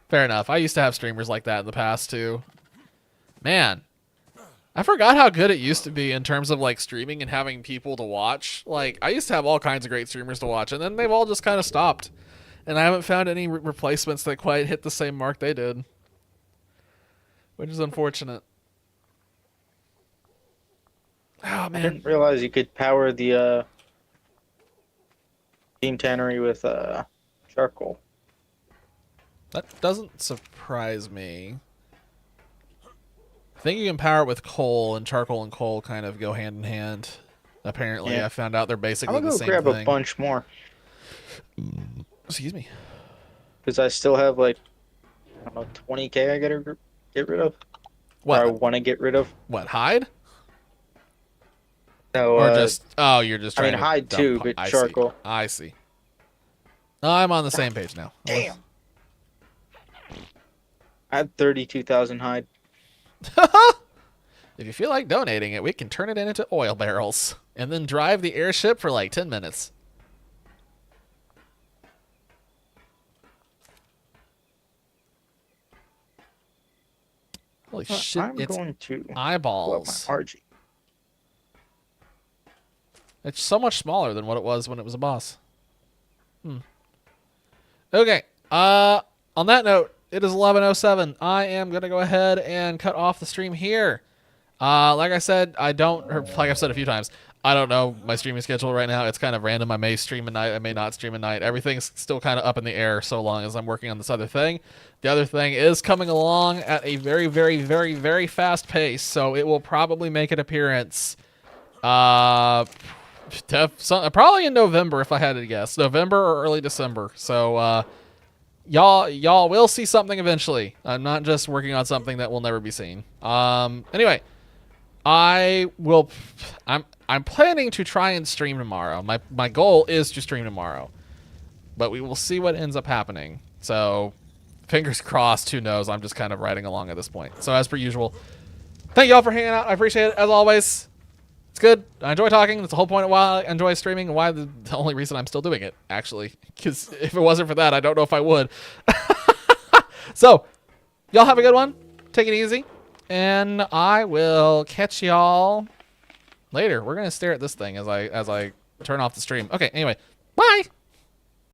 [SPEAKER 1] Fair enough. I used to have streamers like that in the past too. Man, I forgot how good it used to be in terms of like streaming and having people to watch. Like, I used to have all kinds of great streamers to watch, and then they've all just kind of stopped. And I haven't found any replacements that quite hit the same mark they did. Which is unfortunate. Oh,
[SPEAKER 5] I
[SPEAKER 1] man.
[SPEAKER 5] didn't realize you could power the steam tannery with charcoal.
[SPEAKER 1] That doesn't surprise me. I think you can power it with coal, and charcoal and coal kind of go hand in hand. Apparently,
[SPEAKER 5] Yeah.
[SPEAKER 1] I found out they're
[SPEAKER 5] I'm
[SPEAKER 1] basically
[SPEAKER 5] gonna
[SPEAKER 1] the
[SPEAKER 5] go
[SPEAKER 1] same
[SPEAKER 5] grab
[SPEAKER 1] thing.
[SPEAKER 5] a bunch more
[SPEAKER 1] Excuse me.
[SPEAKER 5] because I still have like, I don't know, 20K I gotta get rid of.
[SPEAKER 1] What?
[SPEAKER 5] Or I want to get rid of.
[SPEAKER 1] What, hide?
[SPEAKER 5] No,
[SPEAKER 1] Or just, oh, you're just
[SPEAKER 5] I
[SPEAKER 1] trying
[SPEAKER 5] mean,
[SPEAKER 1] to
[SPEAKER 5] hide
[SPEAKER 1] dump
[SPEAKER 5] too,
[SPEAKER 1] hi-
[SPEAKER 5] but
[SPEAKER 1] I
[SPEAKER 5] charcoal.
[SPEAKER 1] See. I see. I'm on the same page now.
[SPEAKER 5] Damn. I had 32,000 hide.
[SPEAKER 1] If you feel like donating it, we can turn it into oil barrels and then drive the airship for like 10 minutes. Holy shit,
[SPEAKER 5] I'm
[SPEAKER 1] it's
[SPEAKER 5] going to blow up
[SPEAKER 1] eyeballs.
[SPEAKER 5] my RG.
[SPEAKER 1] It's so much smaller than what it was when it was a boss. Okay. On that note, it is 11:07. I am going to go ahead and cut off the stream here. Like I said, like I've said a few times, I don't know my streaming schedule right now. It's kind of random. I may stream at night. I may not stream at night. Everything's still kind of up in the air so long as I'm working on this other thing. The other thing is coming along at a very, very, very, very fast pace, so it will probably make an appearance probably in November if I had to guess. November or early December. So y'all will see something eventually. I'm not just working on something that will never be seen. Anyway, I'm planning to try and stream tomorrow. My goal is to stream tomorrow, but we will see what ends up happening. So fingers crossed, who knows? I'm just kind of riding along at this point. So as per usual, thank y'all for hanging out. I appreciate it as always. It's good. I enjoy talking. That's the whole point of why I enjoy streaming and why the only reason I'm still doing it, actually. Because if it wasn't for that, I don't know if I would. So, y'all have a good one. Take it easy. And I will catch y'all later. We're going to stare at this thing as I turn off the stream. Okay, anyway. Bye!